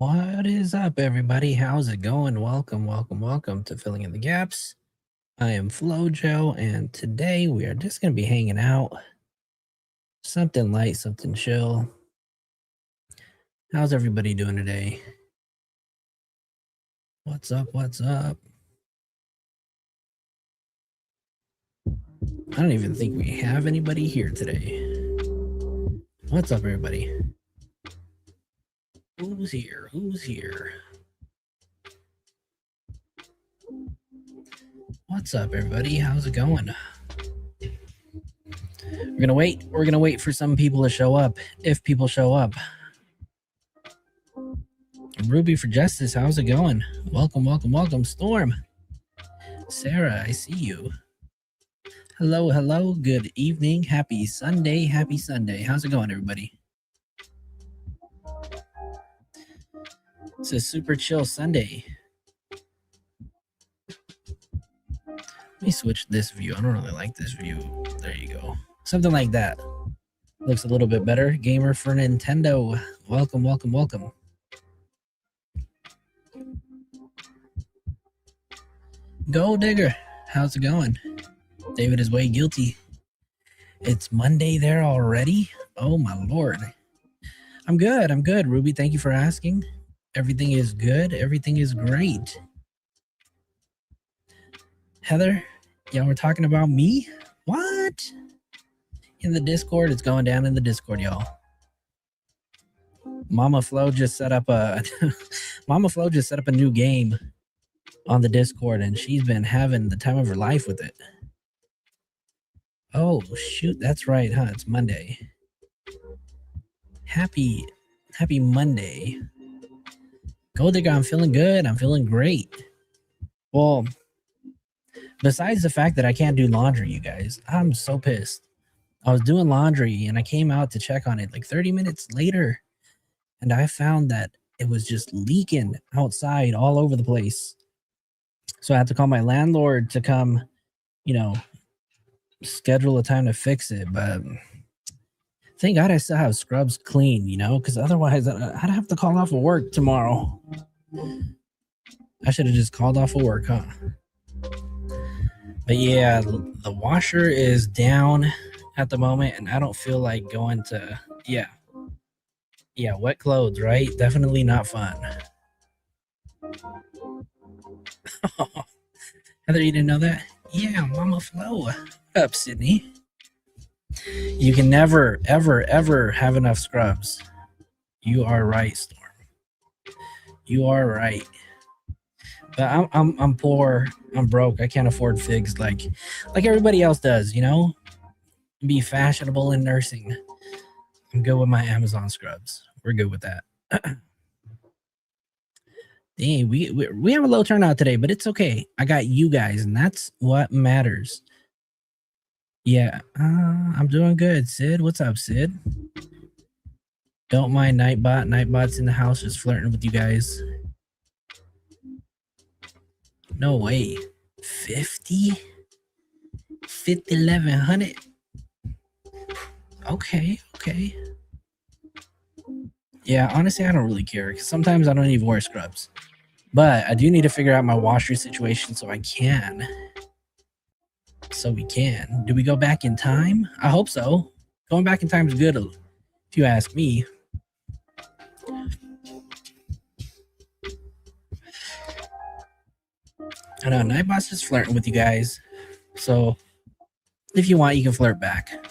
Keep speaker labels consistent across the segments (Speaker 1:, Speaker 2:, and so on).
Speaker 1: What is up, everybody? How's it going? Welcome to Filling in the Gaps. I am Flojo, and today we are just going to be hanging out. Something light, something chill. How's everybody doing today? What's up? I don't even think we have anybody here today. What's up, everybody? Who's here? What's up, everybody? How's it going? We're gonna wait for some people to show up, if people show up. Ruby for Justice, how's it going? Welcome. Storm. Sarah, I see you. Hello. Good evening. Happy Sunday. How's it going, everybody? It's a super chill Sunday. Let me switch this view. I don't really like this view. There you go. Something like that. Looks a little bit better. Gamer for Nintendo. Welcome. Gold Digger, how's it going? David is way guilty. It's Monday there already? Oh my lord. I'm good. Ruby, thank you for asking. Everything is good. Everything is great. Heather, y'all were talking about me? What? In the Discord? It's going down in the Discord, y'all. Mama Flo just set up a new game on the Discord, and she's been having the time of her life with it. Oh shoot, that's right, huh? It's Monday. Happy Monday. Gold Digger, I'm feeling good. I'm feeling great. Well, besides the fact that I can't do laundry, you guys, I'm so pissed. I was doing laundry and I came out to check on it like 30 minutes later, and I found that it was just leaking outside all over the place. So I had to call my landlord to come, schedule a time to fix it. But thank God I still have scrubs clean, because otherwise I'd have to call off of work tomorrow. I should have just called off of work, huh? But yeah, the washer is down at the moment, and I don't feel like going to, wet clothes, right? Definitely not fun. Heather, you didn't know that? Yeah, Mama Flo. Up, Sydney. You can never, ever have enough scrubs. You are right, Storm. You are right. But I'm poor. I'm broke. I can't afford figs like everybody else does, Be fashionable in nursing. I'm good with my Amazon scrubs. We're good with that. Dang, we have a low turnout today, but it's okay. I got you guys, and that's what matters. Yeah, I'm doing good. Sid, what's up, Sid? Don't mind Nightbot. Nightbot's in the house just flirting with you guys. No way. 50? 1100? Okay. Yeah, honestly, I don't really care, because sometimes I don't even wear scrubs. But I do need to figure out my washer situation so I can. So we can. Do we go back in time? I hope so. Going back in time is good, if you ask me. I know, Nightbot's just flirting with you guys. So if you want, you can flirt back.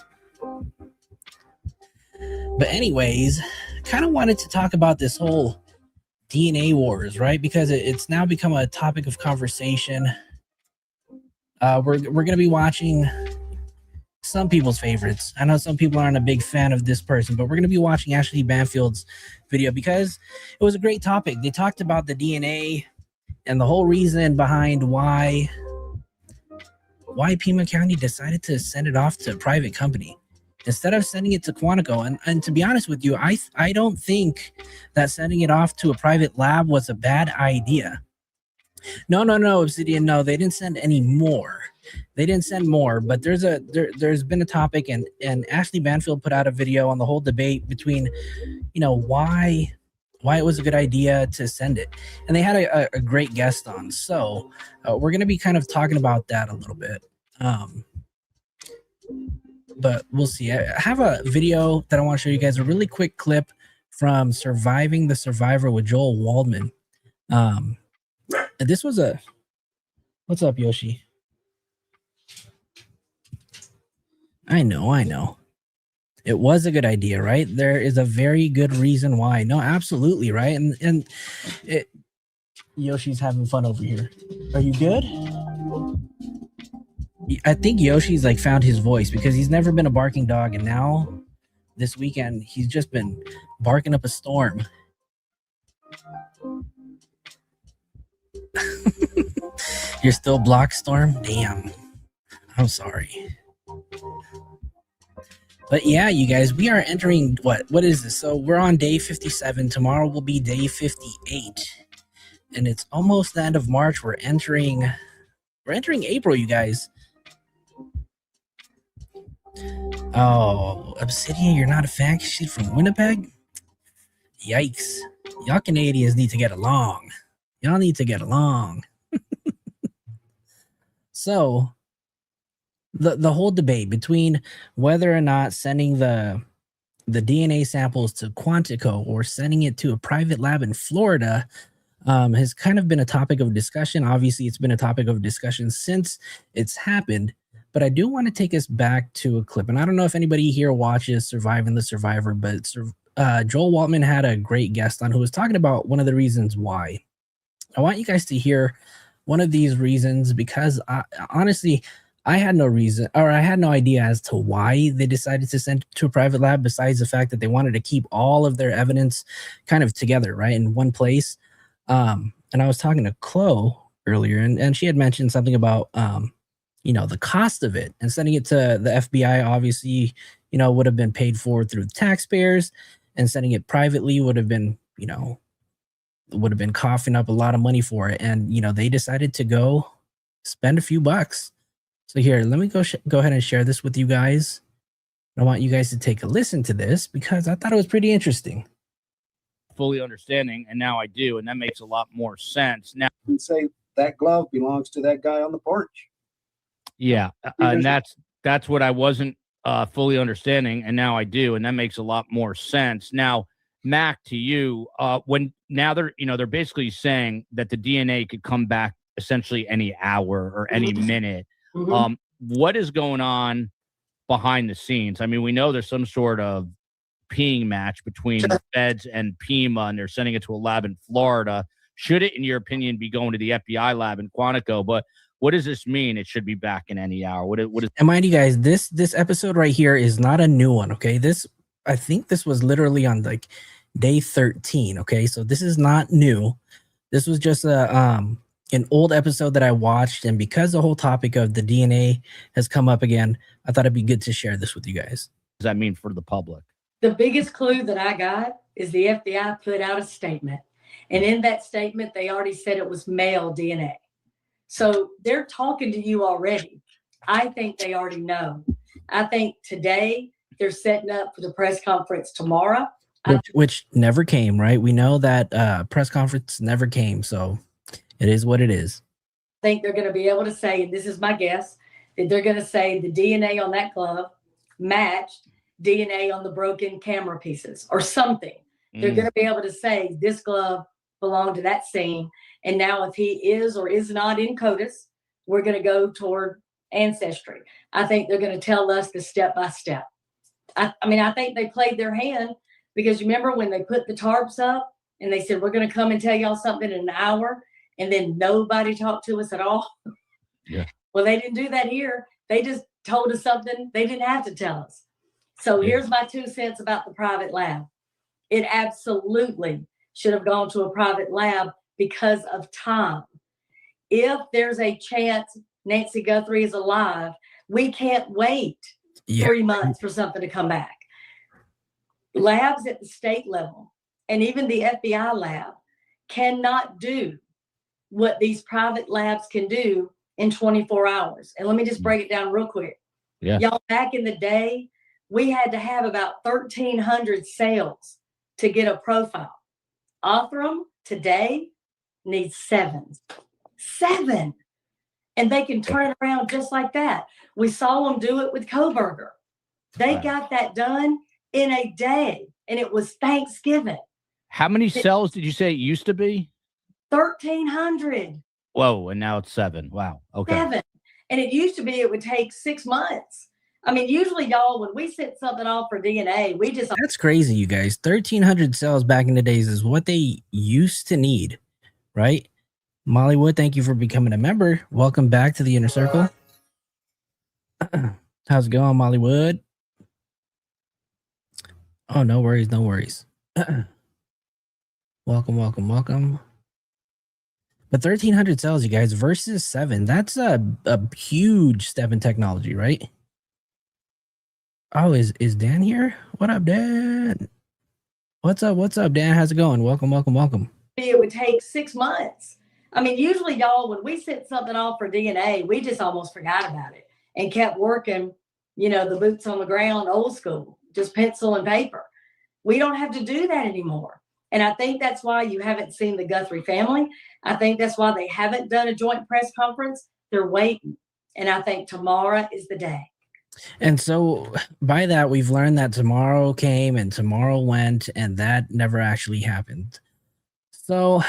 Speaker 1: But anyways, kind of wanted to talk about this whole DNA wars, right? Because it's now become a topic of conversation. We're going to be watching some people's favorites. I know some people aren't a big fan of this person, but we're going to be watching Ashley Banfield's video because it was a great topic. They talked about the DNA and the whole reason behind why Pima County decided to send it off to a private company instead of sending it to Quantico. And to be honest with you, I don't think that sending it off to a private lab was a bad idea. No, Obsidian, no, they didn't send any more. They didn't send more, but there's been a topic, and Ashley Banfield put out a video on the whole debate between, why why it was a good idea to send it. And they had a great guest on. So we're going to be kind of talking about that a little bit. But we'll see. I have a video that I want to show you guys, a really quick clip from Surviving the Survivor with Joel Waldman. This was a... What's up, Yoshi? I know. It was a good idea, right? There is a very good reason why. No, absolutely, right? And Yoshi's having fun over here. Are you good? I think Yoshi's like found his voice because he's never been a barking dog, and now this weekend he's just been barking up a storm. You're still blocked, Storm? Damn. I'm sorry. But yeah, you guys, we are entering what is this? So we're on day 57. Tomorrow will be day 58. And it's almost the end of March. We're entering April, you guys. Oh, Obsidian, you're not a fan because she's from Winnipeg? Yikes. Y'all Canadians need to get along. Y'all need to get along. So the whole debate between whether or not sending the DNA samples to Quantico or sending it to a private lab in Florida has kind of been a topic of discussion. Obviously, it's been a topic of discussion since it's happened. But I do want to take us back to a clip. And I don't know if anybody here watches Surviving the Survivor, but Joel Waldman had a great guest on who was talking about one of the reasons why. I want you guys to hear one of these reasons because honestly, I had no reason, or I had no idea as to why they decided to send it to a private lab, besides the fact that they wanted to keep all of their evidence kind of together, right, in one place. And I was talking to Chloe earlier, and she had mentioned something about, the cost of it, and sending it to the FBI, obviously, would have been paid for through the taxpayers, and sending it privately would have been, coughing up a lot of money for it. And, they decided to go spend a few bucks. So here, let me go ahead and share this with you guys. I want you guys to take a listen to this because I thought it was pretty interesting.
Speaker 2: Fully understanding, and now I do, and that makes a lot more sense. Now,
Speaker 3: and say that glove belongs to that guy on the porch.
Speaker 2: Yeah, and that's what I wasn't fully understanding, and now I do, and that makes a lot more sense. Now, Mac, to you, they're basically saying that the DNA could come back essentially any hour or any minute. Mm-hmm. What is going on behind the scenes? I mean, we know there's some sort of peeing match between the feds and Pima, and they're sending it to a lab in Florida. Should it, in your opinion, be going to the FBI lab in Quantico? But what does this mean? It should be back in any hour. What is?
Speaker 1: And mind you guys, this episode right here is not a new one. Okay, I think this was literally on like day 13. Okay, so this is not new. This was just an old episode that I watched, and because the whole topic of the DNA has come up again, I thought it'd be good to share this with you guys.
Speaker 2: What does that mean for the public?
Speaker 4: The biggest clue that I got is the FBI put out a statement. And in that statement, they already said it was male DNA. So they're talking to you already. I think they already know. I think today they're setting up for the press conference tomorrow.
Speaker 1: Which never came, right? We know that press conference never came. So it is what it is.
Speaker 4: I think they're going to be able to say, and this is my guess, that they're going to say the DNA on that glove matched DNA on the broken camera pieces or something. They're going to be able to say this glove belonged to that scene. And now if he is or is not in CODIS, we're going to go toward ancestry. I think they're going to tell us the step by step. I think they played their hand because you remember when they put the tarps up and they said, we're going to come and tell y'all something in an hour. And then nobody talked to us at all.
Speaker 2: Yeah.
Speaker 4: Well, they didn't do that here. They just told us something they didn't have to tell us. So here's my 2 cents about the private lab. It absolutely should have gone to a private lab because of time. If there's a chance Nancy Guthrie is alive, we can't wait 3 months for something to come back. Labs at the state level and even the FBI lab cannot do what these private labs can do in 24 hours. And let me just break it down real quick.
Speaker 2: Yeah.
Speaker 4: Y'all, back in the day, we had to have about 1,300 cells to get a profile. Othram today needs 7. 7. And they can turn it around just like that. We saw them do it with Coburger. They got that done in a day, and it was Thanksgiving.
Speaker 2: How many cells did you say it used to be?
Speaker 4: 1,300.
Speaker 2: Whoa, and now it's 7. Wow. Okay.
Speaker 4: 7. And it used to be it would take 6 months. I mean, usually, y'all, when we sent something off for DNA, we just...
Speaker 1: That's crazy, you guys. 1,300 cells back in the days is what they used to need, right? Molly Wood, thank you for becoming a member. Welcome back to the Inner Circle. How's it going, Molly Wood? Oh, no worries, no worries. Welcome, welcome, welcome. But 1,300 cells, you guys, versus 7. That's a huge step in technology, right? Oh, is Dan here? What up, Dan? What's up, Dan? How's it going? Welcome, welcome, welcome.
Speaker 4: It would take 6 months. I mean, usually, y'all, when we sent something off for DNA, we just almost forgot about it and kept working, you know, the boots on the ground, old school, just pencil and paper. We don't have to do that anymore. And I think that's why you haven't seen the Guthrie family. I think that's why they haven't done a joint press conference. They're waiting. And I think tomorrow is the day.
Speaker 1: And so by that, we've learned that tomorrow came and tomorrow went, and that never actually happened. So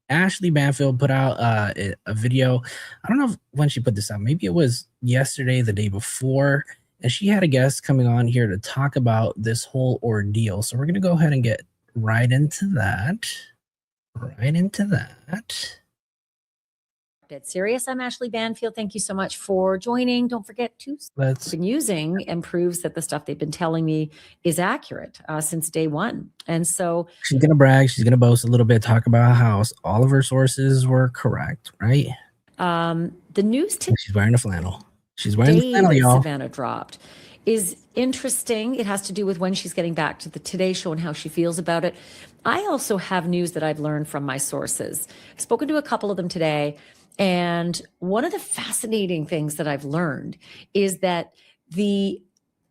Speaker 1: Ashley Banfield put out a video. I don't know when she put this out. Maybe it was yesterday, the day before. And she had a guest coming on here to talk about this whole ordeal. So we're going to go ahead and get right into that.
Speaker 5: Dead serious. I'm Ashley Banfield. Thank you so much for joining. Don't forget to been using and proves that the stuff they've been telling me is accurate since day one. And so
Speaker 1: she's gonna brag. She's gonna boast a little bit, talk about how all of her sources were correct, right?
Speaker 5: The news today,
Speaker 1: she's wearing a flannel. She's wearing the flannel, y'all.
Speaker 5: Savannah dropped is interesting. It has to do with when she's getting back to the Today Show and how she feels about it. I also have news that I've learned from my sources. I've spoken to a couple of them today. And one of the fascinating things that I've learned is that the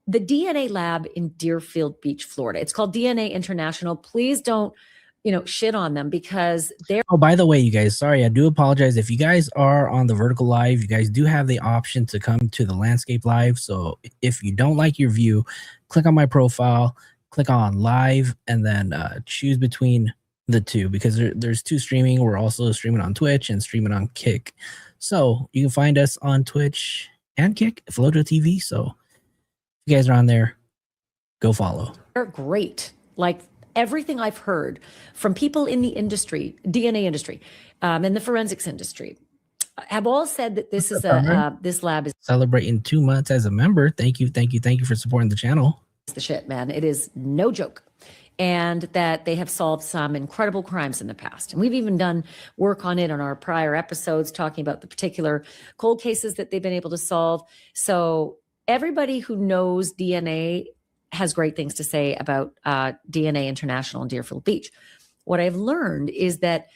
Speaker 5: DNA lab in Deerfield Beach, Florida, it's called DNA International. Please don't, shit on them because they're...
Speaker 1: Oh, by the way, you guys, sorry, I do apologize. If you guys are on the vertical live, you guys do have the option to come to the landscape live. So if you don't like your view, click on my profile, click on live, and then choose between the two, because there's 2 streaming. We're also streaming on Twitch and streaming on Kick. So you can find us on Twitch and Kick, Flojo TV. So if you guys are on there, go follow.
Speaker 5: They're great. Like everything I've heard from people in the industry, DNA industry, and the forensics industry, have all said that this is this lab is
Speaker 1: celebrating 2 months as a member. Thank you for supporting the channel.
Speaker 5: It's the shit, man. It is no joke. And that they have solved some incredible crimes in the past. And we've even done work on it on our prior episodes, talking about the particular cold cases that they've been able to solve. So everybody who knows DNA has great things to say about DNA International in Deerfield Beach. What I've learned is that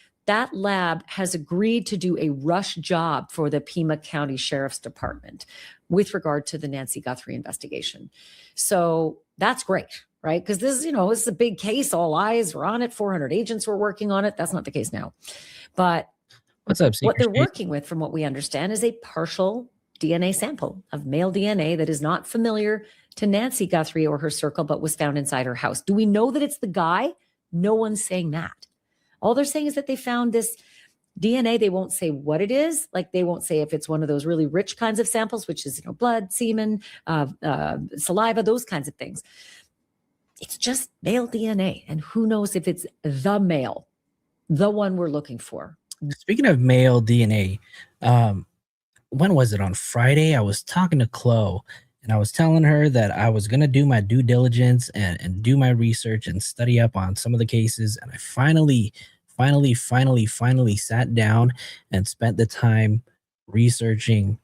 Speaker 5: lab has agreed to do a rush job for the Pima County Sheriff's Department with regard to the Nancy Guthrie investigation. So that's great. Right? Because this is a big case. All eyes were on it. 400 agents were working on it. That's not the case now. But
Speaker 1: what's up,
Speaker 5: what they're working with, from what we understand, is a partial DNA sample of male DNA that is not familiar to Nancy Guthrie or her circle, but was found inside her house. Do we know that it's the guy? No one's saying that. All they're saying is that they found this DNA. They won't say what it is. Like they won't say if it's one of those really rich kinds of samples, which is blood, semen, saliva, those kinds of things. It's just male DNA. And who knows if it's the male, the one we're looking for.
Speaker 1: Speaking of male DNA, when was it? On Friday, I was talking to Chloe and I was telling her that I was going to do my due diligence and do my research and study up on some of the cases. And I finally sat down and spent the time researching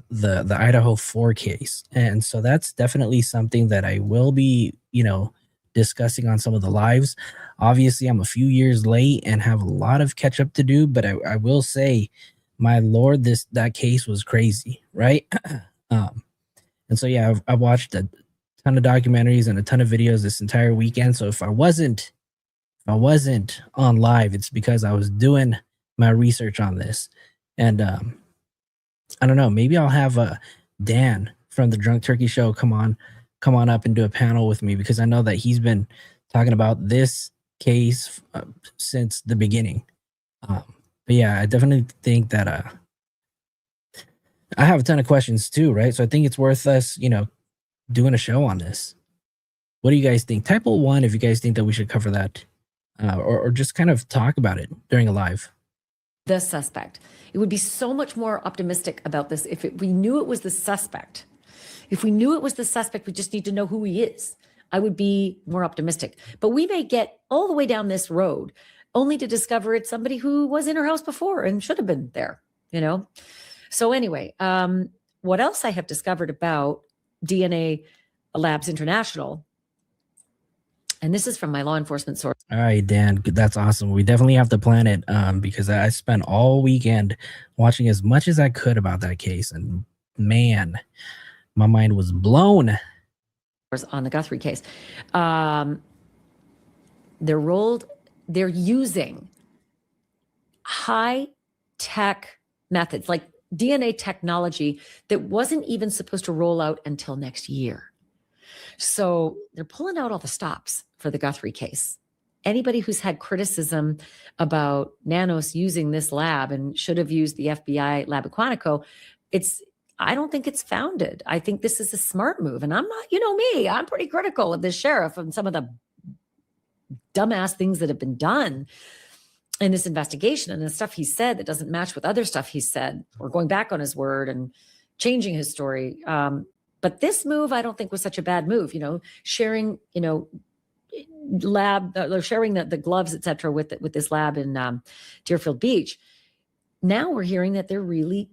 Speaker 1: the Idaho 4 case. And so that's definitely something that I will be, discussing on some of the lives. Obviously, I'm a few years late and have a lot of catch up to do, but I will say, my Lord, that case was crazy, right? And so, yeah, I've watched a ton of documentaries and a ton of videos this entire weekend. So if I wasn't I wasn't on live, it's because I was doing my research on this. And I don't know, maybe I'll have Dan from the Drunk Turkey Show come on up and do a panel with me, because I know that he's been talking about this case since the beginning. But yeah, I definitely think that I have a ton of questions too, right? So I think it's worth us, doing a show on this. What do you guys think? Type 1 if you guys think that we should cover that, or just kind of talk about it during a live.
Speaker 5: The suspect. It would be so much more optimistic about this if we knew it was the suspect. If we knew it was the suspect, we just need to know who he is. I would be more optimistic. But we may get all the way down this road only to discover it's somebody who was in her house before and should have been there, So anyway, what else I have discovered about DNA Labs International, and this is from my law enforcement source.
Speaker 1: All right, Dan, that's awesome. We definitely have to plan it because I spent all weekend watching as much as I could about that case. And man, my mind was blown.
Speaker 5: On the Guthrie case. They're using high-tech methods like DNA technology that wasn't even supposed to roll out until next year. So they're pulling out all the stops for the Guthrie case. Anybody who's had criticism about Nanos using this lab and should have used the FBI lab at Quantico, I don't think it's founded. I think this is a smart move. And I'm not, me, I'm pretty critical of this sheriff and some of the dumbass things that have been done in this investigation and the stuff he said that doesn't match with other stuff he said, or going back on his word and changing his story. But this move, I don't think was such a bad move, sharing, lab, sharing the gloves, et cetera, with this lab in Deerfield Beach. Now we're hearing that they're really,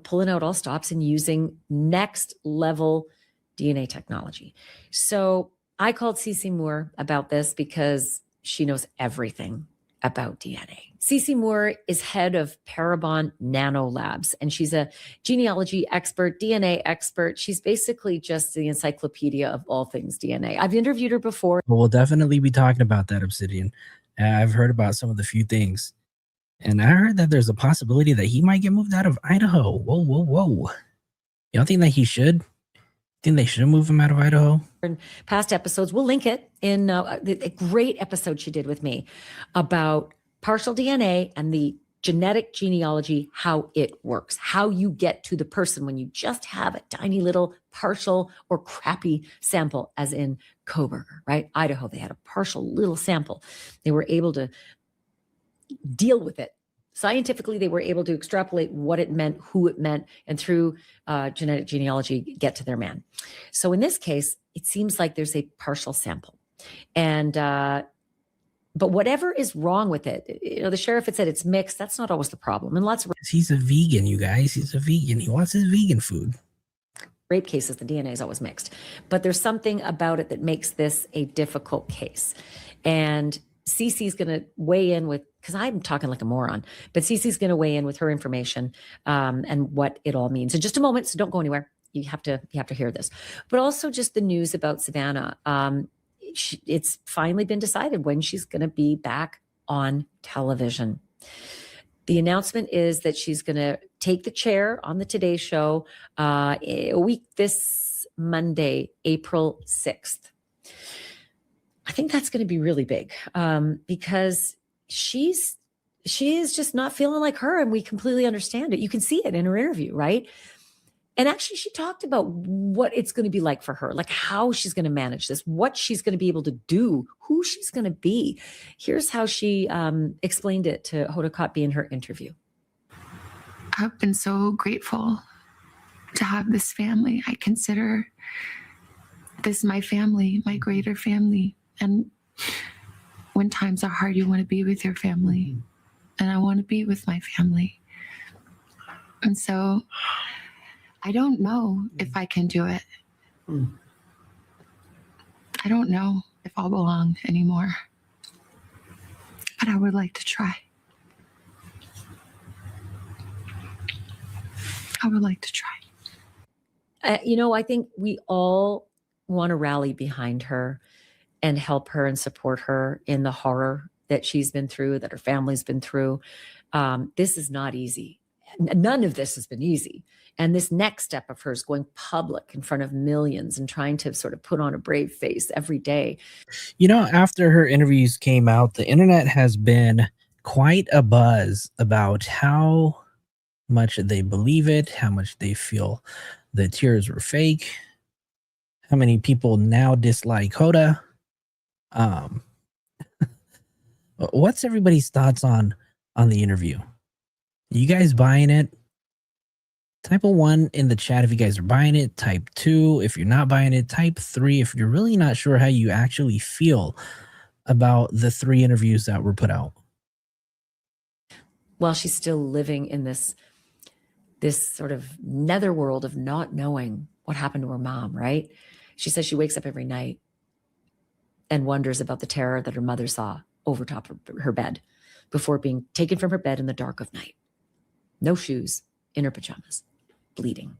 Speaker 5: pulling out all stops and using next level DNA technology. So I called Cece Moore about this because she knows everything about DNA. Cece Moore is head of Parabon Nano Labs, and she's a genealogy expert, DNA expert. She's basically just the encyclopedia of all things DNA. I've interviewed her before.
Speaker 1: We'll definitely be talking about that, Obsidian. I've heard about some of the few things. And I heard that there's a possibility that he might get moved out of Idaho. Whoa. Y'all think that he should? Think they should move him out of Idaho?
Speaker 5: In past episodes, we'll link it in a great episode she did with me about partial DNA and the genetic genealogy, how it works, how you get to the person when you just have a tiny little partial or crappy sample, as in Coburger, right? Idaho, they had a partial little sample. They were able to deal with it. Scientifically, they were able to extrapolate what it meant, who it meant, and through genetic genealogy, get to their man. So in this case, it seems like there's a partial sample. And but whatever is wrong with it, the sheriff had said it's mixed. That's not always the problem. And lots of
Speaker 1: He's a vegan, you guys. He's a vegan. He wants his vegan food.
Speaker 5: rape cases, the DNA is always mixed. But there's something about it that makes this a difficult case. And Cece's going to weigh in with, because I'm talking like a moron, but Cece's going to weigh in with her information and what it all means. In just a moment, so don't go anywhere. You have to hear this. But also just the news about Savannah. It's finally been decided when she's going to be back on television. The announcement is that she's going to take the chair on the Today Show a week this Monday, April 6th. I think that's going to be really big because she is just not feeling like her, and we completely understand it. You can see it in her interview, right? And actually, she talked about what it's going to be like for her, like how she's going to manage this, what she's going to be able to do, who she's going to be. Here's how she explained it to Hoda Kotb in her interview.
Speaker 6: I've been so grateful to have this family. I consider this my family, my greater family. And when times are hard, you want to be with your family. And I want to be with my family. And so I don't know if I can do it. I don't know if I'll belong anymore. But I would like to try. I would like to try.
Speaker 5: I think we all want to rally behind her. and help her and support her in the horror that she's been through, that her family's been through. This is not easy. None of this has been easy. And this next step of hers, going public in front of millions and trying to sort of put on a brave face every day.
Speaker 1: You know, after her interviews came out, the internet has been quite a buzz about how much they believe it, how much they feel the tears were fake, how many people now dislike Hoda. What's everybody's thoughts on the interview? You guys buying it? Type a 1 in the chat if you guys are buying it. Type 2 if you're not buying it. Type 3 if you're really not sure how you actually feel about the 3 interviews that were put out.
Speaker 5: While she's still living in this sort of netherworld of not knowing what happened to her mom, right? She says she wakes up every night and wonders about the terror that her mother saw over top of her bed before being taken from her bed in the dark of night. No shoes, in her pajamas, bleeding.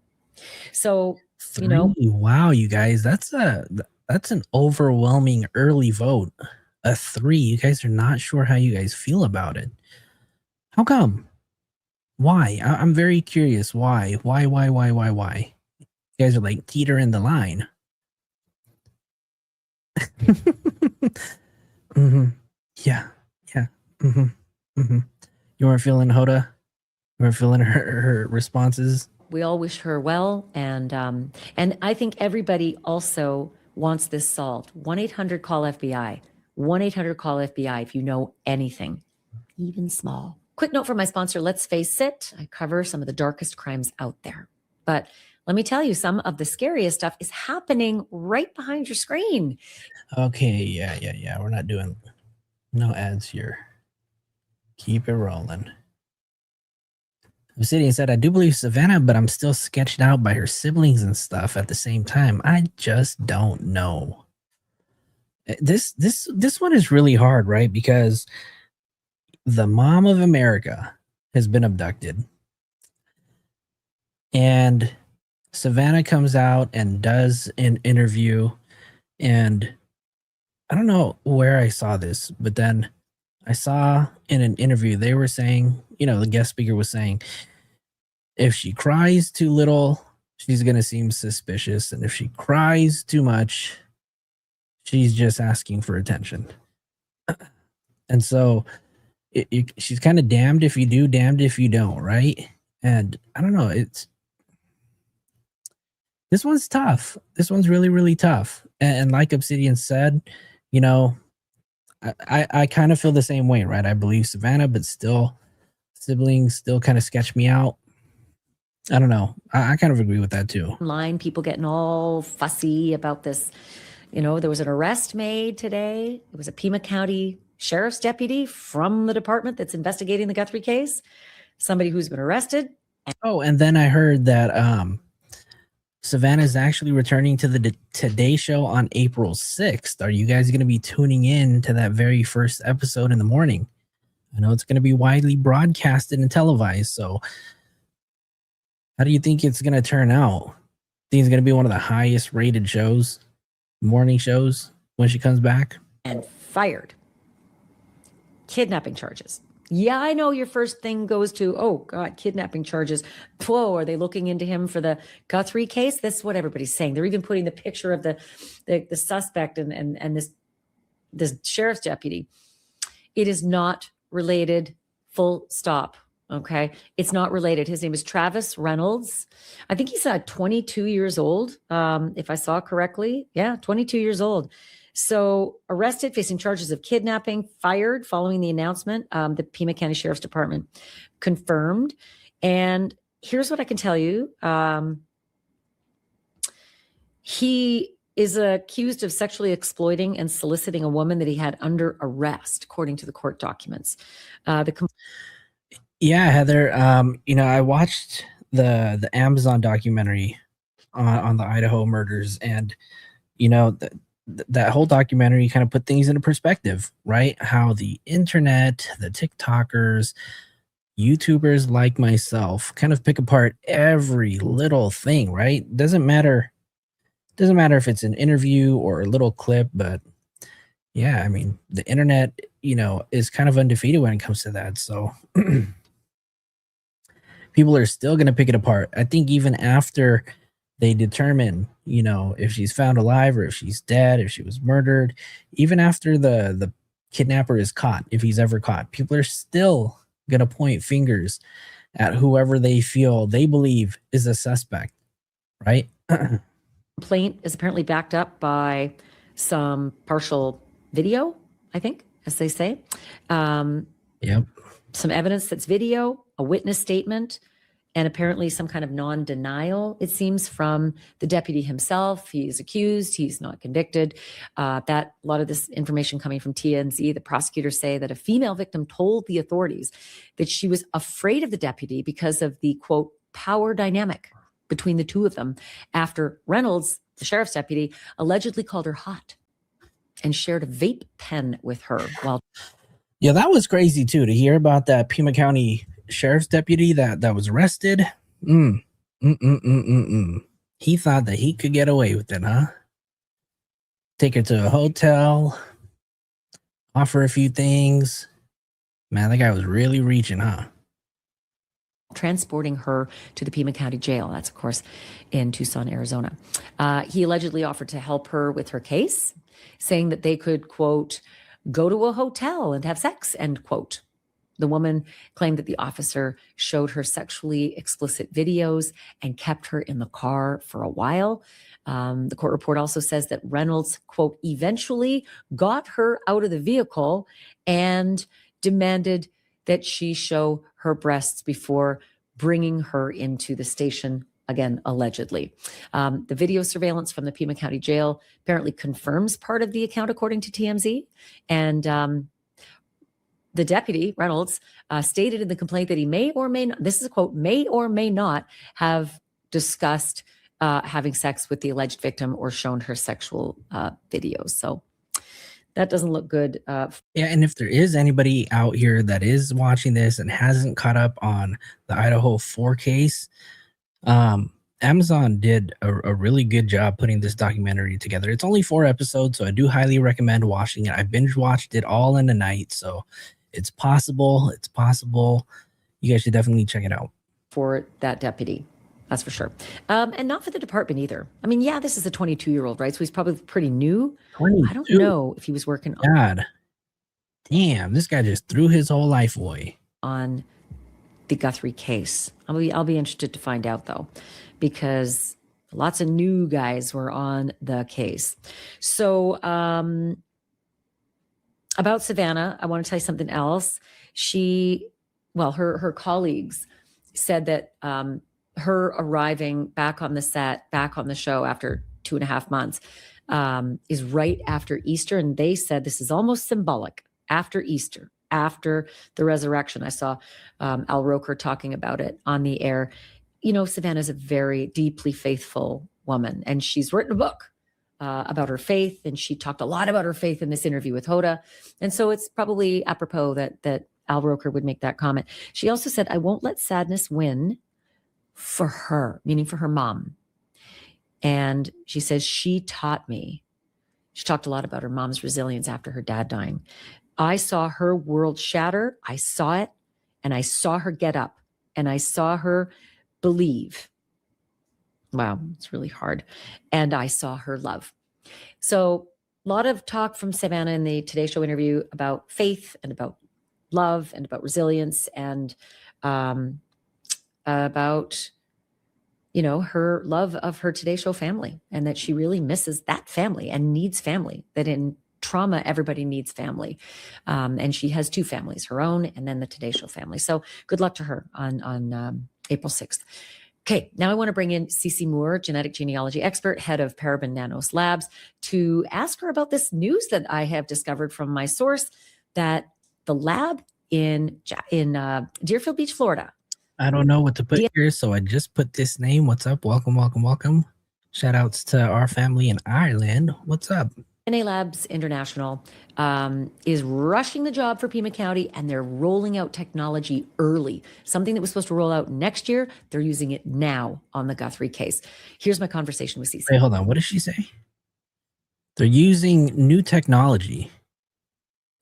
Speaker 5: So,
Speaker 1: 3?
Speaker 5: you know,
Speaker 1: Wow, you guys, that's an overwhelming early vote. A 3. You guys are not sure how you guys feel about it. How come? Why? I'm very curious. Why? Why? You guys are like teetering the line. Yeah. You weren't feeling Hoda? You weren't feeling her responses?
Speaker 5: we all wish her well. And I think everybody also wants this solved. 1-800-CALL-FBI. 1-800-CALL-FBI if you know anything, even small. Quick note from my sponsor, Let's Face It. I cover some of the darkest crimes out there. But let me tell you, some of the scariest stuff is happening right behind your screen.
Speaker 1: Okay, yeah. We're not doing no ads here. Keep it rolling. Obsidian said, I do believe Savannah, but I'm still sketched out by her siblings and stuff at the same time. I just don't know. This one is really hard, right? Because the mom of America has been abducted. And Savannah comes out and does an interview. And I don't know where I saw this, but then I saw in an interview, they were saying, the guest speaker was saying, if she cries too little, she's going to seem suspicious. And if she cries too much, she's just asking for attention. And so she's kind of damned if you do, damned if you don't, right? And I don't know, this one's tough. This one's really, really tough. And like Obsidian said, I kind of feel the same way, right? I believe Savannah, but still, siblings still kind of sketch me out. I don't know. I kind of agree with that too.
Speaker 5: Online, people getting all fussy about this. There was an arrest made today. It was a Pima County Sheriff's deputy from the department that's investigating the Guthrie case. Somebody who's been arrested.
Speaker 1: Oh, and then I heard that Savannah is actually returning to the Today Show on April 6th. Are you guys going to be tuning in to that very first episode in the morning? I know it's going to be widely broadcasted and televised. So how do you think it's going to turn out? Think it's going to be one of the highest rated shows, morning shows, when she comes back?
Speaker 5: And fired. Kidnapping charges. Yeah, I know your first thing goes to, oh God, kidnapping charges. Whoa, are they looking into him for the Guthrie case? That's what everybody's saying. They're even putting the picture of the suspect and this sheriff's deputy. It is not related, full stop. Okay. It's not related. His name is Travis Reynolds. I think he's 22 years old. If I saw correctly. Yeah, 22 years old. So arrested, facing charges of kidnapping, fired following the announcement. The Pima County Sheriff's Department confirmed. And here's what I can tell you. He is accused of sexually exploiting and soliciting a woman that he had under arrest, according to the court documents.
Speaker 1: Yeah, Heather, I watched the Amazon documentary on the Idaho murders, and, that whole documentary kind of put things into perspective, right? How the internet, the TikTokers, YouTubers like myself kind of pick apart every little thing, right? Doesn't matter if it's an interview or a little clip, but yeah, I mean, the internet, is kind of undefeated when it comes to that. So people are still going to pick it apart. I think even after they determine, if she's found alive or if she's dead, if she was murdered, even after the kidnapper is caught, if he's ever caught, people are still going to point fingers at whoever they believe is a suspect, right?
Speaker 5: Complaint is apparently backed up by some partial video, I think, as they say.
Speaker 1: Yep.
Speaker 5: Some evidence that's video, a witness statement, and apparently some kind of non-denial, it seems, from the deputy himself. He's accused, he's not convicted. A lot of this information coming from TMZ. The prosecutors say that a female victim told the authorities that she was afraid of the deputy because of the, quote, power dynamic between the two of them after Reynolds, the sheriff's deputy, allegedly called her hot and shared a vape pen with her while...
Speaker 1: Yeah, that was crazy too, to hear about that Pima County sheriff's deputy that was arrested. He thought that he could get away with it, huh? Take her to a hotel, offer a few things. Man, that guy was really reaching, huh?
Speaker 5: Transporting her to the Pima County Jail. That's, of course, in Tucson, Arizona. He allegedly offered to help her with her case, saying that they could, quote, go to a hotel and have sex, end quote. The woman claimed that the officer showed her sexually explicit videos and kept her in the car for a while. The court report also says that Reynolds, quote, eventually got her out of the vehicle and demanded that she show her breasts before bringing her into the station, again, allegedly. The video surveillance from the Pima County Jail apparently confirms part of the account, according to TMZ. And the deputy, Reynolds, stated in the complaint that he may or may not, this is a quote, may or may not have discussed having sex with the alleged victim or shown her sexual videos. So that doesn't look good.
Speaker 1: Yeah, and if there is anybody out here that is watching this and hasn't caught up on the Idaho 4 case, Amazon did a really good job putting this documentary together. It's only 4 episodes, so I do highly recommend watching it. I binge watched it all in a night, so it's possible. It's possible. You guys should definitely check it out.
Speaker 5: For that deputy, that's for sure. And not for the department either. I mean, yeah, this is a 22-year-old, right? So he's probably pretty new.
Speaker 1: 22.
Speaker 5: I don't know if he was working on...
Speaker 1: God. Damn, this guy just threw his whole life away.
Speaker 5: On the Guthrie case. I'll be interested to find out, though, because lots of new guys were on the case. So about Savannah, I want to tell you something else. Her colleagues said that her arriving back on the set, back on the show after 2.5 months is right after Easter. And they said this is almost symbolic. After Easter, after the resurrection. I saw Al Roker talking about it on the air. Savannah's a very deeply faithful woman, and she's written a book about her faith, and she talked a lot about her faith in this interview with Hoda. And so it's probably apropos that Al Roker would make that comment. She also said, I won't let sadness win for her, meaning for her mom. And she says, she taught me. She talked a lot about her mom's resilience after her dad dying. I saw her world shatter. I saw it, and I saw her get up, and I saw her believe. Wow, it's really hard. And I saw her love. So a lot of talk from Savannah in the Today Show interview about faith and about love and about resilience and about, her love of her Today Show family, and that she really misses that family and needs family, that in trauma, everybody needs family. And she has 2 families, her own and then the Today Show family. So good luck to her on April 6th. Okay, now I want to bring in Cece Moore, genetic genealogy expert, head of Paraben Nanos Labs, to ask her about this news that I have discovered from my source, that the lab in Deerfield Beach, Florida.
Speaker 1: I don't know what to put here, so I just put this name. What's up? Welcome, welcome, welcome. Shout outs to our family in Ireland. What's up?
Speaker 5: DNA Labs International is rushing the job for Pima County, and they're rolling out technology early. Something that was supposed to roll out next year, they're using it now on the Guthrie case. Here's my conversation with Cece.
Speaker 1: Wait, hold on. What did she say? They're using new technology.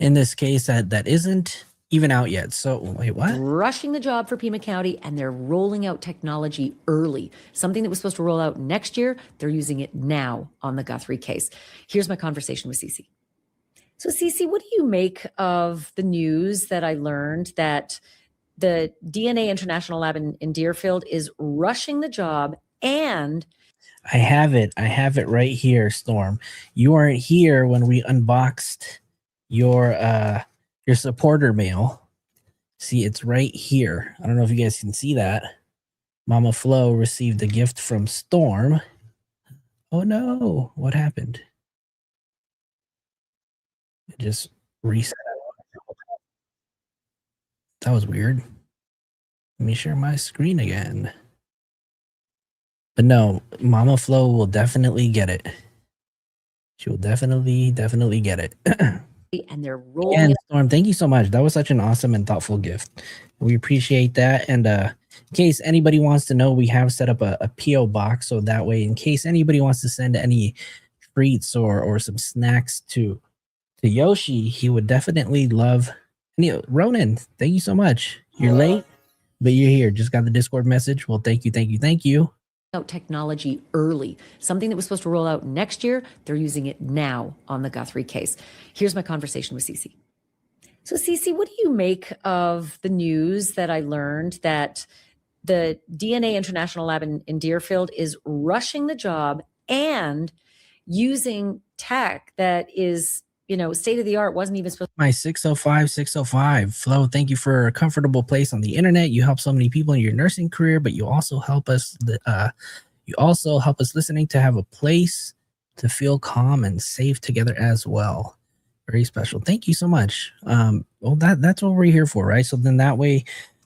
Speaker 1: in this case that isn't even out yet. So wait, what?
Speaker 5: Rushing the job for Pima County, and they're rolling out technology early. Something that was supposed to roll out next year, they're using it now on the Guthrie case. Here's my conversation with Cece. So Cece, what do you make of the news that I learned that the DNA International Lab in Deerfield is rushing the job? And
Speaker 1: I have it right here, Storm. You weren't here when we unboxed your supporter mail. See, it's right here. I don't know if you guys can see that. Mama Flo received a gift from Storm. Oh no, what happened? It just reset. That was weird. Let me share my screen again. But no, Mama Flo will definitely get it. She will definitely get it.
Speaker 5: and they're rolling
Speaker 1: And
Speaker 5: it.
Speaker 1: Storm, thank you so much. That was such an awesome and thoughtful gift. We appreciate that. And in case anybody wants to know, we have set up a P.O. box. So that way, in case anybody wants to send any treats or some snacks to Yoshi, he would definitely love. Ronan, thank you so much. You're late, but you're here. Just got the Discord message. Well, thank you.
Speaker 5: Out technology early. Something that was supposed to roll out next year, they're using it now on the Guthrie case. Here's my conversation with Cece. So Cece, what do you make of the news that I learned that the DNA International Lab in Deerfield is rushing the job and using tech that is, state of the art, wasn't even supposed.
Speaker 1: My 605. Flo, thank you for a comfortable place on the internet. You help so many people in your nursing career, but you also help us. Listening to have a place to feel calm and safe together as well. Very special. Thank you so much. Well, that's what we're here for, right? So then that way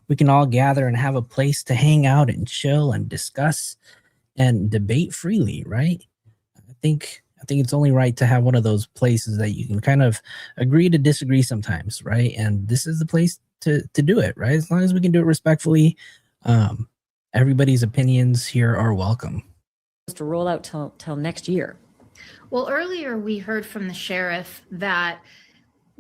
Speaker 1: we can all gather and have a place to hang out and chill and discuss and debate freely, right? I think it's only right to have one of those places that you can kind of agree to disagree sometimes, right? And this is the place to do it, right? As long as we can do it respectfully, everybody's opinions here are welcome.
Speaker 5: To roll out till next year.
Speaker 7: Well, earlier we heard from the sheriff that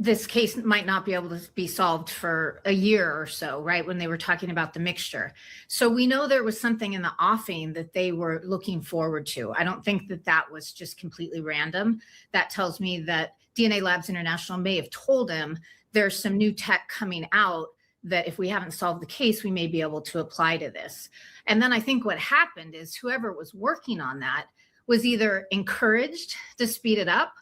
Speaker 7: this case might not be able to be solved for a year or so, right? When they were talking about the mixture. So we know there was something in the offing that they were looking forward to. I don't think that was just completely random. That tells me that DNA Labs International may have told him there's some new tech coming out that if we haven't solved the case, we may be able to apply to this. And then I think what happened is whoever was working on that was either encouraged to speed it up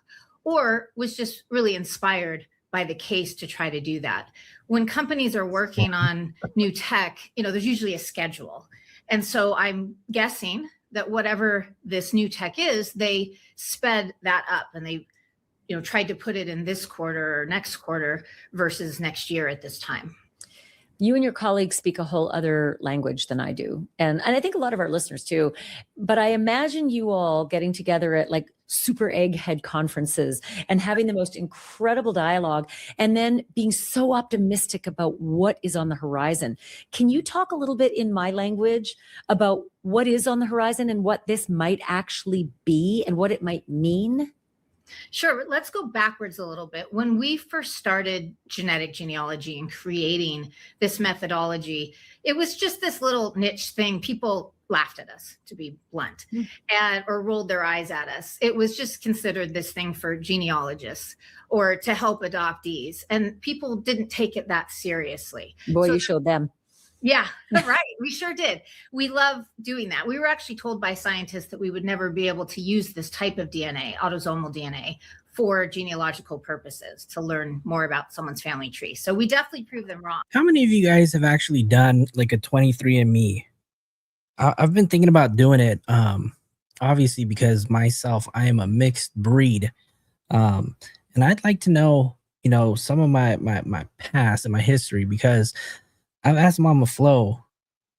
Speaker 7: or was just really inspired by the case to try to do that. When companies are working on new tech, there's usually a schedule. And so I'm guessing that whatever this new tech is, they sped that up and they, tried to put it in this quarter or next quarter versus next year at this time.
Speaker 5: You and your colleagues speak a whole other language than I do. And I think a lot of our listeners too. But I imagine you all getting together at like super egghead conferences and having the most incredible dialogue and then being so optimistic about what is on the horizon. Can you talk a little bit in my language about what is on the horizon and what this might actually be and what it might mean?
Speaker 7: Sure. Let's go backwards a little bit. When we first started genetic genealogy and creating this methodology, it was just this little niche thing. People laughed at us, to be blunt, or rolled their eyes at us. It was just considered this thing for genealogists or to help adoptees. And people didn't take it that seriously.
Speaker 5: Boy, you showed them.
Speaker 7: Yeah, right. We sure did. We love doing that. We were actually told by scientists that we would never be able to use this type of DNA, autosomal DNA, for genealogical purposes to learn more about someone's family tree. So we definitely proved them wrong.
Speaker 1: How many of you guys have actually done like a 23andMe? I've been thinking about doing it, obviously, because myself, I am a mixed breed. And I'd like to know, some of my past and my history, because I've asked Mama Flo,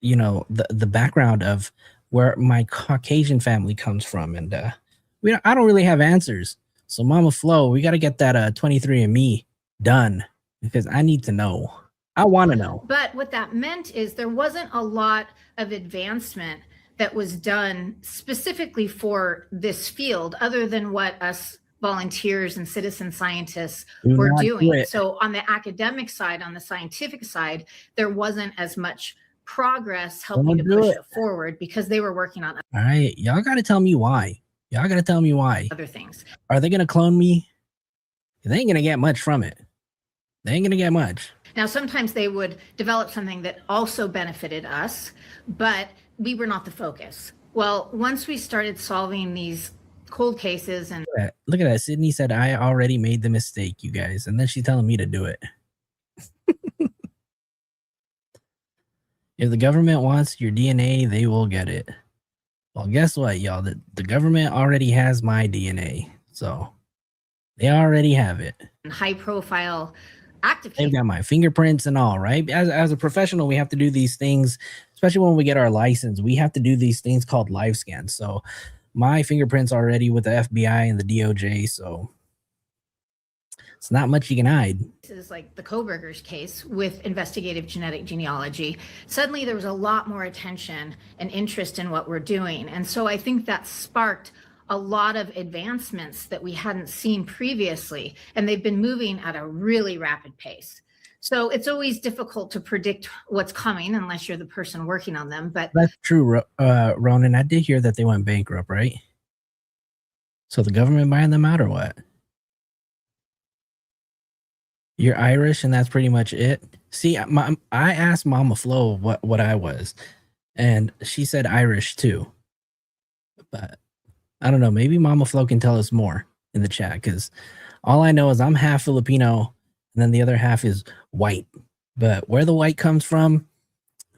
Speaker 1: the background of where my Caucasian family comes from. And I don't really have answers. So Mama Flo, we got to get that 23andMe done because I need to know. I want to know.
Speaker 7: But what that meant is there wasn't a lot of advancement that was done specifically for this field other than what us volunteers and citizen scientists
Speaker 1: Do
Speaker 7: were
Speaker 1: not do
Speaker 7: doing.
Speaker 1: it.
Speaker 7: So on the academic side, on the scientific side, there wasn't as much progress helping
Speaker 1: Don't
Speaker 7: to
Speaker 1: do
Speaker 7: push
Speaker 1: it.
Speaker 7: it forward because they were working on
Speaker 1: All right, y'all got to tell me why. Y'all got to tell me why.
Speaker 7: other things.
Speaker 1: Are they gonna clone me? They ain't gonna get much from it. They ain't gonna get much.
Speaker 7: Now, sometimes they would develop something that also benefited us, but we were not the focus. Well, once we started solving these cold cases and
Speaker 1: Look at that. Sydney said, I already made the mistake, you guys. And then she's telling me to do it. If the government wants your DNA, they will get it. Well, guess what, y'all? The government already has my DNA. So they already have it.
Speaker 7: high profile active
Speaker 1: They've
Speaker 7: cases.
Speaker 1: got my fingerprints and all, right? As a professional, we have to do these things, especially when we get our license. We have to do these things called live scans. So my fingerprints already with the FBI and the DOJ. So it's not much you can hide.
Speaker 7: This is like the Koberger's case with investigative genetic genealogy. Suddenly there was a lot more attention and interest in what we're doing. And so I think that sparked a lot of advancements that we hadn't seen previously, and they've been moving at a really rapid pace. So it's always difficult to predict what's coming unless you're the person working on them. But
Speaker 1: That's true, Ronan. I did hear that they went bankrupt, right? So the government buying them out or what? You're Irish and that's pretty much it? See, I asked Mama Flo what I was, and she said Irish too. But I don't know. Maybe Mama Flo can tell us more in the chat, because all I know is I'm half Filipino and then the other half is white. But where the white comes from,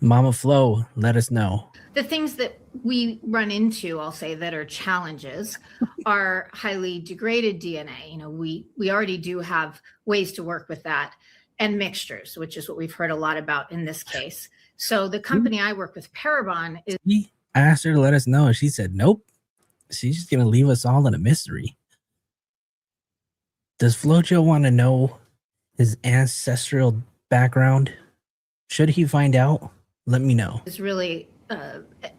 Speaker 1: Mama Flo, let us know.
Speaker 7: the things that we run into, I'll say, that are challenges are highly degraded DNA. You know, we already do have ways to work with that, and mixtures, which is what we've heard a lot about in this case. So the company I work with, Parabon, is
Speaker 1: We asked her to let us know, and she said nope. She's just gonna leave us all in a mystery. Does Flojo want to know his ancestral background? Should he find out? Let me know.
Speaker 7: really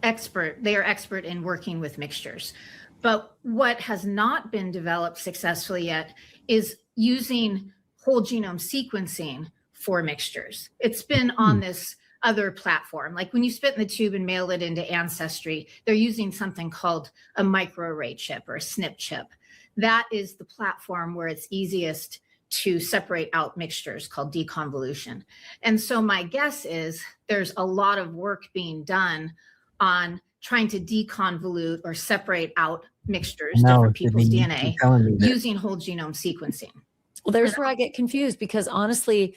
Speaker 7: expert. They are expert in working with mixtures. But what has not been developed successfully yet is using whole genome sequencing for mixtures. It's been on this other platform. Like when you spit in the tube and mail it into Ancestry, they're using something called a microarray chip or a SNP chip. That is the platform where it's easiest to separate out mixtures, called deconvolution. And so my guess is there's a lot of work being done on trying to deconvolute or separate out mixtures, different people's DNA, using whole genome sequencing.
Speaker 5: Well, there's where I get confused, because honestly,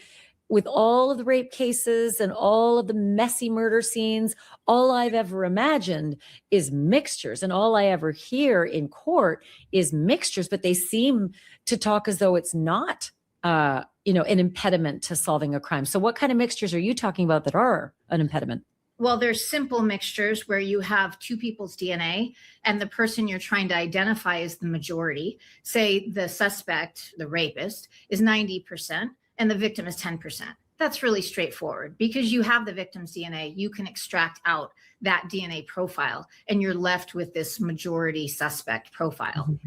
Speaker 5: with all of the rape cases and all of the messy murder scenes, all I've ever imagined is mixtures. And all I ever hear in court is mixtures, but they seem to talk as though it's not, an impediment to solving a crime. So what kind of mixtures are you talking about that are an impediment?
Speaker 7: Well, there's simple mixtures where you have two people's DNA and the person you're trying to identify is the majority. Say the suspect, the rapist, is 90% and the victim is 10%. That's really straightforward because you have the victim's DNA. You can extract out that DNA profile and you're left with this majority suspect profile.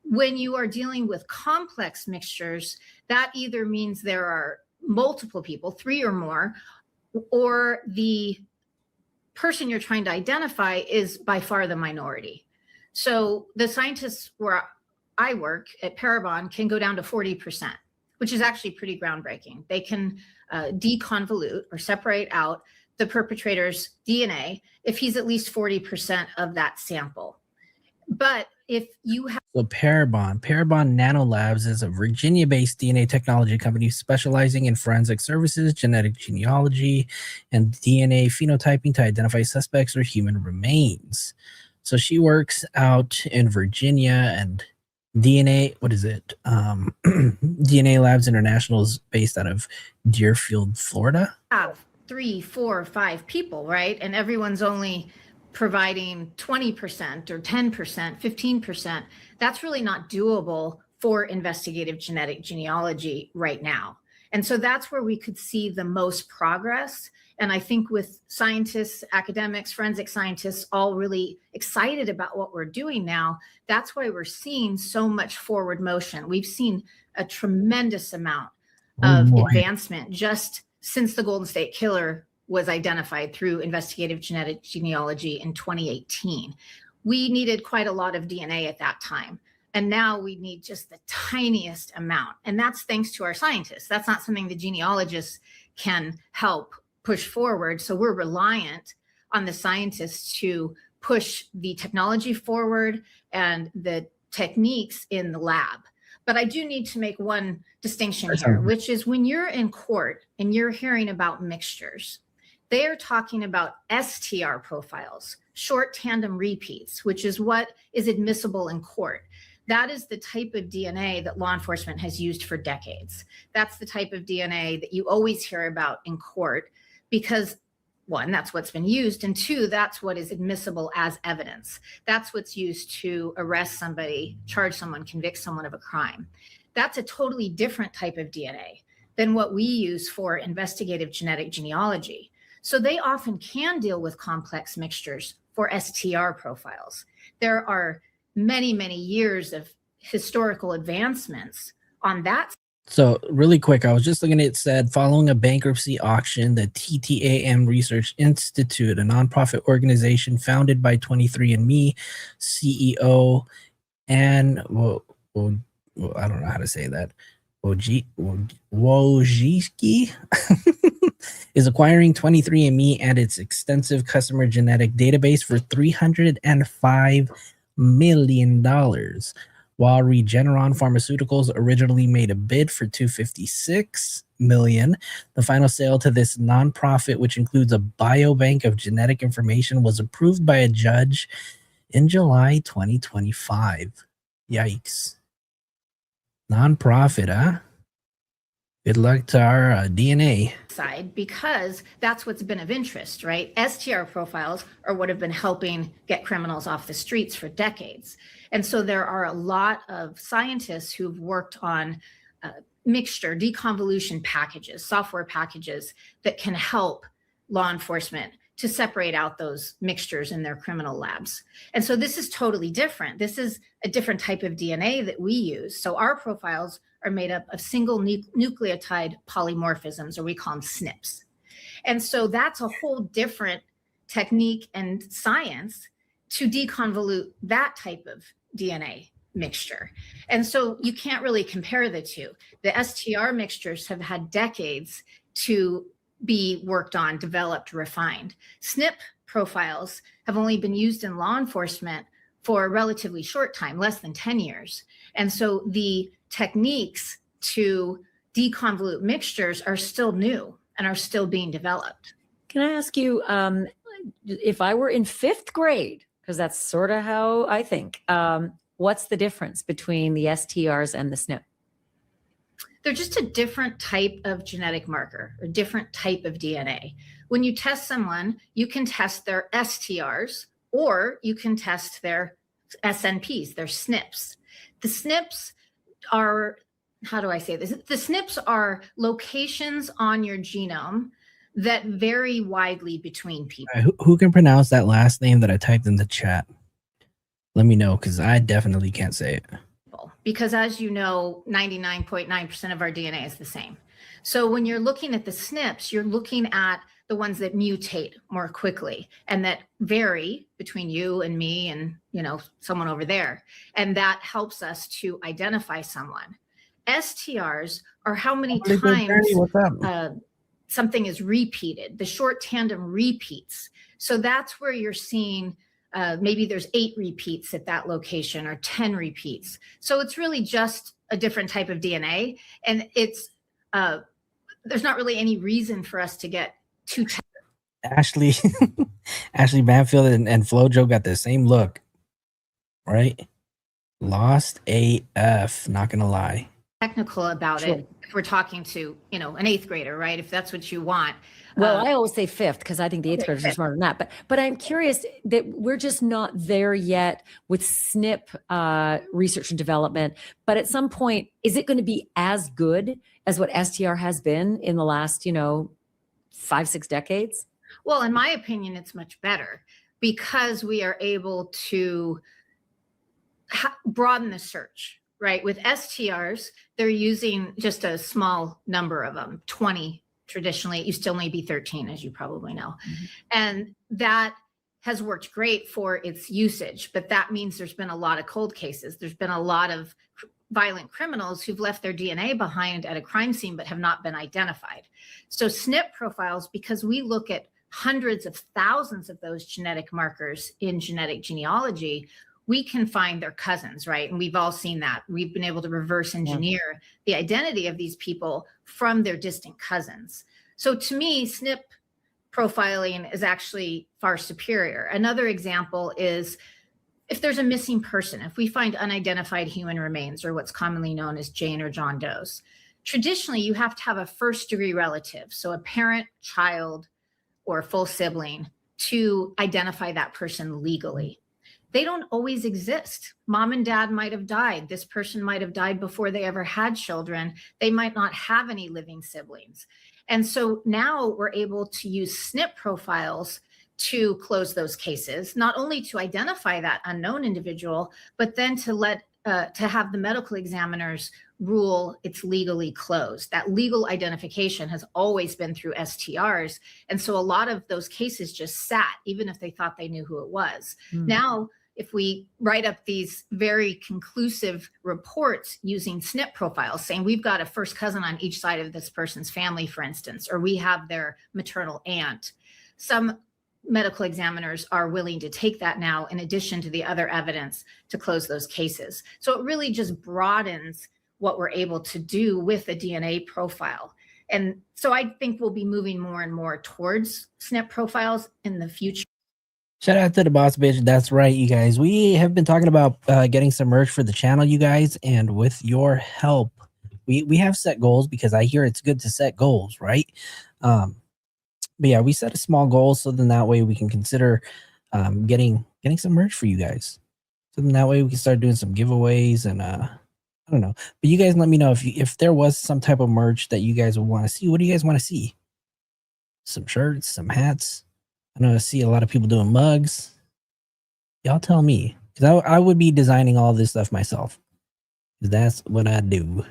Speaker 7: When you are dealing with complex mixtures, that either means there are multiple people, 3 or more, or the person you're trying to identify is by far the minority. So the scientists where I work at Parabon can go down to 40%, which is actually pretty groundbreaking. They can deconvolute or separate out the perpetrator's DNA if he's at least 40% of that sample. But if you have
Speaker 1: So Parabon Nanolabs is a Virginia-based DNA technology company specializing in forensic services, genetic genealogy, and DNA phenotyping to identify suspects or human remains. So she works out in Virginia, and DNA, what is it? DNA Labs International is based out of Deerfield, Florida.
Speaker 7: have 3, 4, 5 people, right? And everyone's only providing 20% or 10%, 15%, that's really not doable for investigative genetic genealogy right now. And so that's where we could see the most progress And I think with scientists, academics, forensic scientists, all really excited about what we're doing now, that's why we're seeing so much forward motion. We've seen a tremendous amount of advancement just since the Golden State Killer was identified through investigative genetic genealogy in 2018. We needed quite a lot of DNA at that time. And now we need just the tiniest amount. And that's thanks to our scientists. That's not something the genealogists can help push forward. So we're reliant on the scientists to push the technology forward and the techniques in the lab. But I do need to make one distinction here, which is when you're in court and you're hearing about mixtures, they are talking about STR profiles, short tandem repeats, which is what is admissible in court. That is the type of DNA that law enforcement has used for decades. That's the type of DNA that you always hear about in court because, one, that's what's been used, and two, that's what is admissible as evidence. That's what's used to arrest somebody, charge someone, convict someone of a crime. That's a totally different type of DNA than what we use for investigative genetic genealogy. So they often can deal with complex mixtures for STR profiles. There are many, many years of historical advancements on that.
Speaker 1: So really quick, I was just looking at it said, following a bankruptcy auction, the TTAM Research Institute, a nonprofit organization founded by 23andMe CEO and, well, I don't know how to say that, Wojcicki is acquiring 23andMe and its extensive customer genetic database for $305 million, while Regeneron Pharmaceuticals originally made a bid for $256 million. The final sale to this nonprofit, which includes a biobank of genetic information, was approved by a judge in July 2025. Yikes. Nonprofit, huh? Good luck to our DNA.
Speaker 7: Side, because that's what's been of interest, right? STR profiles are what have been helping get criminals off the streets for decades. And so there are a lot of scientists who've worked on mixture, deconvolution packages, software packages that can help law enforcement to separate out those mixtures in their criminal labs. And so this is totally different. This is a different type of DNA that we use. So our profiles are made up of single nucleotide polymorphisms, or we call them SNPs. And so that's a whole different technique and science to deconvolute that type of DNA mixture. And so you can't really compare the two. The STR mixtures have had decades to be worked on, developed, refined. SNP profiles have only been used in law enforcement for a relatively short time, less than 10 years. And so the techniques to deconvolute mixtures are still new and are still being developed.
Speaker 5: Can I ask you, if I were in 5th grade, because that's sort of how I think, what's the difference between the STRs and the SNP?
Speaker 7: They're just a different type of genetic marker, or different type of DNA. When you test someone, you can test their STRs, or you can test their SNPs, their SNPs. The SNPs are, how do I say this? The SNPs are locations on your genome that vary widely between people.
Speaker 1: Who can pronounce that last name that I typed in the chat? Let me know, because I definitely can't say it.
Speaker 7: Because as you know, 99.9% of our DNA is the same. So when you're looking at the SNPs, you're looking at the ones that mutate more quickly and that vary between you and me and, you know, someone over there. And that helps us to identify someone. STRs are how many times something is repeated, the short tandem repeats. So that's where you're seeing maybe there's 8 repeats at that location or 10 repeats. So it's really just a different type of DNA. And it's there's not really any reason for us to get too
Speaker 1: Ashley Banfield and Flojo got the same look, right? Lost AF, not gonna lie.
Speaker 7: technical about
Speaker 5: Sure.
Speaker 7: it. If we're talking to, you know, an 8th grader, right? If that's what you want.
Speaker 5: Well, I always say 5th because I think the 8th graders are smarter than that. But I'm curious that we're just not there yet with SNP research and development. But at some point, is it going to be as good as what STR has been in the last, 5-6 decades?
Speaker 7: Well, in my opinion, it's much better because we are able to broaden the search, right? With STRs, they're using just a small number of them, 20 traditionally. It used to only be 13, as you probably know. Mm-hmm. And that has worked great for its usage, but that means there's been a lot of cold cases. There's been a lot of violent criminals who've left their DNA behind at a crime scene but have not been identified. So SNP profiles, because we look at hundreds of thousands of those genetic markers in genetic genealogy, we can find their cousins, right? And we've all seen that. We've been able to reverse engineer the identity of these people from their distant cousins. So to me, SNP profiling is actually far superior. Another example is if there's a missing person, if we find unidentified human remains, or what's commonly known as Jane or John Does, traditionally you have to have a first-degree relative, so a parent, child, or full sibling, to identify that person legally. They don't always exist. Mom and dad might have died. This person might have died before they ever had children. They might not have any living siblings. And so now we're able to use SNP profiles to close those cases, not only to identify that unknown individual, but then to have the medical examiners rule it's legally closed. That legal identification has always been through STRs. And so a lot of those cases just sat, even if they thought they knew who it was. Now, if we write up these very conclusive reports using SNP profiles, saying we've got a first cousin on each side of this person's family, for instance, or we have their maternal aunt, some medical examiners are willing to take that now in addition to the other evidence to close those cases. So it really just broadens what we're able to do with a DNA profile. And so I think we'll be moving more and more towards SNP profiles in the future.
Speaker 1: Shout out to the boss bitch. That's right, you guys. We have been talking about getting some merch for the channel, you guys, and with your help, we have set goals, because I hear it's good to set goals, right? But yeah, we set a small goal, so then that way we can consider getting some merch for you guys. So then that way we can start doing some giveaways, and I don't know. But you guys let me know if there was some type of merch that you guys would want to see. What do you guys want to see? Some shirts, some hats. I know I see a lot of people doing mugs. Y'all tell me, because I would be designing all this stuff myself. That's what I do.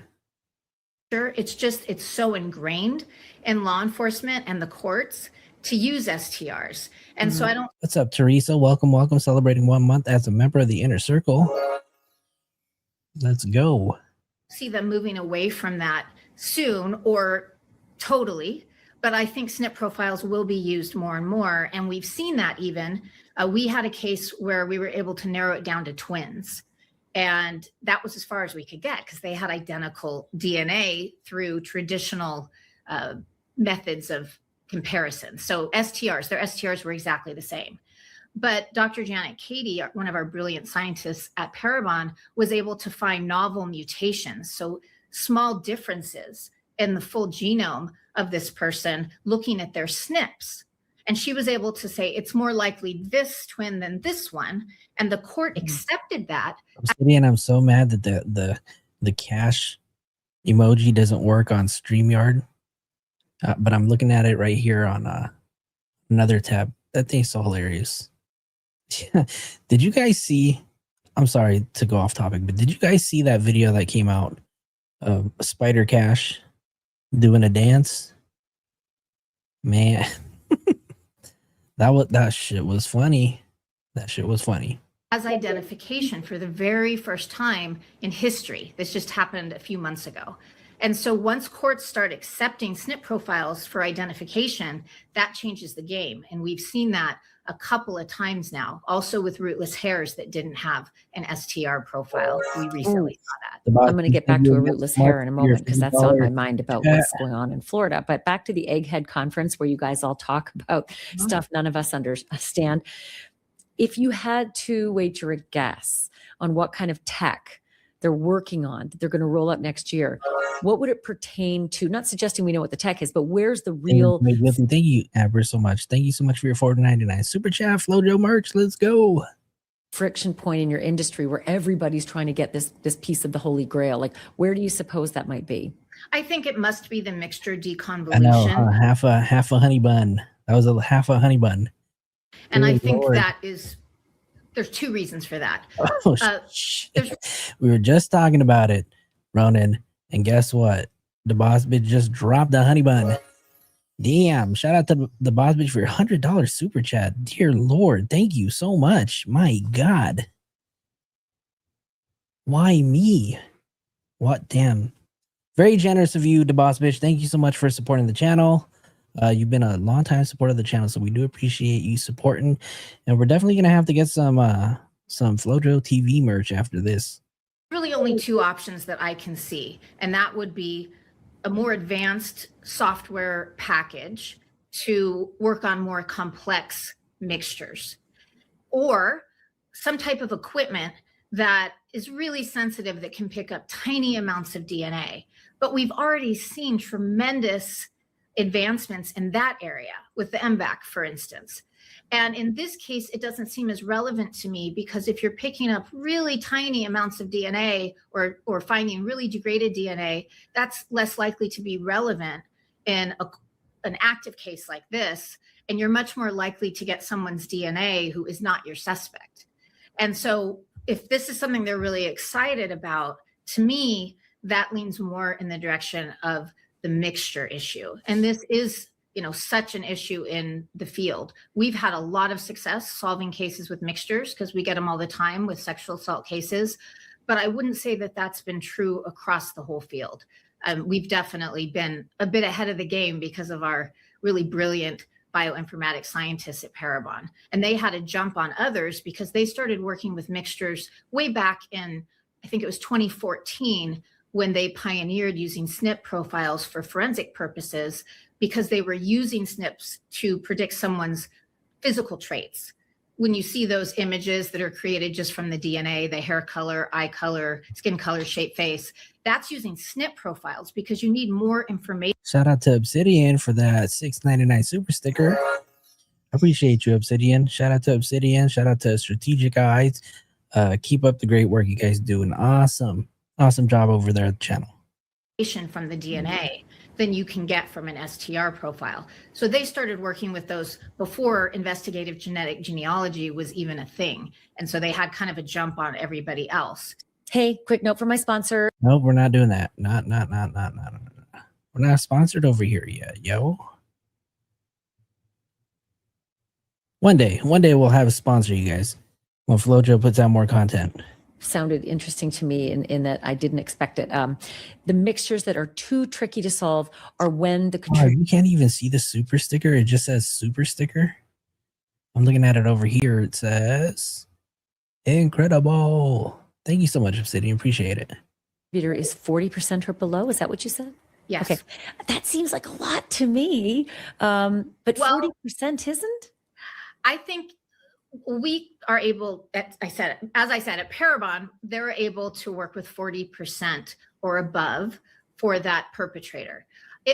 Speaker 7: Sure, it's so ingrained in law enforcement and the courts to use STRs. And so I don't.
Speaker 1: What's up, Teresa? Welcome. Celebrating 1 month as a member of the Inner Circle. Let's go.
Speaker 7: See them moving away from that soon or totally. But I think SNP profiles will be used more and more. And we've seen that even. We had a case where we were able to narrow it down to twins. And that was as far as we could get because they had identical DNA through traditional methods of comparison. So their STRs were exactly the same. But Dr. Janet Cady, one of our brilliant scientists at Parabon, was able to find novel mutations, so small differences in the full genome of this person, looking at their SNPs. And she was able to say, it's more likely this twin than this one. And the court accepted that.
Speaker 1: I'm so mad that the cash emoji doesn't work on StreamYard. But I'm looking at it right here on another tab. That thing's so hilarious. Did you guys see? I'm sorry to go off topic, but did you guys see that video that came out of Spider Cash doing a dance? Man, that shit was funny. That shit was funny.
Speaker 7: As identification for the very first time in history. This just happened a few months ago. And so once courts start accepting SNP profiles for identification, that changes the game. And we've seen that a couple of times now, also with rootless hairs that didn't have an STR profile. We recently saw that.
Speaker 5: I'm going to get back to a rootless hair in a moment because that's on my mind about what's going on in Florida. But back to the Egghead Conference where you guys all talk about stuff none of us understand. If you had to wager a guess on what kind of tech they're working on, that they're going to roll up next year, what would it pertain to? Not suggesting we know what the tech is, but where's the real...
Speaker 1: Thank you, Amber, so much. Thank you so much for your $4.99 super chat. Flojo merch, let's go.
Speaker 5: Friction point in your industry where everybody's trying to get this piece of the Holy Grail. Like, where do you suppose that might be?
Speaker 7: I think it must be the mixture
Speaker 1: I know,
Speaker 7: deconvolution.
Speaker 1: half a honey bun. That was a half a honey bun.
Speaker 7: And I
Speaker 1: Good
Speaker 7: think
Speaker 1: Lord.
Speaker 7: there's two reasons for that.
Speaker 1: Oh,
Speaker 7: there's-
Speaker 1: we were just talking about it, Ronan, and guess what? The boss bitch just dropped the honey bun. Damn! Shout out to the boss bitch for your $100 super chat. Dear Lord, thank you so much. My God, why me? What? Damn! Very generous of you, the boss bitch. Thank you so much for supporting the channel. You've been a long time supporter of the channel, so we do appreciate you supporting. And we're definitely gonna have to get some Flojo TV merch after this.
Speaker 7: really only two options that I can see, and that would be a more advanced software package to work on more complex mixtures, or some type of equipment that is really sensitive that can pick up tiny amounts of DNA. But we've already seen tremendous advancements in that area with the MVAC, for instance. And in this case, it doesn't seem as relevant to me because if you're picking up really tiny amounts of DNA or finding really degraded DNA, that's less likely to be relevant in an active case like this. And you're much more likely to get someone's DNA who is not your suspect. And so if this is something they're really excited about, to me, that leans more in the direction of the mixture issue. And this is, such an issue in the field. We've had a lot of success solving cases with mixtures because we get them all the time with sexual assault cases. But I wouldn't say that that's been true across the whole field. We've definitely been a bit ahead of the game because of our really brilliant bioinformatics scientists at Parabon. And they had a jump on others because they started working with mixtures way back in, I think it was 2014, when they pioneered using SNP profiles for forensic purposes because they were using SNPs to predict someone's physical traits. When you see those images that are created just from the DNA, the hair color, eye color, skin color, shape, face, that's using SNP profiles because you need more information.
Speaker 1: Shout out to Obsidian for that $6.99 super sticker. I appreciate you, Obsidian. Shout out to Obsidian. Shout out to Strategic Eyes. Keep up the great work you guys do. An awesome job over there at the channel.
Speaker 7: From the DNA than you can get from an STR profile. So they started working with those before investigative genetic genealogy was even a thing. And so they had kind of a jump on everybody else.
Speaker 5: Hey, quick note from my sponsor.
Speaker 1: Nope, we're not doing that. Not. We're not sponsored over here yet, yo. One day we'll have a sponsor, you guys. When Flojo puts out more content.
Speaker 5: Sounded interesting to me in that I didn't expect it. The mixtures that are too tricky to solve are when the
Speaker 1: you can't even see the super sticker. It just says super sticker. I'm looking at it over here. It says incredible. Thank you so much, Obsidian. Appreciate it.
Speaker 5: contributor is 40% or below. Is that what you said?
Speaker 7: Yes.
Speaker 5: Okay. That seems like a lot to me. But 40% isn't?
Speaker 7: I think we are able, as I said, at Parabon, they're able to work with 40% or above for that perpetrator.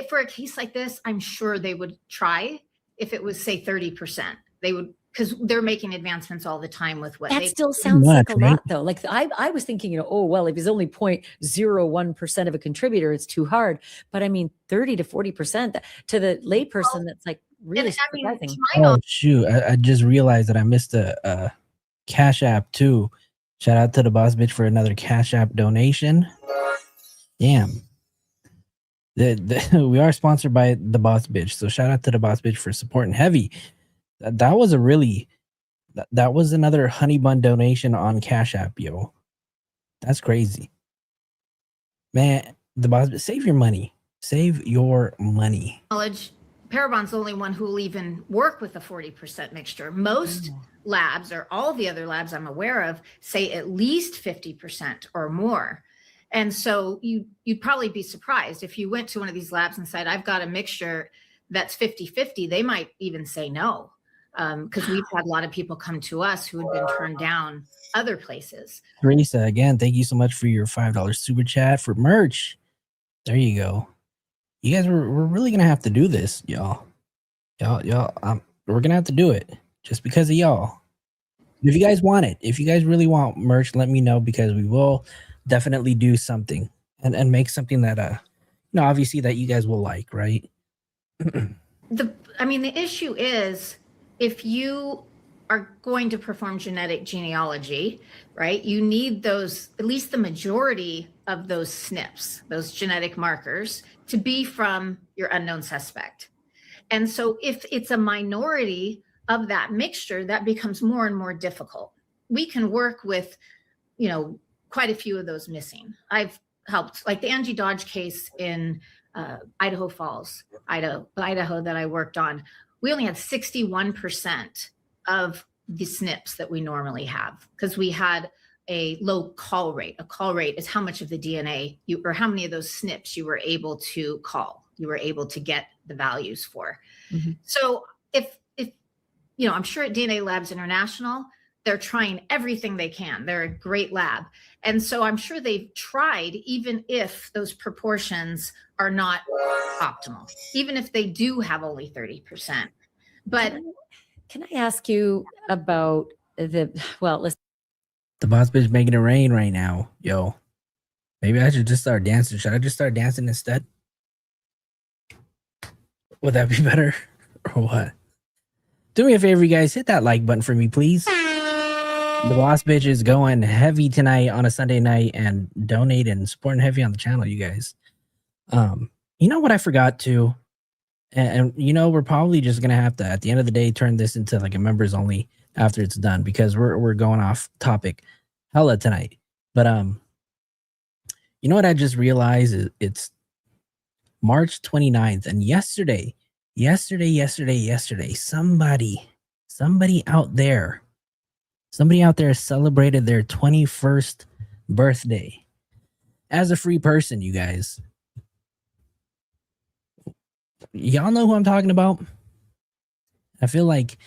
Speaker 7: For a case like this, I'm sure they would try if it was, say, 30%. They would, because they're making advancements all the time with what
Speaker 5: that still sounds like a lot, though. Like I was thinking, oh, well, if it's only 0.01% of a contributor, it's too hard. But I mean, 30 to 40% to the layperson, that's like really surprising.
Speaker 1: Oh, shoot. I just realized that I missed a Cash App, too. Shout out to the boss bitch for another Cash App donation. Damn. We are sponsored by the boss bitch. So shout out to the boss bitch for supporting heavy. That was that was another honey bun donation on Cash App, yo. That's crazy. Man, the boss bitch, save your money. Save your money.
Speaker 7: Knowledge. Parabon's the only one who will even work with a 40% mixture. Most labs, or all the other labs I'm aware of, say at least 50% or more. And so you'd probably be surprised if you went to one of these labs and said, I've got a mixture that's 50-50, they might even say no. Because we've had a lot of people come to us who had been turned down other places.
Speaker 1: Teresa, again, thank you so much for your $5 super chat for merch. There you go. You guys, we're really gonna have to do this, y'all. We're gonna have to do it just because of y'all. If you guys want it, if you guys really want merch, let me know, because we will definitely do something and make something that no, obviously that you guys will like, right?
Speaker 7: The issue is if you are going to perform genetic genealogy, right, you need those, at least the majority of those SNPs, those genetic markers, to be from your unknown suspect. And so if it's a minority of that mixture, that becomes more and more difficult. We can work with, quite a few of those missing. I've helped, like the Angie Dodge case in Idaho Falls, Idaho that I worked on. We only had 61% of the SNPs that we normally have because we had a low call rate. A call rate is how much of the DNA or how many of those SNPs you were able to call, you were able to get the values for. Mm-hmm. So if I'm sure at DNA Labs International, they're trying everything they can. They're a great lab. And so I'm sure they've tried, even if those proportions are not optimal, even if they do have only 30%. But
Speaker 5: can I ask you about the
Speaker 1: boss bitch making it rain right now. Yo, maybe I should just start dancing. Should I just start dancing instead? Would that be better or what? Do me a favor, you guys. Hit that like button for me, please. The boss bitch is going heavy tonight on a Sunday night and donate and supporting heavy on the channel, you guys. You know what I forgot to? And we're probably just going to have to, at the end of the day, turn this into like a members only after it's done because we're going off topic hella tonight. But you know what I just realized is it's March 29th and yesterday, somebody out there celebrated their 21st birthday as a free person, you guys. Y'all know who I'm talking about? I feel like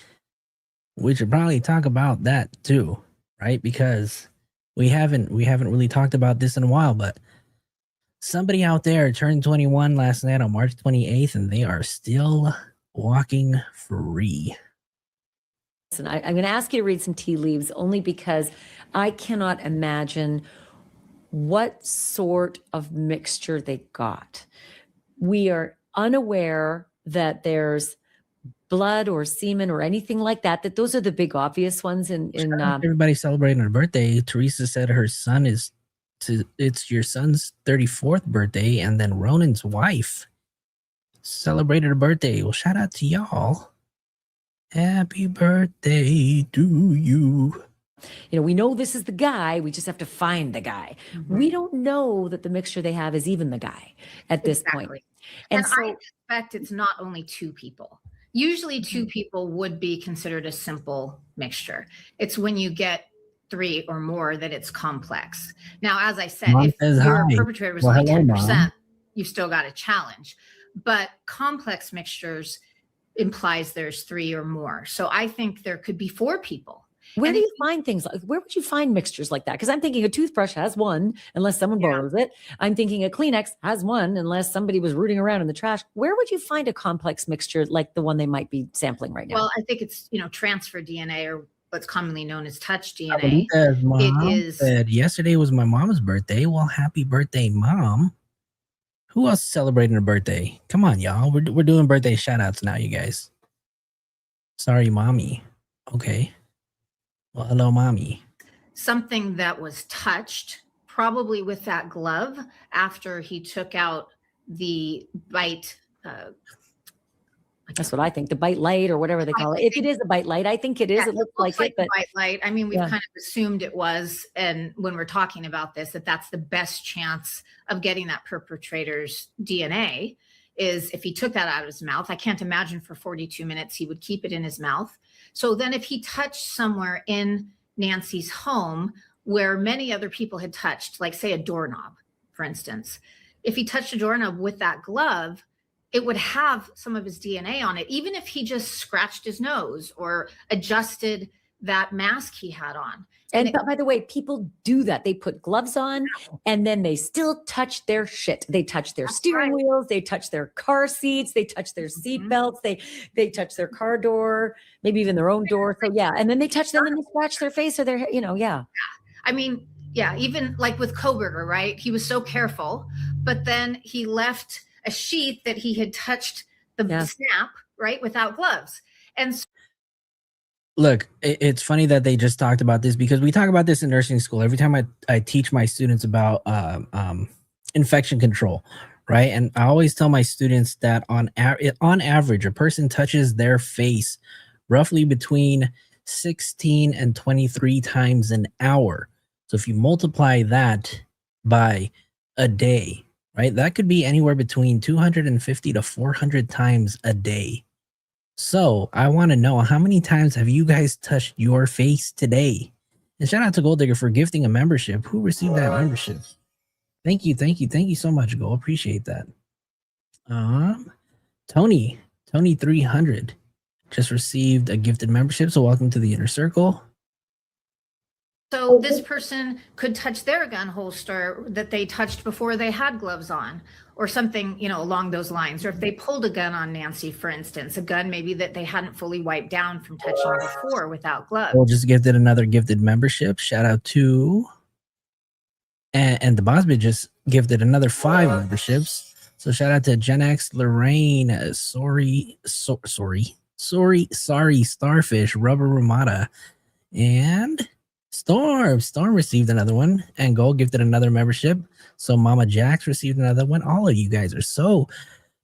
Speaker 1: we should probably talk about that too, right? Because we haven't really talked about this in a while, but somebody out there turned 21 last night on March 28th and they are still walking free.
Speaker 5: And I'm going to ask you to read some tea leaves only because I cannot imagine what sort of mixture they got. We are unaware that there's blood or semen or anything like that those are the big obvious ones in
Speaker 1: everybody celebrating her birthday. Teresa said her son it's your son's 34th birthday, and then Ronan's wife celebrated her birthday. Well, shout out to y'all. Happy birthday to you.
Speaker 5: We know this is the guy. We just have to find the guy. Mm-hmm. We don't know that the mixture they have is even the guy at this point.
Speaker 7: And so I expect it's not only two people. Usually two people would be considered a simple mixture. It's when you get three or more that it's complex. Now, as I said, if your perpetrator was only 10%, you've still got a challenge. But complex mixtures implies there's three or more. So I think there could be four people.
Speaker 5: Where do you find things like, where would you find mixtures like that? Because I'm thinking a toothbrush has one, unless someone borrows it. I'm thinking a Kleenex has one, unless somebody was rooting around in the trash. Where would you find a complex mixture like the one they might be sampling right now?
Speaker 7: Well, I think it's, transfer DNA or what's commonly known as touch DNA. It is.
Speaker 1: Yesterday was my mom's birthday. Well, happy birthday, Mom. Who else is celebrating her birthday? Come on, y'all. We're doing birthday shout outs now, you guys. Sorry, Mommy. Okay. Well, hello, Mommy.
Speaker 7: Something that was touched, probably with that glove after he took out the bite.
Speaker 5: That's what I think. The bite light or whatever they call it. If it is a bite light, I think it is.
Speaker 7: Yeah,
Speaker 5: it looks like it. But
Speaker 7: bite light. I mean, we've kind of assumed it was. And when we're talking about this, that's the best chance of getting that perpetrator's DNA is if he took that out of his mouth. I can't imagine for 42 minutes he would keep it in his mouth. So then if he touched somewhere in Nancy's home where many other people had touched, like say a doorknob, for instance, if he touched a doorknob with that glove, it would have some of his DNA on it, even if he just scratched his nose or adjusted that mask he had on.
Speaker 5: And by the way, people do that. They put gloves on and then they still touch their shit. They touch their steering wheels. They touch their car seats. They touch their seat belts. They touch their car door, maybe even their own door. So yeah. And then they touch them and they scratch their face or their,
Speaker 7: I mean, yeah, even like with Koberger, right? He was so careful, but then he left a sheet that he had touched the snap, right, without gloves. And so
Speaker 1: Look, it's funny that they just talked about this because we talk about this in nursing school. Every time I teach my students about infection control, right? And I always tell my students that on average, a person touches their face roughly between 16 and 23 times an hour. So if you multiply that by a day, right, that could be anywhere between 250 to 400 times a day. So I want to know, how many times have you guys touched your face today? And shout out to Gold Digger for gifting a membership. Who received that membership? Thank you so much, Gold. Appreciate that. Tony 300 just received a gifted membership. So welcome to the inner circle.
Speaker 7: So this person could touch their gun holster that they touched before they had gloves on, or something, you know, along those lines. Or if they pulled a gun on Nancy, for instance, a gun maybe that they hadn't fully wiped down from touching before without gloves.
Speaker 1: We'll just gifted another gifted membership. Shout out to, and the boss bitch just gifted another 5 memberships. So shout out to Gen X, Lorraine, sorry, Starfish, Rubber Ramada, and Storm received another one, and Gold gifted another membership. So Mama Jax received another one. All of you guys are so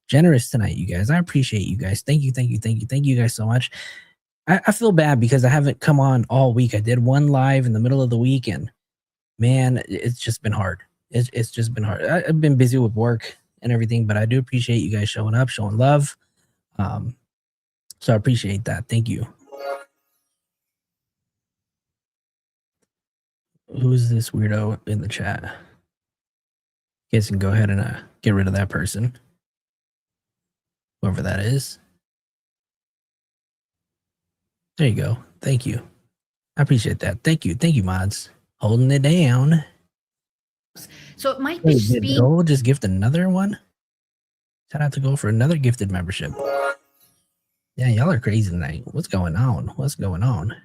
Speaker 1: generous tonight, you guys. I appreciate you guys. Thank you guys so much. I feel bad because I haven't come on all week. I did one live in the middle of the week, and man, it's just been hard. It's just been hard. I've been busy with work and everything, but I do appreciate you guys showing up, showing love. So I appreciate that. Thank you. Who's this weirdo in the chat? You guys can go ahead and get rid of that person. Whoever that is. There you go. Thank you. I appreciate that. Thank you, mods. Holding it down.
Speaker 7: So it might be
Speaker 1: Did Gold just gift another one? Shout out to Gold for another gifted membership. Yeah, y'all are crazy tonight. What's going on?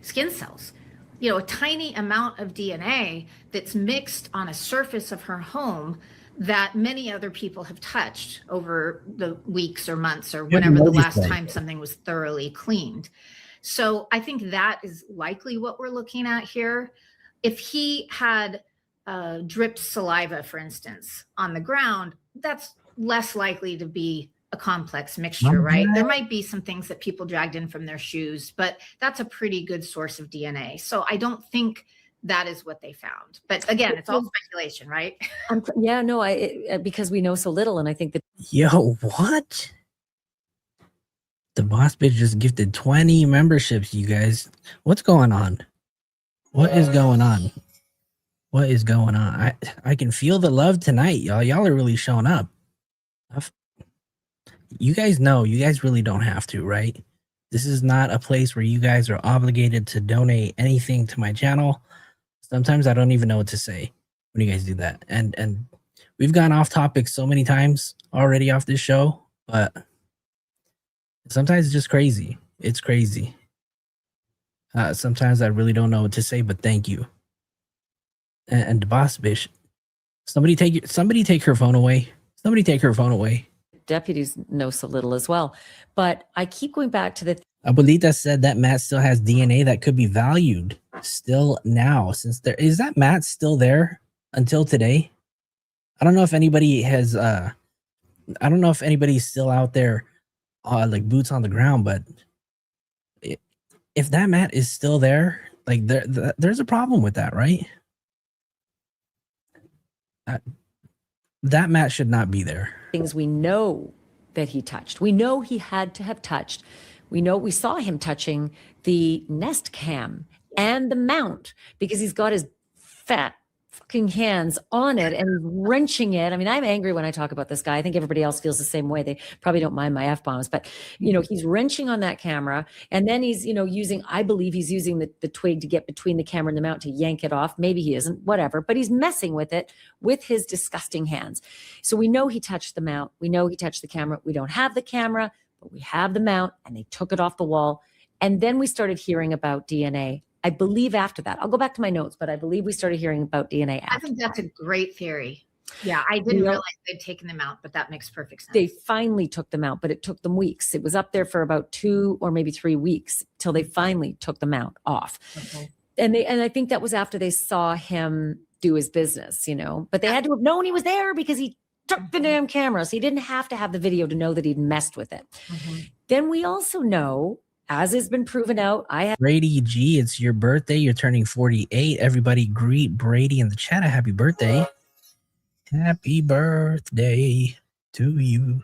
Speaker 7: Skin cells. You know, a tiny amount of DNA that's mixed on a surface of her home that many other people have touched over the weeks or months or whenever the last time something was thoroughly cleaned. So I think that is likely what we're looking at here. If he had dripped saliva, for instance, on the ground, that's less likely to be a complex mixture, right? There might be some things that people dragged in from their shoes, but that's a pretty good source of DNA. So I don't think that is what they found. But again, it's all speculation, right?
Speaker 5: Because we know so little, and I think that.
Speaker 1: Yo, what? The boss bitch just gifted 20 memberships, you guys. What's going on? What is going on? I can feel the love tonight, y'all. Y'all are really showing up. You guys know, you guys really don't have to, right? This is not a place where you guys are obligated to donate anything to my channel. Sometimes I don't even know what to say when you guys do that. And we've gone off topic so many times already off this show, but sometimes it's just crazy. It's crazy. Sometimes I really don't know what to say, but thank you. And the boss bitch, somebody take her phone away.
Speaker 5: Deputies know so little as well. But I keep going back to the.
Speaker 1: Abuelita said that Matt still has DNA that could be valued still now. Since there is that Matt still there until today. I don't know if anybody has. I don't know if anybody's still out there, like boots on the ground. But if that Matt is still there, like there's a problem with that, right? That Matt should not be there.
Speaker 5: Things we know that he touched. We know he had to have touched. We know we saw him touching the Nest Cam and the mount because he's got his fat fucking hands on it and wrenching it. I mean, I'm angry when I talk about this guy. I think everybody else feels the same way. They probably don't mind my F-bombs, but he's wrenching on that camera, and then he's, I believe he's using the twig to get between the camera and the mount to yank it off. Maybe he isn't, whatever, but he's messing with it with his disgusting hands. So we know he touched the mount. We know he touched the camera. We don't have the camera, but we have the mount, and they took it off the wall. And then we started hearing about DNA. I believe after that, I'll go back to my notes, but I believe we started hearing about DNA after.
Speaker 7: I think that's a great theory. Yeah, I didn't
Speaker 5: You know,
Speaker 7: realize they'd taken them out, but that makes perfect sense.
Speaker 5: they finally took them out, but it took them weeks. It was up there for about 2 or maybe 3 weeks till they finally took them out off.
Speaker 7: Okay.
Speaker 5: And I think that was after they saw him do his business, but they had to have known he was there because he took the damn camera. So he didn't have to have the video to know that he'd messed with it. Then we also know, as has been proven out,
Speaker 1: Brady G, it's your birthday. You're turning 48. Everybody greet Brady in the chat. A happy birthday. Happy birthday to you.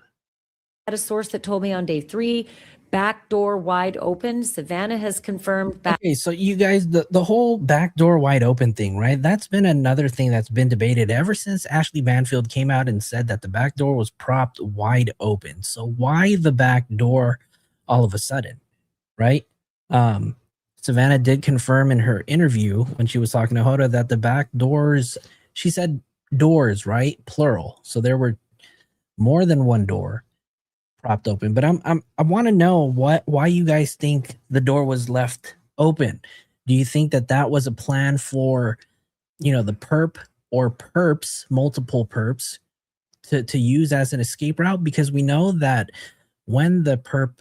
Speaker 5: had a source that told me on day 3, back door wide open. Savannah has confirmed back.
Speaker 1: Okay, so you guys, the whole back door wide open thing, right? That's been another thing that's been debated ever since Ashley Banfield came out and said that the back door was propped wide open. So why the back door all of a sudden, right? Savannah did confirm in her interview when she was talking to Hoda that the back doors, she said doors, right? Plural. So there were more than one door propped open. But I want to know why you guys think the door was left open. Do you think that was a plan for, the perp or perps, multiple perps, to use as an escape route? Because we know that when the perp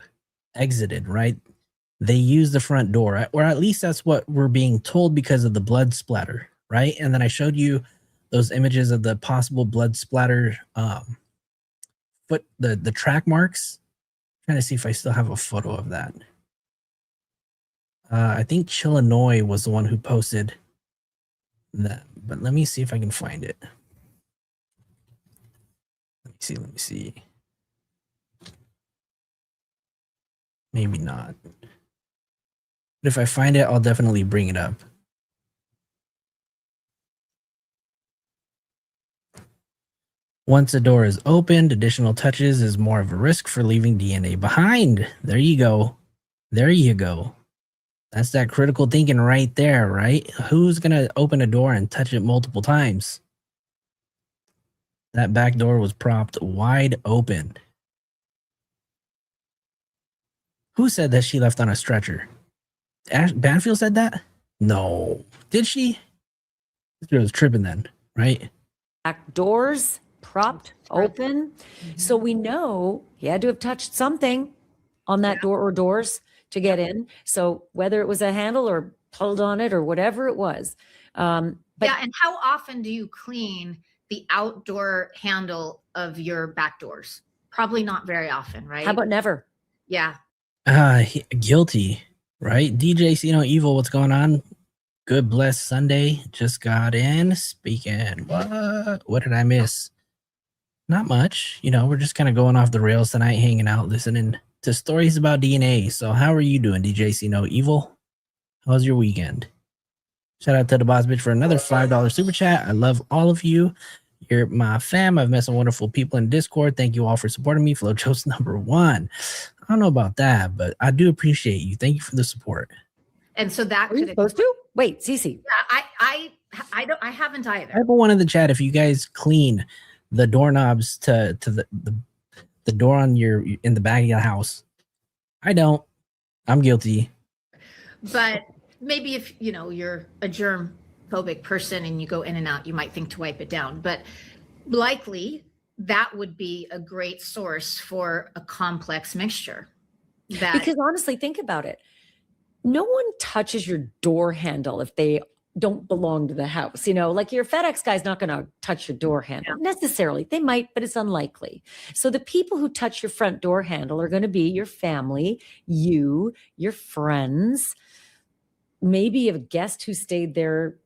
Speaker 1: exited, right, they used the front door, or at least that's what we're being told because of the blood splatter, right? And then I showed you those images of the possible blood splatter foot, the track marks. I'm trying to see if I still have a photo of that. I think Chillinois was the one who posted that, but let me see if I can find it. Let me see. Maybe not. But if I find it, I'll definitely bring it up. Once a door is opened, additional touches is more of a risk for leaving DNA behind. There you go. There you go. That's that critical thinking right there, right? Who's going to open a door and touch it multiple times? That back door was propped wide open. Who said that she left on a stretcher? Banfield said that? No. Did she? This girl was tripping then, right?
Speaker 5: Back doors propped open. So we know he had to have touched something on that door or doors to get in. So whether it was a handle or pulled on it or whatever it was. But
Speaker 7: yeah. And how often do you clean the outdoor handle of your back doors? Probably not very often, right?
Speaker 5: How about never?
Speaker 7: Yeah.
Speaker 1: Guilty, right? DJ See No Evil, what's going on? Good blessed Sunday. Just got in. Speaking. What did I miss? Not much. We're just kind of going off the rails tonight, hanging out, listening to stories about DNA. So how are you doing, DJ See No Evil? How's your weekend? Shout out to the boss bitch for another $5 super chat. I love all of you. You're my fam. I've met some wonderful people in Discord. Thank you all for supporting me. Flo chose #1. I don't know about that, but I do appreciate you. Thank you for the support.
Speaker 7: And so that
Speaker 5: Are you supposed to? Wait, Cece.
Speaker 7: Yeah, I haven't either.
Speaker 1: Type one in the chat if you guys clean the doorknobs to the door on in the back of your house. I don't. I'm guilty.
Speaker 7: But maybe if you're a germ phobic person and you go in and out, you might think to wipe it down. But likely that would be a great source for a complex mixture.
Speaker 5: Because honestly, think about it. No one touches your door handle if they don't belong to the house. Like your FedEx guy's not going to touch your door handle necessarily. They might, but it's unlikely. So the people who touch your front door handle are going to be your family, your friends, maybe a guest who stayed there,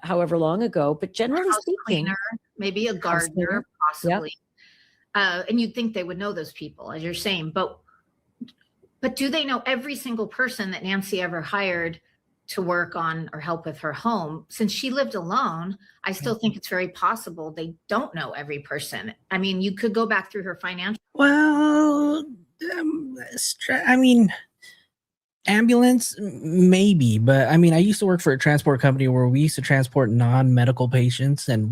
Speaker 5: however long ago. But generally speaking,
Speaker 7: cleaner, maybe a gardener, possibly. Yep. And you'd think they would know those people, as you're saying, but do they know every single person that Nancy ever hired to work on or help with her home? Since she lived alone, I still think it's very possible they don't know every person. I mean, you could go back through her financial.
Speaker 1: Well, ambulance, maybe. But I used to work for a transport company where we used to transport non-medical patients. And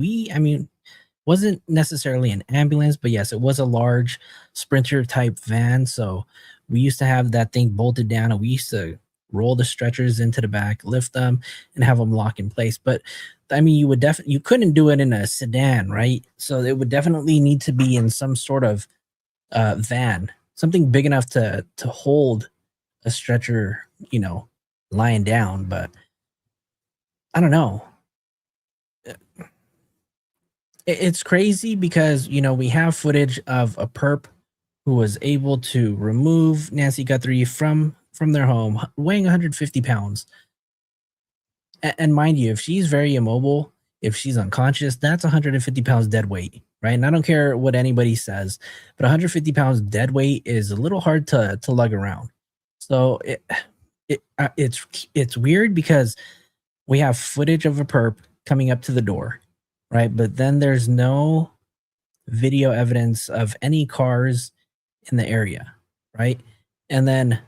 Speaker 1: wasn't necessarily an ambulance, but yes, it was a large Sprinter type van. So we used to have that thing bolted down and we used to roll the stretchers into the back, lift them, and have them lock in place. But I mean, you couldn't do it in a sedan, right? So it would definitely need to be in some sort of van, something big enough to hold a stretcher, lying down. But I don't know. It's crazy because, we have footage of a perp who was able to remove Nancy Guthrie from their home, weighing 150 pounds. And mind you, if she's very immobile, if she's unconscious, that's 150 pounds dead weight, right? And I don't care what anybody says, but 150 pounds dead weight is a little hard to lug around. So it's weird because we have footage of a perp coming up to the door, right? But then there's no video evidence of any cars in the area, right? And then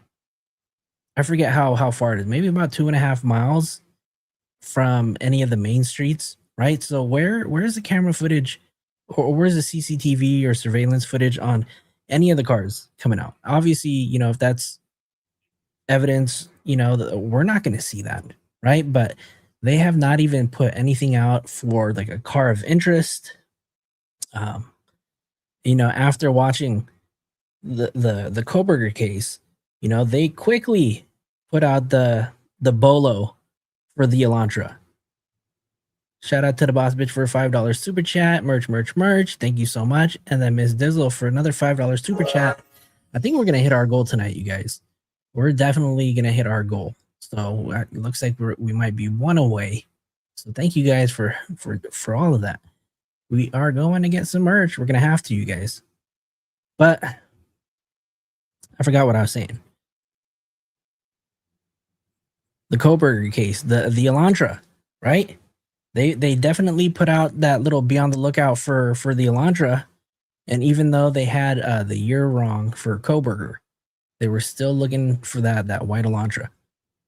Speaker 1: I forget how far it is, maybe about 2.5 miles from any of the main streets, right? So where's the camera footage, or where's the CCTV or surveillance footage on any of the cars coming out? Obviously, if that's evidence, we're not going to see that, right? But they have not even put anything out for like a car of interest. After watching the Koberger case, they quickly put out the Bolo for the Elantra. Shout out to the boss bitch for a $5 super chat. Merch. Thank you so much. And then Miss Dizzle for another $5 super chat. I think we're gonna hit our goal tonight, you guys. We're definitely gonna hit our goal. So it looks like we might be one away. So thank you guys for all of that. We are going to get some merch. We're gonna have to, you guys. But I forgot what I was saying. The Koberger case, the Elantra, right? They definitely put out that little be on the lookout for the Elantra, and even though they had the year wrong for Koberger, they were still looking for that white Elantra.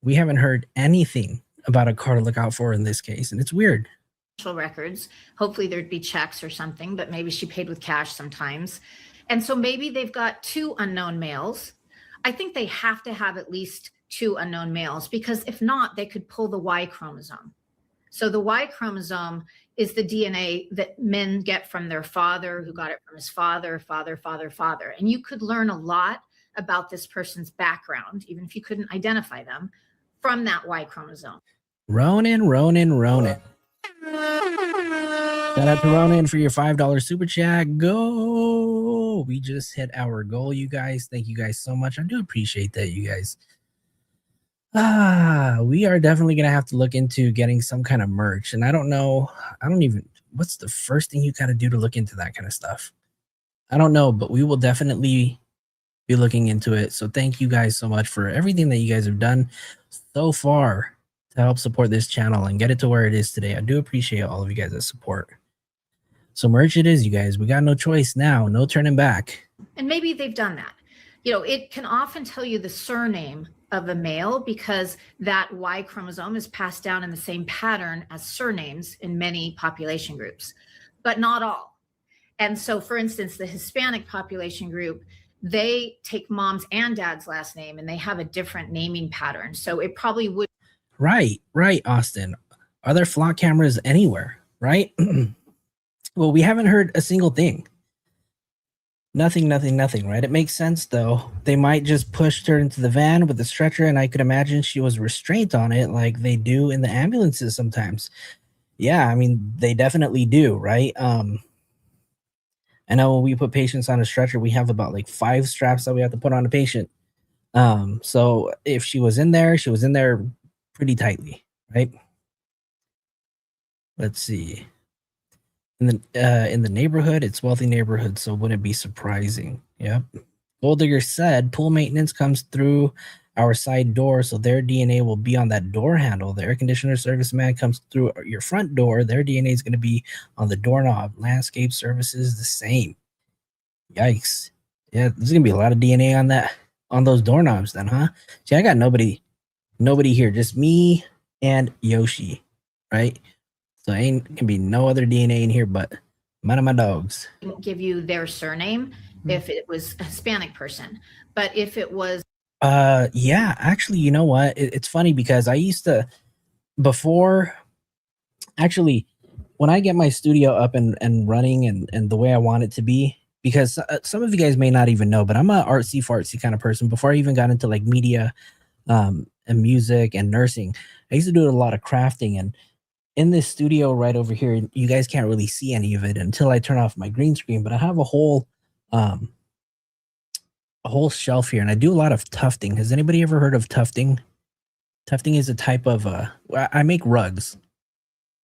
Speaker 1: We haven't heard anything about a car to look out for in this case, and it's weird.
Speaker 7: Records. Hopefully there'd be checks or something, but maybe she paid with cash sometimes. And so maybe they've got 2 unknown males. I think they have to have at least 2 unknown males, because if not, they could pull the Y chromosome. So the Y chromosome is the DNA that men get from their father, who got it from his father. And you could learn a lot about this person's background, even if you couldn't identify them, from that Y chromosome.
Speaker 1: Ronan. Shout out to Ronan for your $5 super chat. Go! We just hit our goal, you guys. Thank you guys so much. I do appreciate that, you guys. We are definitely going to have to look into getting some kind of merch. And I don't know. What's the first thing you got to do to look into that kind of stuff? I don't know, but we will definitely be looking into it. So thank you guys so much for everything that you guys have done so far to help support this channel and get it to where it is today. I do appreciate all of you guys' support. So merch it is, you guys. We got no choice now. No turning back.
Speaker 7: And maybe they've done that. It can often tell you the surname of a male because that Y chromosome is passed down in the same pattern as surnames in many population groups, but not all. And so, for instance, the Hispanic population group, they take mom's and dad's last name and they have a different naming pattern. So it probably would.
Speaker 1: Right, Austin. Are there flock cameras anywhere, right? Well, we haven't heard a single thing. Nothing, right? It makes sense, though. They might just pushed her into the van with the stretcher, and I could imagine she was restrained on it like they do in the ambulances sometimes. Yeah, I mean, they definitely do, right? I know when we put patients on a stretcher, we have about like 5 straps that we have to put on a patient. So if she was in there pretty tightly, right? Let's see. In the neighborhood, it's wealthy neighborhood, so wouldn't be surprising. Yep. Gold Digger said pool maintenance comes through our side door, so their DNA will be on that door handle. The air conditioner serviceman comes through your front door. Their DNA is going to be on the doorknob. Landscape services the same. Yikes. Yeah, there's going to be a lot of DNA on those doorknobs then, huh? See, I got nobody here, just me and Yoshi, right? So ain't gonna be no other DNA in here but mine and my dogs.
Speaker 7: Give you their surname if it was a Hispanic person, but if it was
Speaker 1: Yeah, actually, you know what? It's funny because I used to before actually when I get my studio up and running and the way I want it to be, because some of you guys may not even know, but I'm a artsy fartsy kind of person. Before I even got into like media, and music and nursing, I used to do a lot of crafting. And in this studio right over here, you guys can't really see any of it until I turn off my green screen. But I have um, a whole shelf here, and I do a lot of tufting. Has anybody ever heard of tufting? Tufting is a type of I make rugs,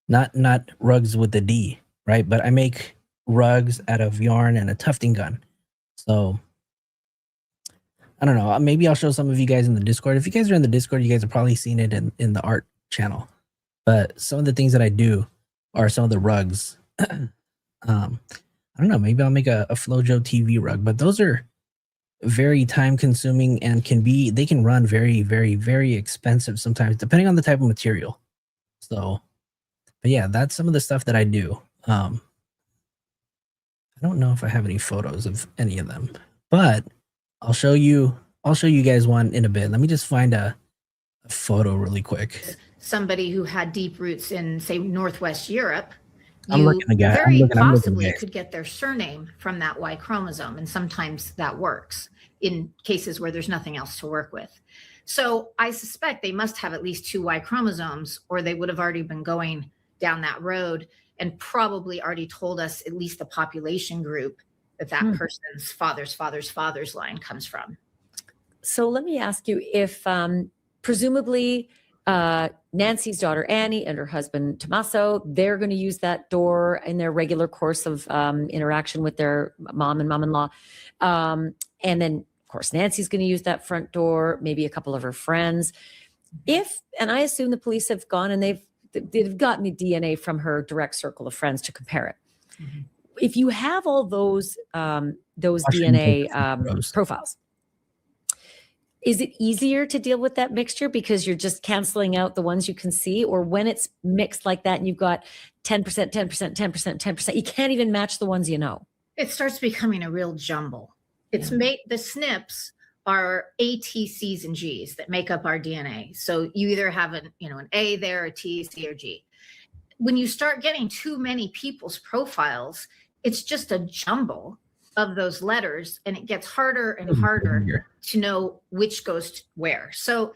Speaker 1: not rugs with the D, right? But I make rugs out of yarn and a tufting gun. So I don't know. Maybe I'll show some of you guys in the Discord. If you guys are in the Discord, you guys have probably seen it in the art channel. But some of the things that I do are some of the rugs. I don't know. Maybe I'll make a FloJo TV rug. But those are very time consuming and they can run very, very, very expensive sometimes, depending on the type of material. So, but yeah, that's some of the stuff that I do. I don't know if I have any photos of any of them, but I'll show you guys one in a bit. Let me just find a photo really quick.
Speaker 7: Somebody who had deep roots in, say, Northwest Europe,
Speaker 1: I'm looking again.
Speaker 7: very possibly could get their surname from that Y chromosome. And sometimes that works in cases where there's nothing else to work with. So I suspect they must have at least 2 Y chromosomes, or they would have already been going down that road and probably already told us at least the population group that person's father's line comes from.
Speaker 5: So let me ask you if presumably Nancy's daughter Annie and her husband Tommaso, they're going to use that door in their regular course of interaction with their mom and mom-in-law. And then, of course, Nancy's going to use that front door, maybe a couple of her friends. And I assume the police have gone and they've gotten the DNA from her direct circle of friends to compare it. Mm-hmm. If you have all those DNA profiles, is it easier to deal with that mixture because you're just canceling out the ones you can see? Or when it's mixed like that and you've got 10%, 10%, 10%, 10%, you can't even match the ones you know?
Speaker 7: It starts becoming a real jumble. It's made, the SNPs are A, T, C's, and G's that make up our DNA. So you either have an A there, a T, C, or G. When you start getting too many people's profiles, it's just a jumble of those letters, and it gets harder and harder to know which goes to where. So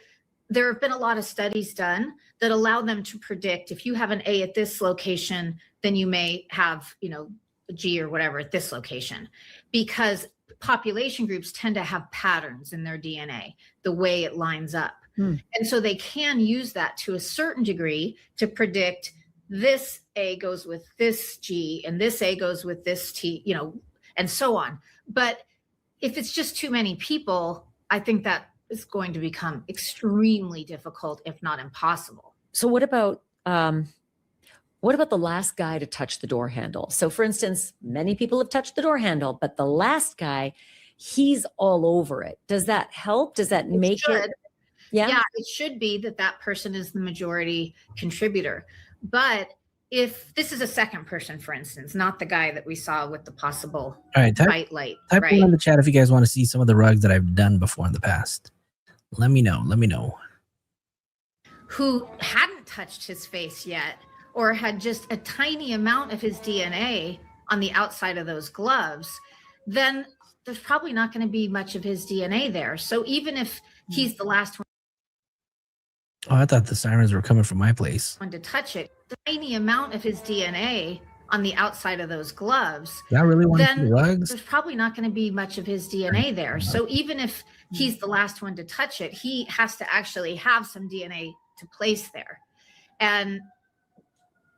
Speaker 7: there have been a lot of studies done that allow them to predict if you have an A at this location, then you may have, a G or whatever at this location, because population groups tend to have patterns in their DNA, the way it lines up. And so they can use that to a certain degree to predict this A goes with this G and this A goes with this T, and so on. But if it's just too many people, I think that is going to become extremely difficult, if not impossible.
Speaker 5: So what about the last guy to touch the door handle? So for instance, many people have touched the door handle, but the last guy, he's all over it. Does that help? Does that make it? Yeah,
Speaker 7: it should be that person is the majority contributor. But if this is a second person, for instance, not the guy that we saw with the possible white light.
Speaker 1: Type one in the chat if you guys want to see some of the rugs that I've done before in the past. Let me know.
Speaker 7: Who hadn't touched his face yet, or had just a tiny amount of his DNA on the outside of those gloves, then there's probably not going to be much of his DNA there. So even if he's the last one.
Speaker 1: Oh, I thought the sirens were coming from my place.
Speaker 7: To touch it, the tiny amount of his DNA on the outside of those gloves,
Speaker 1: I really want to see the rugs.
Speaker 7: There's probably not going to be much of his DNA there. So even if he's the last one to touch it, he has to actually have some DNA to place there. And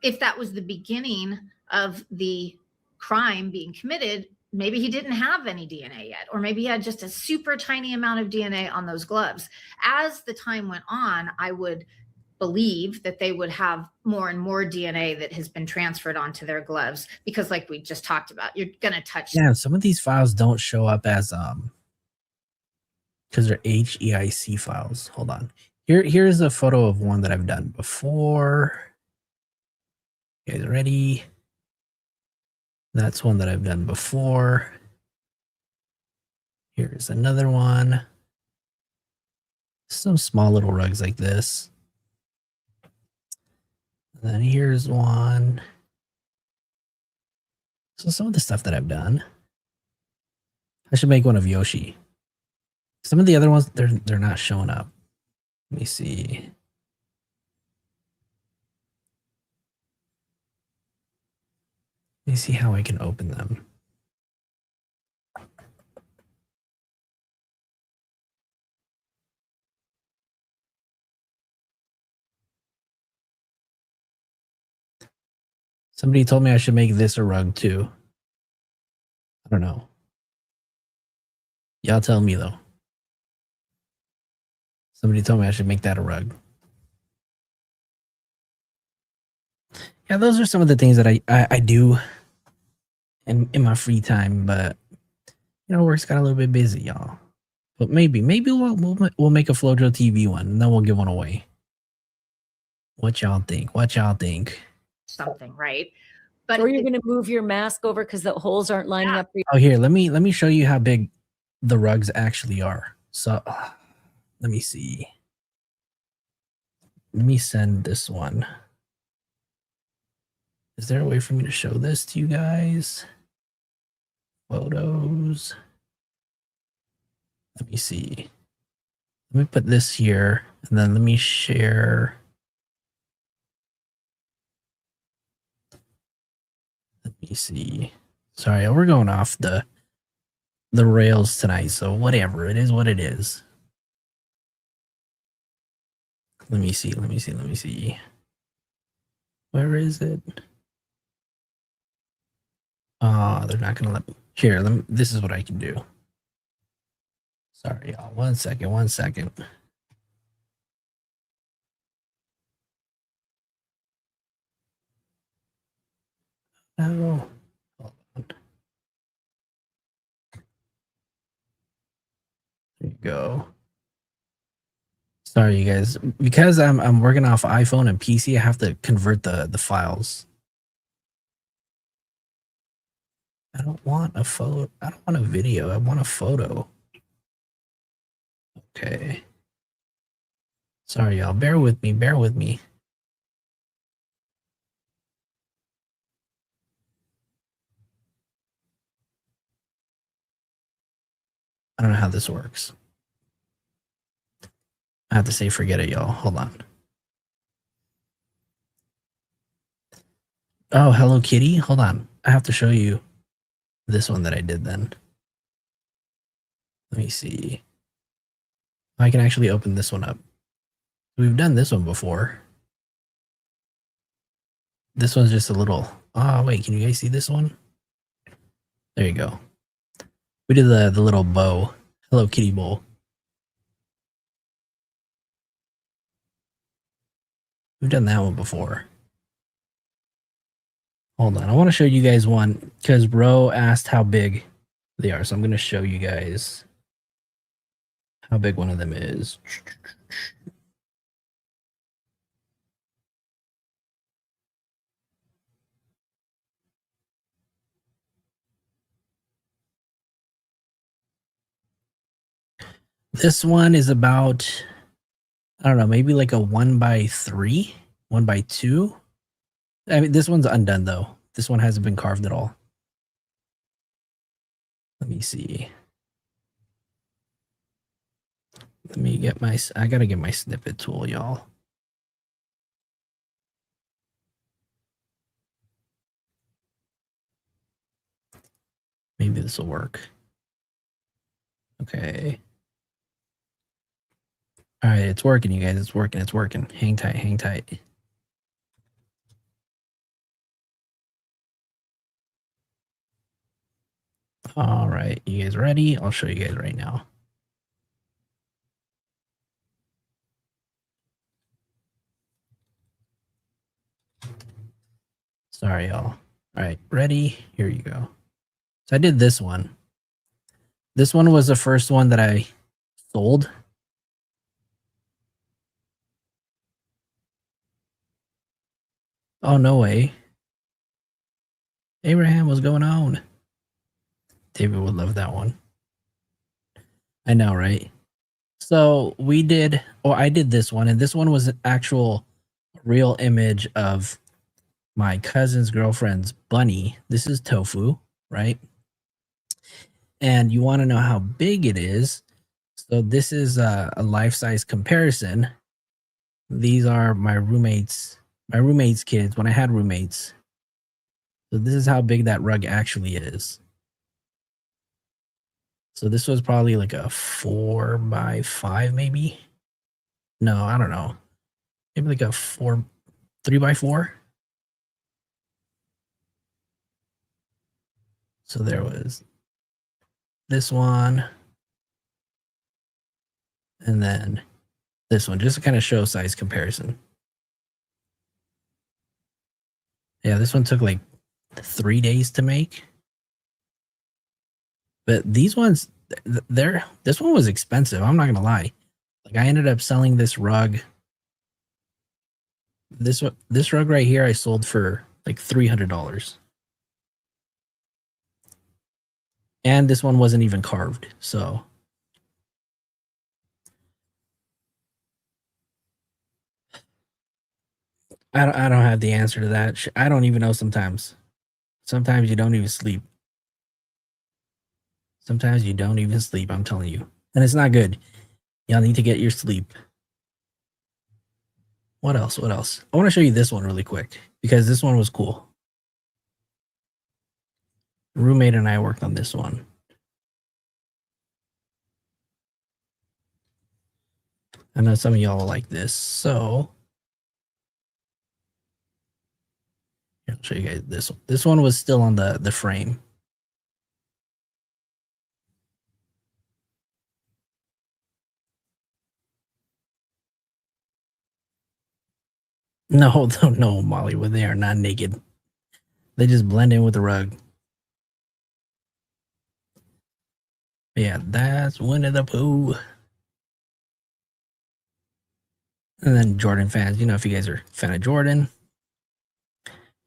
Speaker 7: if that was the beginning of the crime being committed, maybe he didn't have any DNA yet, or maybe he had just a super tiny amount of DNA on those gloves. As the time went on, I would believe that they would have more and more DNA that has been transferred onto their gloves, because like we just talked about, you're going to touch.
Speaker 1: Yeah, some of these files don't show up as because they're HEIC files. Hold on. Here's a photo of one that I've done before. You guys ready? That's one that I've done before. Here's another one. Some small little rugs like this. And then here's one. So some of the stuff that I've done. I should make one of Yoshi. Some of the other ones, they're not showing up. Let me see. Let me see how I can open them. Somebody told me I should make this a rug too. I don't know. Y'all tell me though. Somebody told me I should make that a rug. Yeah, those are some of the things that I do in my free time, but you know, work's got a little bit busy, y'all. But maybe we'll make a Flojo TV one, and then we'll give one away. What y'all think? What y'all think?
Speaker 7: Something, right? But
Speaker 5: Or you're going to move your mask over because the holes aren't lining up for you.
Speaker 1: Oh, here, let me show you how big the rugs actually are. So, let me see. Let me send this one. Is there a way for me to show this to you guys? Photos. Let me see. Let me put this here, and then let me share. Let me see. Sorry, we're going off the rails tonight, so whatever. It is what it is. Let me see. Where is it? They're not gonna let me. Here, this is what I can do. Sorry, y'all. One second. No. Hold on. There you go. Sorry, you guys. Because I'm working off iPhone and PC, I have to convert the files. I don't want a photo. I don't want a video. I want a photo. Okay. Sorry, y'all. Bear with me. I don't know how this works. I have to say forget it, y'all. Hold on. Oh, Hello Kitty. Hold on. I have to show you this one that I did then. Let me see. I can actually open this one up. We've done this one before. This one's just a little. Oh, wait. Can you guys see this one? There you go. We did the little bow. Hello Kitty bowl. We've done that one before. Hold on. I want to show you guys one because Ro asked how big they are. So I'm going to show you guys how big one of them is. This one is about, I don't know, maybe like a 1x3, 1x2. I mean, this one's undone though. This one hasn't been carved at all. Let me see. Let me get I gotta get my snippet tool, y'all. Maybe this will work. Okay. All right, it's working, you guys. It's working. Hang tight. All right, you guys ready? I'll show you guys right now. Sorry, y'all. All right, ready? Here you go. So I did this one. This one was the first one that I sold. Oh, no way. Abraham, what's going on? David would love that one. I know, right? So we did, or I did this one, and this one was an actual real image of my cousin's girlfriend's bunny. This is tofu, right? And you want to know how big it is. So this is a life-size comparison. These are my roommates' kids when I had roommates. So this is how big that rug actually is. So this was probably like a 4x5, maybe. No, I don't know. Maybe like a 3x4. So there was this one, and then this one, just to kind of show size comparison. Yeah, this one took like 3 days to make. But these ones, this one was expensive. I'm not gonna lie. Like I ended up selling this rug. This rug right here, I sold for like $300. And this one wasn't even carved, so. I don't have the answer to that. I don't even know sometimes. Sometimes you don't even sleep. Sometimes you don't even sleep, I'm telling you. And it's not good. Y'all need to get your sleep. What else? What else? I want to show you this one really quick because this one was cool. Roommate and I worked on this one. I know some of y'all will like this, so I'll show you guys this one. This one was still on the frame. No, no, Mollywood. They are not naked. They just blend in with the rug. Yeah, that's Winnie the Pooh. And then Jordan fans, you know, if you guys are a fan of Jordan,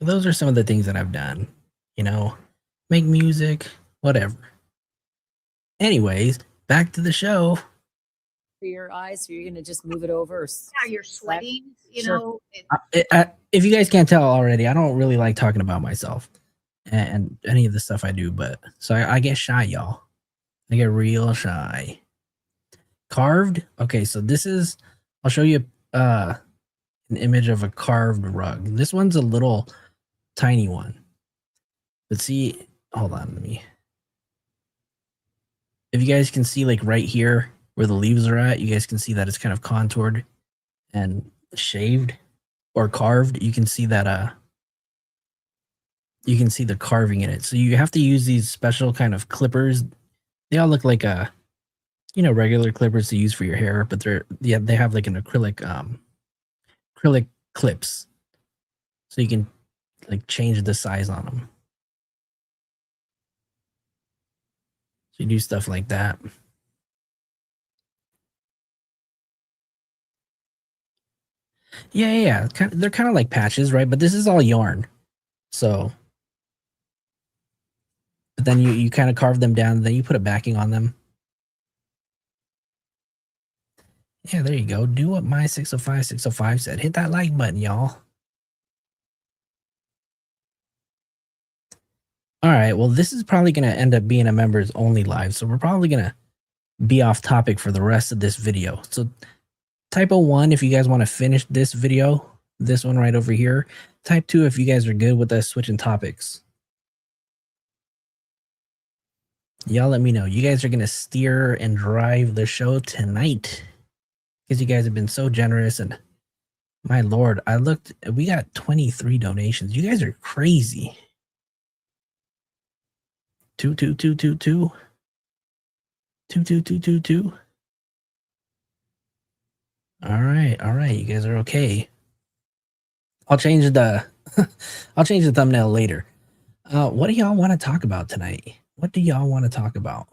Speaker 1: those are some of the things that I've done. You know, make music, whatever. Anyways, back to the show.
Speaker 5: For your eyes, so you're gonna just move it over.
Speaker 7: Yeah, you're sweating, you
Speaker 5: Sure.
Speaker 7: know.
Speaker 1: If you guys can't tell already, I don't really like talking about myself and any of the stuff I do, but so I get shy, y'all. I get real shy. Carved. Okay, so this is, I'll show you an image of a carved rug. This one's a little tiny one. But see, hold on, let me. If you guys can see like right here where the leaves are at, you guys can see that it's kind of contoured and shaved or carved. You can see that you can see the carving in it. So you have to use these special kind of clippers. They all look like regular clippers to use for your hair, but they have like an acrylic clips. So you can like change the size on them. So you do stuff like that. Yeah. They're kind of like patches, right? But this is all yarn. So, but then you kind of carve them down, and then you put a backing on them. Yeah, there you go. Do what my 605 said. Hit that like button, y'all. All right. Well, this is probably going to end up being a members only live. So we're probably going to be off topic for the rest of this video. So type a 1 if you guys want to finish this video, this one right over here. Type 2 if you guys are good with us switching topics. Y'all let me know. You guys are going to steer and drive the show tonight because you guys have been so generous. And my Lord, I looked, we got 23 donations. You guys are crazy. 22222. 22222. All right. You guys are okay. I'll change the thumbnail later. What do y'all want to talk about tonight? What do y'all want to talk about?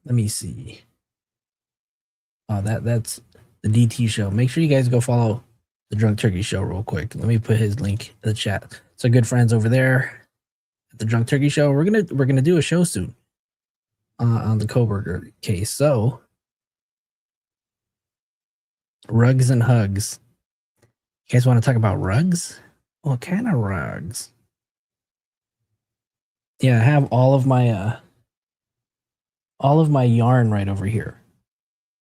Speaker 1: Let me see. Oh, that's the DT show. Make sure you guys go follow the Drunk Turkey show real quick. Let me put his link in the chat. So good friends over there at the Drunk Turkey show. We're gonna do a show soon. on the Koberger case. So, rugs and hugs. You guys want to talk about rugs? What kind of rugs? Yeah, I have all of my yarn right over here.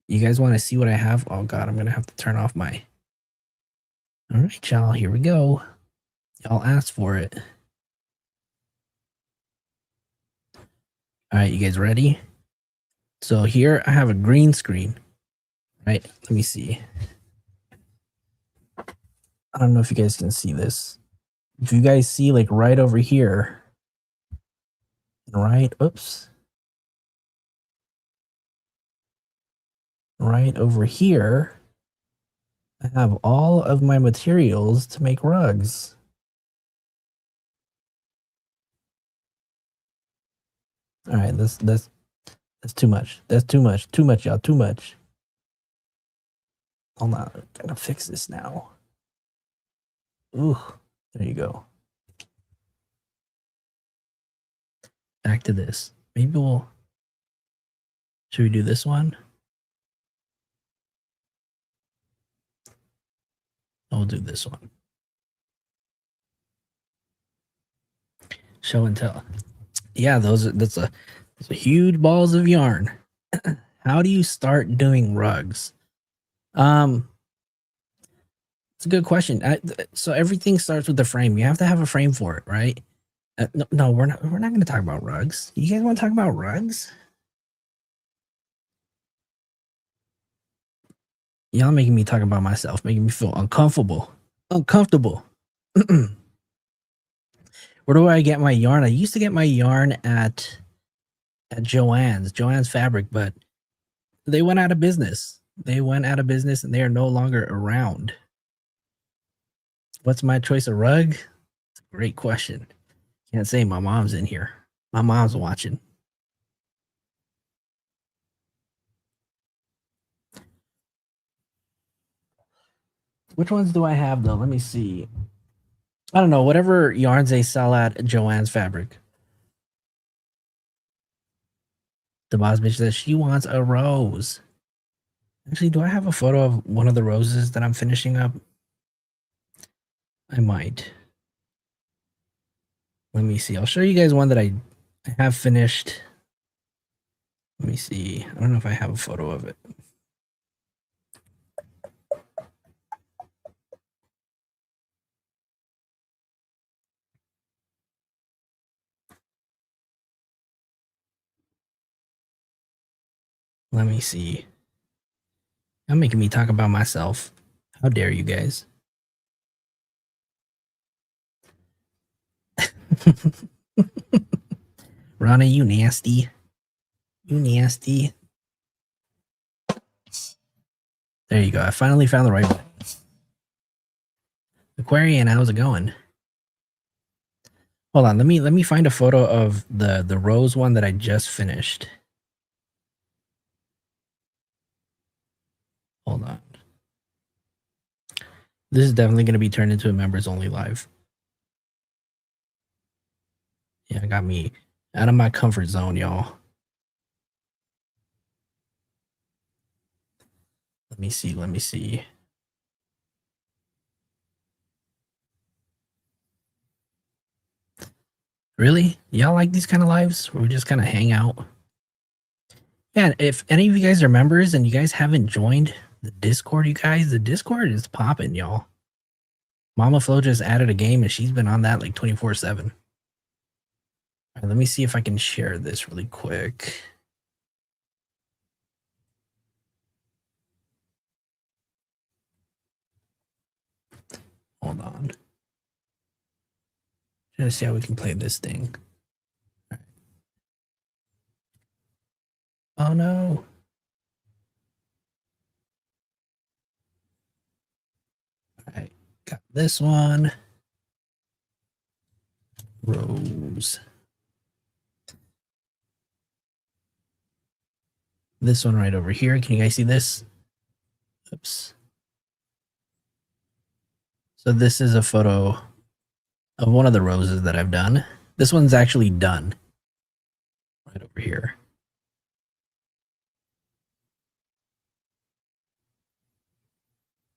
Speaker 1: You guys want to see what I have? Oh God, I'm gonna have to turn off my. All right, y'all. Here we go. Y'all asked for it. All right, you guys ready? So here I have a green screen. Right. Let me see. I don't know if you guys can see this. If you guys see like right over here, right? Oops. Right over here, I have all of my materials to make rugs. All right, that's too much. That's too much. Too much, y'all. Too much. Hold on, I gotta fix this now. Ooh, there you go. Back to this. Maybe should we do this one? I'll do this one. Show and tell. Yeah, that's a huge balls of yarn. How do you start doing rugs? It's a good question. So everything starts with the frame. You have to have a frame for it, right? No, we're not going to talk about rugs. You guys want to talk about rugs? Y'all making me talk about myself, making me feel uncomfortable. Where do I get my yarn? I used to get my yarn at Joann's Fabric, but they went out of business. And they are no longer around. What's my choice of rug? It's a great question. Can't say my mom's in here. My mom's watching. Which ones do I have though? Let me see. I don't know. Whatever yarns they sell at Joann's Fabric. The boss bitch says she wants a rose. Actually, do I have a photo of one of the roses that I'm finishing up? I might. Let me see. I'll show you guys one that I have finished. Let me see. I don't know if I have a photo of it. Let me see. You're making me talk about myself. How dare you guys? Rana, you nasty. You nasty. There you go. I finally found the right one. Aquarian, how's it going? Hold on, let me find a photo of the rose one that I just finished. Hold on. This is definitely going to be turned into a members only live. Yeah, it got me out of my comfort zone, y'all. Let me see. Really? Y'all like these kind of lives where we just kind of hang out? Yeah, if any of you guys are members and you guys haven't joined the Discord, the Discord is popping, y'all. Mama Flo just added a game and she's been on that like 24/7. All right, let me see if I can share this really quick. Hold on. Trying to see how we can play this thing. Right. Oh no. All right, got this one. Rose. This one right over here. Can you guys see this? Oops. So this is a photo of one of the roses that I've done. This one's actually done. Right over here.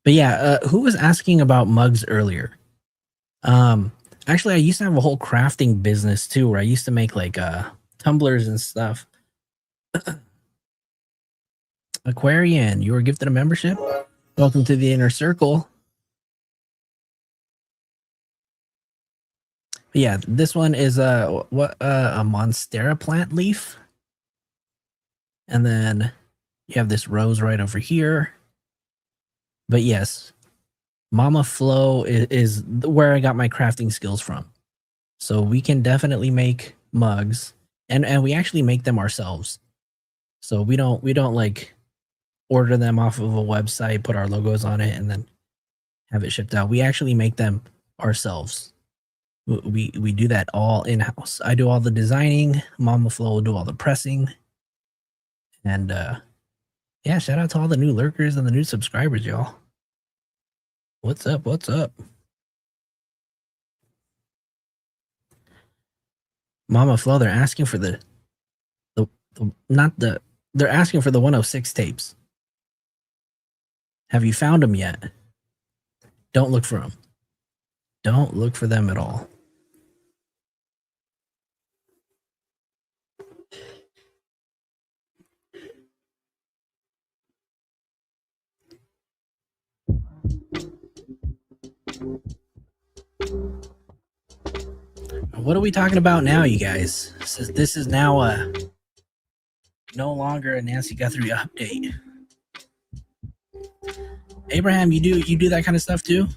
Speaker 1: But yeah, who was asking about mugs earlier? Actually, I used to have a whole crafting business too, where I used to make like tumblers and stuff. Aquarian, you were gifted a membership. Welcome to the inner circle. But yeah, this one is a monstera plant leaf, and then you have this rose right over here. But yes, Mama Flo is where I got my crafting skills from. So we can definitely make mugs, and we actually make them ourselves. So we don't like order them off of a website, put our logos on it, and then have it shipped out. We actually make them ourselves. We do that all in-house. I do all the designing. Mama Flo will do all the pressing. And yeah, shout out to all the new lurkers and the new subscribers, y'all. What's up? What's up? Mama Flo, they're asking for they're asking for the 106 tapes. Have you found them yet? Don't look for them. Don't look for them at all. What are we talking about now, you guys? This is now no longer a Nancy Guthrie update. Abraham, you do that kind of stuff too?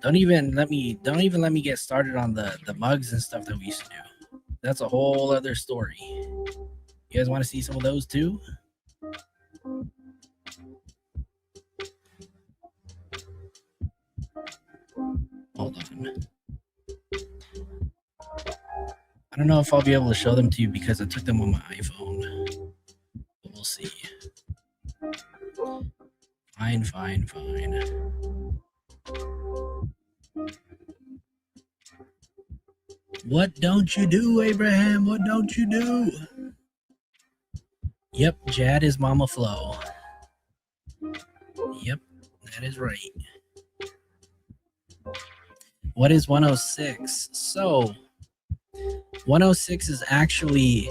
Speaker 1: Don't even let me get started on the mugs and stuff that we used to do. That's a whole other story. You guys want to see some of those too? Hold on. I don't know if I'll be able to show them to you because I took them on my iPhone. But we'll see. Fine. What don't you do, Abraham? What don't you do? Yep, Jad is Mama Flo. Yep, that is right. What is 106? So, 106 is actually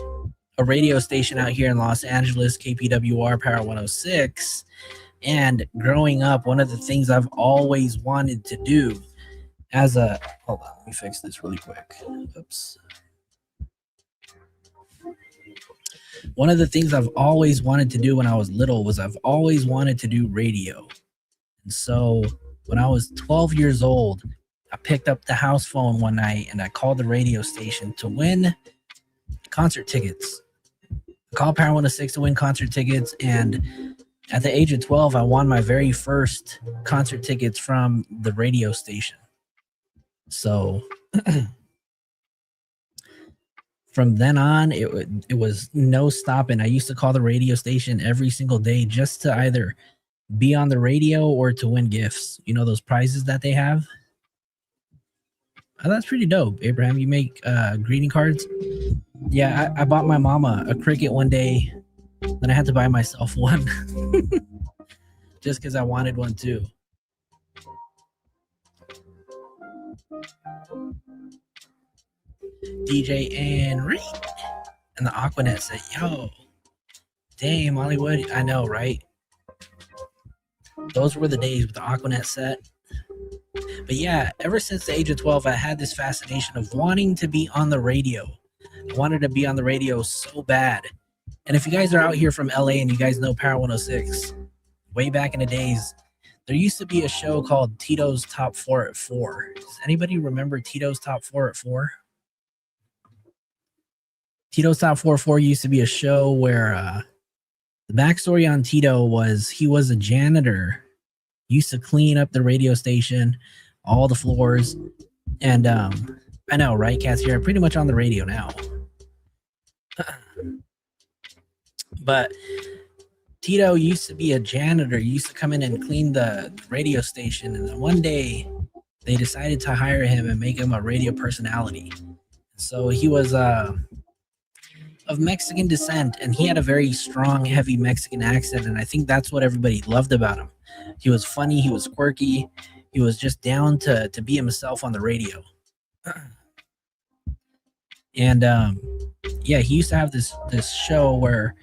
Speaker 1: a radio station out here in Los Angeles, KPWR Power 106. And growing up, one of the things I've always wanted to do as a... Hold on, let me fix this really quick. Oops. One of the things I've always wanted to do when I was little was I've always wanted to do radio. And so when I was 12 years old, I picked up the house phone one night and I called the radio station to win concert tickets. I called Power 106 to win concert tickets, and at the age of 12, I won my very first concert tickets from the radio station. So from then on, it was no stopping. I used to call the radio station every single day just to either be on the radio or to win gifts. You know, those prizes that they have? Oh, that's pretty dope. Abraham, you make greeting cards? Yeah, I bought my mama a Cricket one day. Then I had to buy myself one. Just because I wanted one too. DJ Henry and the Aquanet said, yo, damn, Hollywood. I know, right? Those were the days with the Aquanet set. But yeah, ever since the age of 12, I had this fascination of wanting to be on the radio. I wanted to be on the radio so bad. And if you guys are out here from LA and you guys know Power 106, way back in the days, there used to be a show called Tito's Top 4 at 4. Does anybody remember Tito's Top 4 at 4? Tito's Top 4 at 4 used to be a show where the backstory on Tito was he was a janitor, used to clean up the radio station, all the floors. And I know, right, Cat's here, pretty much on the radio now. But Tito used to be a janitor, used to come in and clean the radio station. And then one day they decided to hire him and make him a radio personality. So he was a of Mexican descent, and he had a very strong, heavy Mexican accent, and I think that's what everybody loved about him. He was funny, he was quirky, he was just down to be himself on the radio. And yeah, he used to have this show where,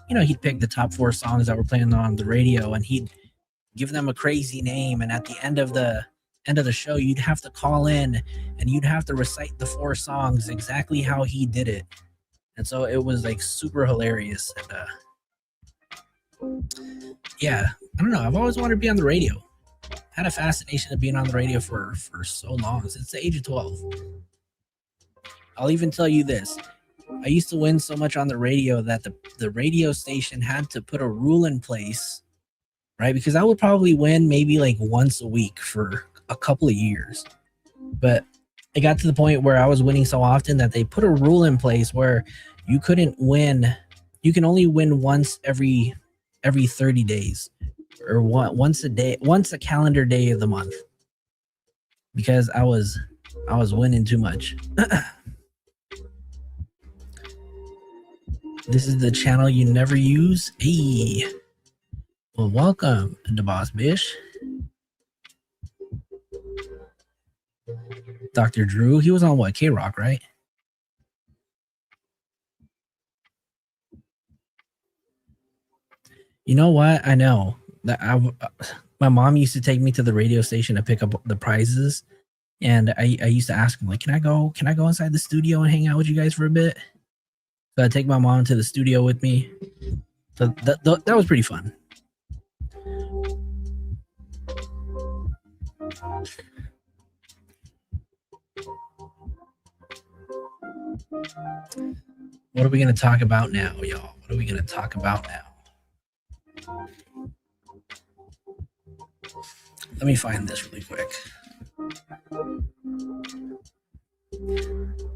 Speaker 1: you know, he'd pick the top 4 songs that were playing on the radio, and he'd give them a crazy name, and at the end of the show, you'd have to call in and you'd have to recite the 4 songs exactly how he did it. And so it was like super hilarious. And yeah, I don't know, I've always wanted to be on the radio. Had a fascination of being on the radio for so long, since the age of 12. I'll even tell you this. I used to win so much on the radio that the radio station had to put a rule in place, right? Because I would probably win maybe like once a week for a couple of years. But it got to the point where I was winning so often that they put a rule in place where you couldn't win. You can only win once every 30 days, or once a day, once a calendar day of the month, because I was winning too much. This is the channel you never use. Hey, well, welcome to Boss Bish. Dr. Drew, he was on what, K-Rock, right? You know what? I know that my mom used to take me to the radio station to pick up the prizes, and I used to ask him, like, can I go inside the studio and hang out with you guys for a bit? So I'd take my mom to the studio with me. So that was pretty fun. What are we going to talk about now, y'all? What are we going to talk about now? Let me find this really quick.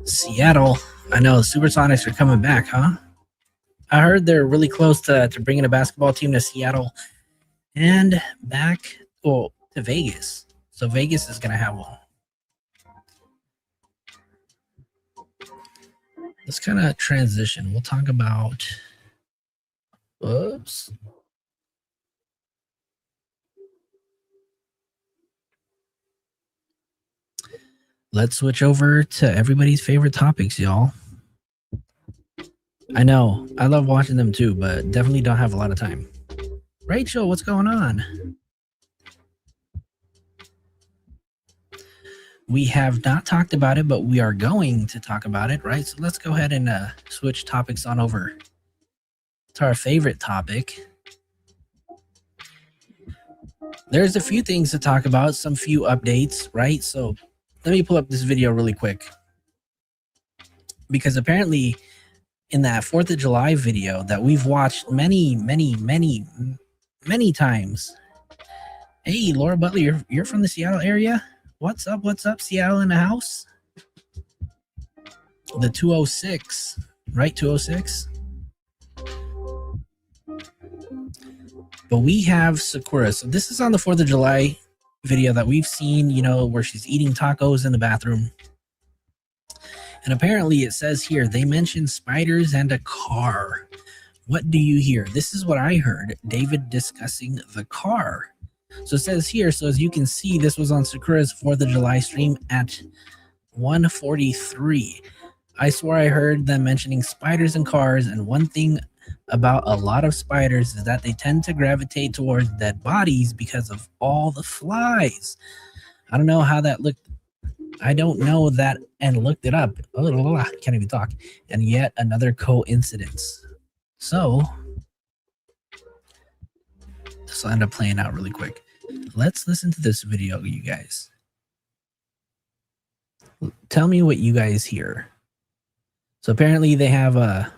Speaker 1: Seattle. I know the Supersonics are coming back, huh? I heard they're really close to bringing a basketball team to Seattle and back to Vegas. So Vegas is going to have one. Let's kind of transition. We'll talk about... Whoops. Let's switch over to everybody's favorite topics, y'all. I know, I love watching them too, but definitely don't have a lot of time. Rachel, what's going on? We have not talked about it, but we are going to talk about it, right? So let's go ahead and switch topics on over to our favorite topic. There's a few things to talk about, some few updates, right? So let me pull up this video really quick, because apparently in that 4th of July video that we've watched many times. Hey, Laura Butler, you're from the Seattle area? What's up, Seattle in the house? The 206, right? 206. But we have Sakura. So this is on the 4th of July video that we've seen, you know, where she's eating tacos in the bathroom. And apparently it says here, they mentioned spiders and a car. What do you hear? This is what I heard. David discussing the car. So it says here, so as you can see, this was on Sakura's 4th of July stream at 1:43. I swore I heard them mentioning spiders and cars, and one thing about a lot of spiders is that they tend to gravitate towards dead bodies because of all the flies. I don't know how that looked. I don't know that and looked it up. Oh, can't even talk. And yet another coincidence. So this will end up playing out really quick. Let's listen to this video, you guys. Tell me what you guys hear. So apparently they have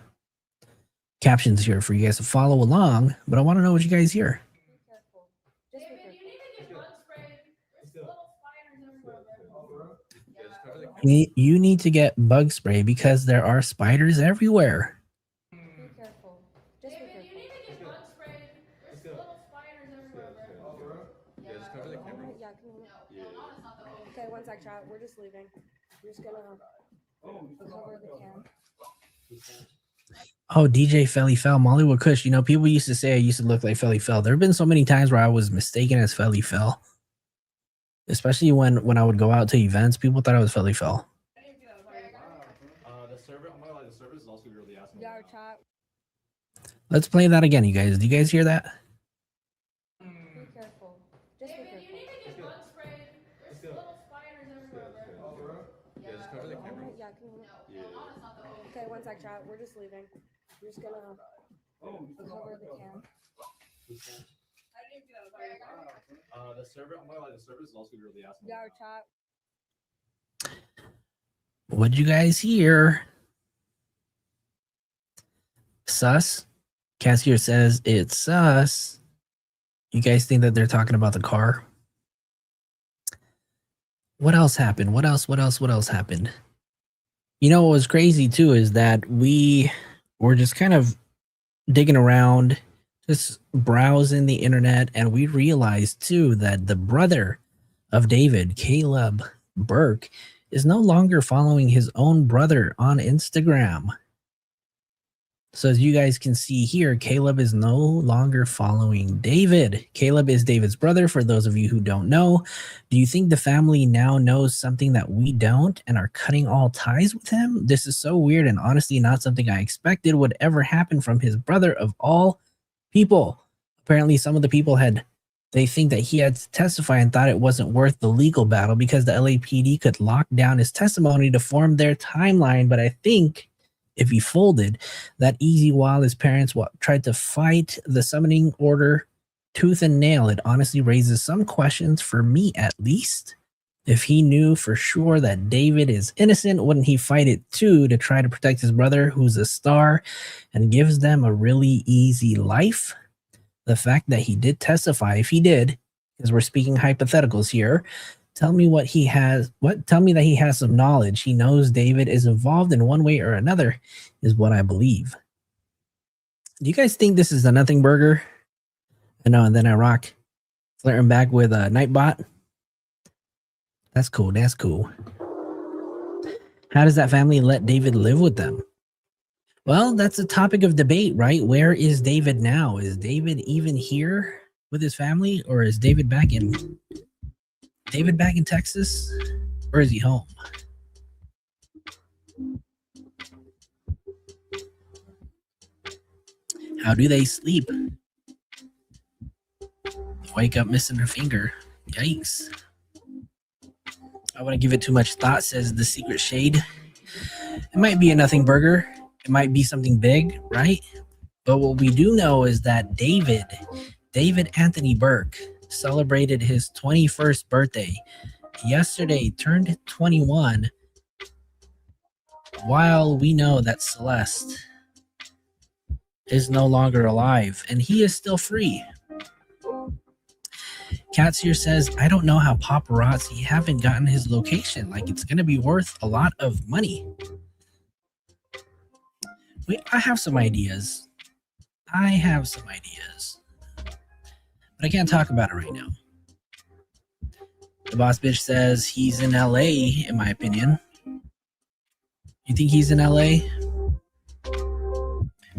Speaker 1: captions here for you guys to follow along, but I want to know what you guys hear. You need to get bug spray because there are spiders everywhere.
Speaker 8: Be careful. Just be careful. You need to get bug spray. There's little spiders everywhere, bro. Yeah, just cover the camera. Yeah, come on. Okay, one sec, chat. We're just leaving. We're just gonna cover the cam.
Speaker 1: Oh, DJ Felly Fell, Mollywood Kush. You know, people used to say I used to look like Felly Fell. There have been so many times where I was mistaken as Felly Fell, especially when I would go out to events. People thought I was Felly Fell. Let's play that again, you guys. Do you guys hear that?
Speaker 8: Be careful. Just be careful. You need to get bug sprayed. There's little spiders everywhere, bro.
Speaker 9: Yeah, just cover the camera.
Speaker 8: Yeah, can you? Okay, one sec, chat. We're just leaving. We're just gonna cover the cam.
Speaker 9: The server, I'm not gonna lie, the server is also really asking.
Speaker 8: Yeah, chat.
Speaker 1: What'd you guys hear? Sus? Cassier says it's sus. You guys think that they're talking about the car? What else happened? What else happened? You know what was crazy too is that we were just kind of digging around, just browsing the internet, and we realized too that the brother of David, Caleb Burke, is no longer following his own brother on Instagram. So as you guys can see here, Caleb is no longer following David. Caleb is David's brother, for those of you who don't know. Do you think the family now knows something that we don't and are cutting all ties with him? This is so weird and honestly not something I expected would ever happen from his brother of all people. Apparently some of the people they think that he had to testify and thought it wasn't worth the legal battle because the LAPD could lock down his testimony to form their timeline. But I think if he folded that easy while his parents tried to fight the summoning order tooth and nail, it honestly raises some questions for me at least. If he knew for sure that David is innocent, wouldn't he fight it too to try to protect his brother who's a star and gives them a really easy life? The fact that he did testify, if he did, because we're speaking hypotheticals here, tell me that he has some knowledge. He knows David is involved in one way or another, is what I believe. Do you guys think this is a nothing burger? I know, and then I rock flirting back with a Nightbot. That's cool. That's cool. How does that family let David live with them? Well, that's a topic of debate, right? Where is David now? Is David even here with his family, or is David back in Texas, or is he home? How do they sleep? Wake up missing her finger. Yikes. I wouldn't give it too much thought, says the secret shade. It might be a nothing burger. It might be something big, right? But what we do know is that David Anthony Burke celebrated his 21st birthday yesterday, turned 21, while we know that Celeste is no longer alive and he is still free. Katsier says, I don't know how paparazzi haven't gotten his location. Like, it's going to be worth a lot of money. I have some ideas. But I can't talk about it right now. The boss bitch says he's in LA, in my opinion. You think he's in LA?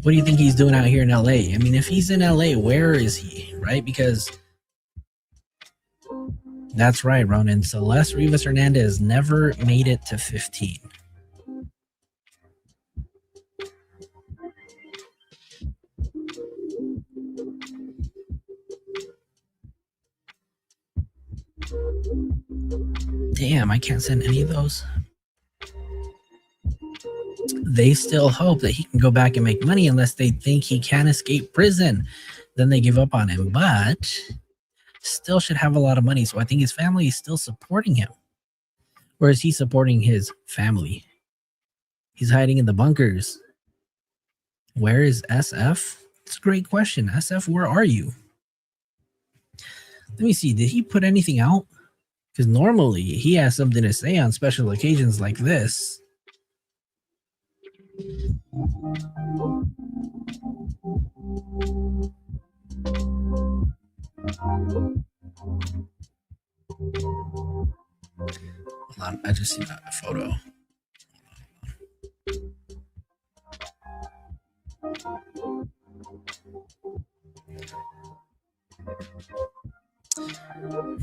Speaker 1: What do you think he's doing out here in LA? I mean, if he's in LA, where is he, right? Because that's right, Ronan. Celeste Rivas Hernandez never made it to 15. Damn, I can't send any of those. They still hope that he can go back and make money unless they think he can escape prison. Then they give up on him, but still should have a lot of money. So I think his family is still supporting him. Or is he supporting his family? He's hiding in the bunkers. Where is SF? It's a great question. SF, where are you? Let me see. Did he put anything out? Because normally he has something to say on special occasions like this. Hold on, I just seen a photo.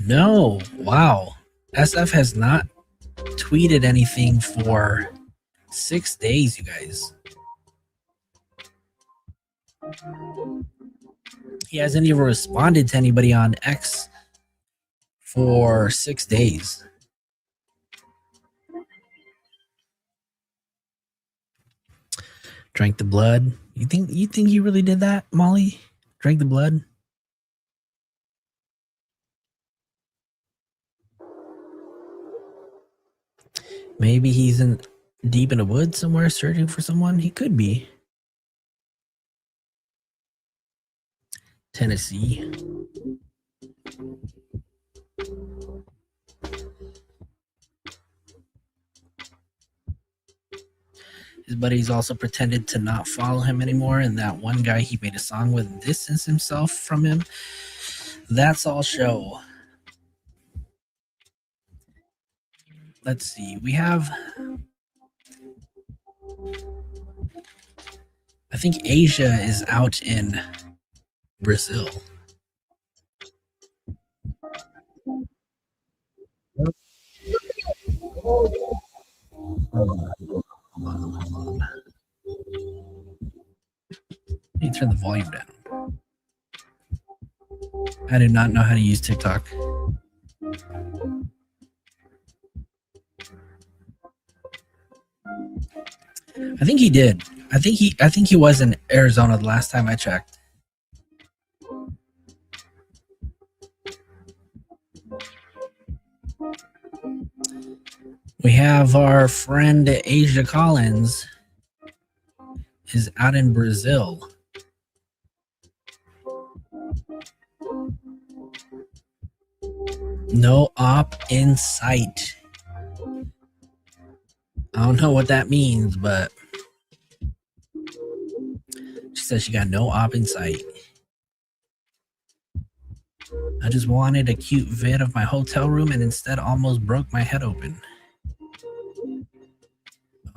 Speaker 1: No. Wow. SF has not tweeted anything for 6 days, you guys. He hasn't even responded to anybody on X for 6 days. Drank the blood. You think you really did that, Molly? Drank the blood? Maybe he's deep in the woods somewhere searching for someone. He could be. Tennessee. His buddies also pretended to not follow him anymore, and that one guy he made a song with distanced himself from him. That's all show. Let's see. We have... I think Asia is out in Brazil. Hold on. Let me turn the volume down. I do not know how to use TikTok. I think he did. I think he was in Arizona the last time I checked. We have our friend Asia Collins is out in Brazil. No op in sight. I don't know what that means, but she says she got no op in sight. I just wanted a cute vid of my hotel room and instead almost broke my head open.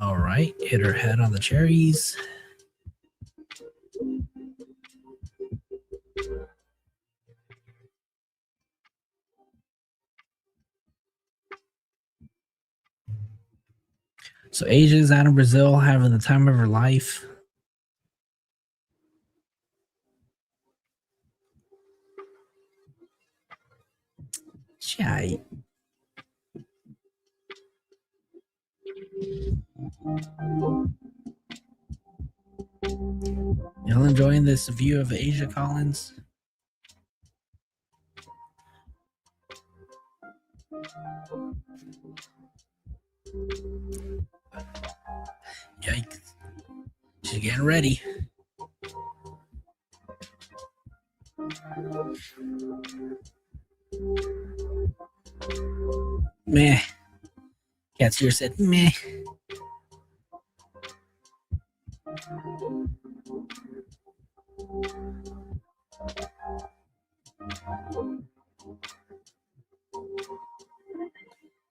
Speaker 1: All right, hit her head on the cherries. So Asia's out in Brazil having the time of her life. Chai. Y'all enjoying this view of Asia Collins? Yikes. She's getting ready. Meh. Cat's here said meh.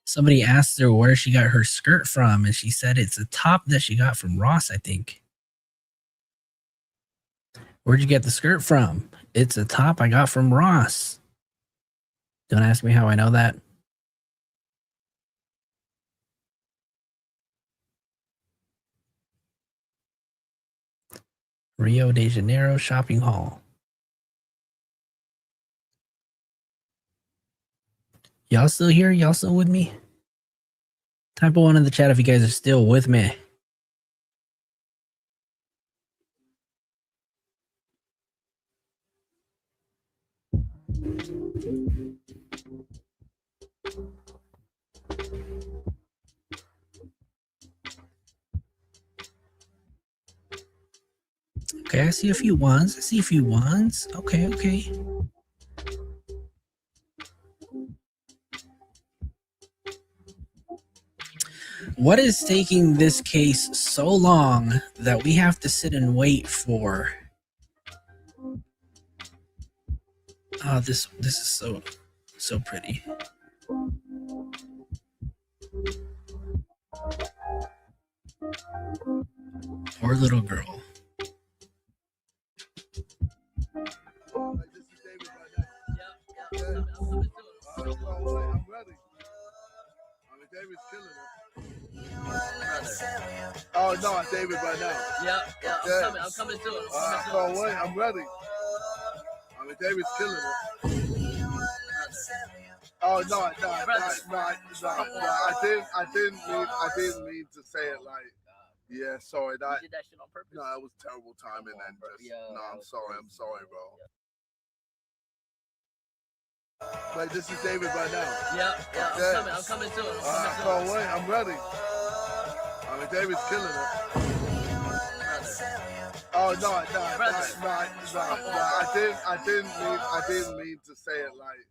Speaker 1: Somebody asked her where she got her skirt from, and she said it's a top that she got from Ross, I think. Where'd you get the skirt from? It's a top I got from Ross. Don't ask me how I know that. Rio de Janeiro shopping hall. Y'all still here? Y'all still with me? Type of one in the chat if you guys are still with me. Okay, I see a few ones. I see a few ones. Okay, okay. What is taking this case so long that we have to sit and wait for? Oh, this is so pretty. Poor little girl.
Speaker 10: David's killing it. Oh no, David right now.
Speaker 11: Yeah, I'm coming to it.
Speaker 10: I'm ready. I mean, David's killing it. Oh no, I didn't mean to say it like. Yeah, sorry.
Speaker 11: You did that shit on purpose?
Speaker 10: No, it was terrible timing and just. No, I'm sorry, bro. Like this is David right now.
Speaker 11: Yeah, I'm coming to it.
Speaker 10: I'm ready. I mean, David's killing it. Oh no, I didn't mean to say it like.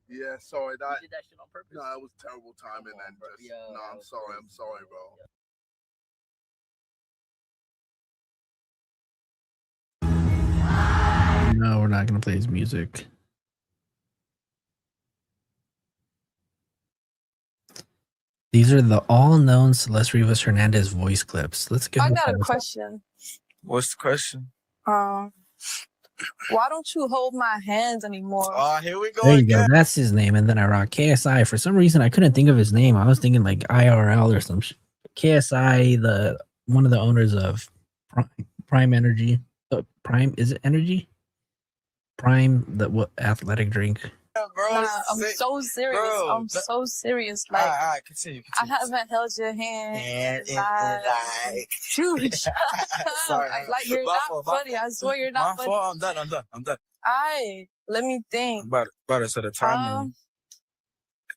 Speaker 10: Yeah, sorry.
Speaker 11: You did that shit on purpose?
Speaker 10: No, it was terrible timing and just. No, I'm sorry, bro.
Speaker 1: No, we're not gonna play his music. These are the all-known Celeste Rivas Hernandez voice clips. Let's go.
Speaker 12: I got a question.
Speaker 13: What's the question?
Speaker 12: Why don't you hold my hands anymore?
Speaker 13: Oh, here we go.
Speaker 1: There you
Speaker 13: again.
Speaker 1: go. That's his name. And then I rock KSI. For some reason, I couldn't think of his name. I was thinking like IRL or some KSI, one of the owners of Prime Energy. Prime, is it Energy? Prime, the athletic drink.
Speaker 13: Bro,
Speaker 12: Nah, I'm so serious.
Speaker 13: bro,
Speaker 12: I'm so serious. Like,
Speaker 13: all right, continue.
Speaker 12: I haven't held your hand.
Speaker 13: And
Speaker 12: Shoot.
Speaker 13: Sorry.
Speaker 12: Like, you're
Speaker 13: My
Speaker 12: not
Speaker 13: fault,
Speaker 12: funny. I swear you're not funny.
Speaker 13: I'm done.
Speaker 12: Alright, let me think.
Speaker 13: About to set a timer.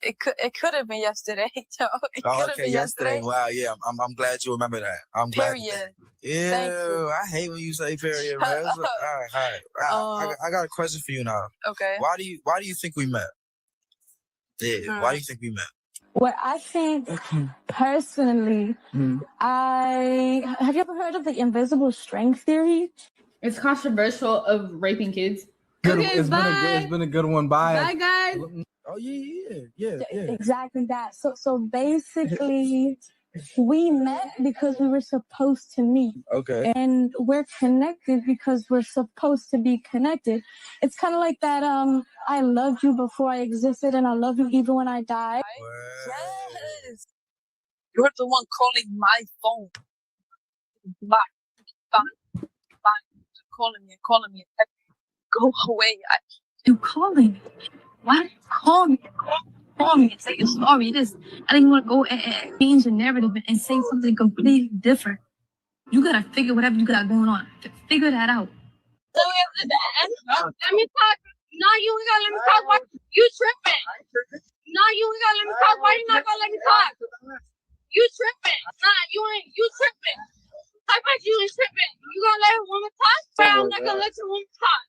Speaker 12: It could have been yesterday. It could have
Speaker 13: Okay,
Speaker 12: been yesterday.
Speaker 13: Wow, yeah, I'm glad you remember that. I'm glad.
Speaker 12: Period.
Speaker 13: Ew,
Speaker 12: Thank you.
Speaker 13: I hate when you say period, man. All right. I got a question for you now.
Speaker 12: Okay.
Speaker 13: Why do you think we met? Yeah, why do you think we met?
Speaker 8: What I think personally, have you ever heard of the invisible strength theory? It's controversial of raping kids.
Speaker 9: It's been a good one. Bye.
Speaker 8: Bye, guys.
Speaker 13: Oh yeah.
Speaker 8: Exactly that. So basically, we met because we were supposed to meet.
Speaker 13: Okay.
Speaker 8: And we're connected because we're supposed to be connected. It's kind of like that. I loved you before I existed, and I love you even when I die.
Speaker 12: Yes. You're the one calling my phone. Bye. Calling me. Go away.
Speaker 8: You calling me? Why call me? Call me and say you're sorry. I didn't even want to go and change the narrative and say something completely different. You gotta figure whatever you got going on. Figure that out.
Speaker 14: Let me talk. No, you ain't gonna let me talk. Why you tripping? No, you ain't gonna let me talk. Why you not gonna let me talk? You tripping? Nah, you tripping. How about you ain't tripping? You gonna let a woman talk? I'm not gonna let your woman talk.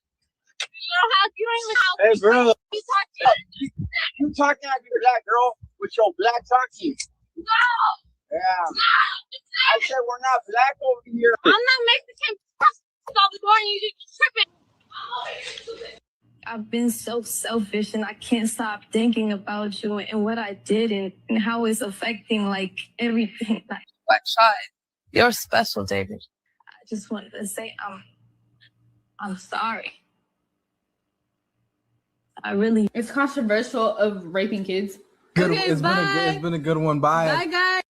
Speaker 14: You ain't even how.
Speaker 3: Hey, bro.
Speaker 14: You talking?
Speaker 3: You talking like a black girl with your black talkie.
Speaker 14: No.
Speaker 3: Yeah. I said we're not black over here.
Speaker 14: I'm not Mexican. All the door and you tripping.
Speaker 8: I've been so selfish and I can't stop thinking about you and what I did and how it's affecting like everything. Like,
Speaker 12: But child, you're special, David.
Speaker 8: I just wanted to say I'm sorry. I really. It's controversial of raping kids.
Speaker 9: It's been a good one. Bye.
Speaker 8: Bye, guys.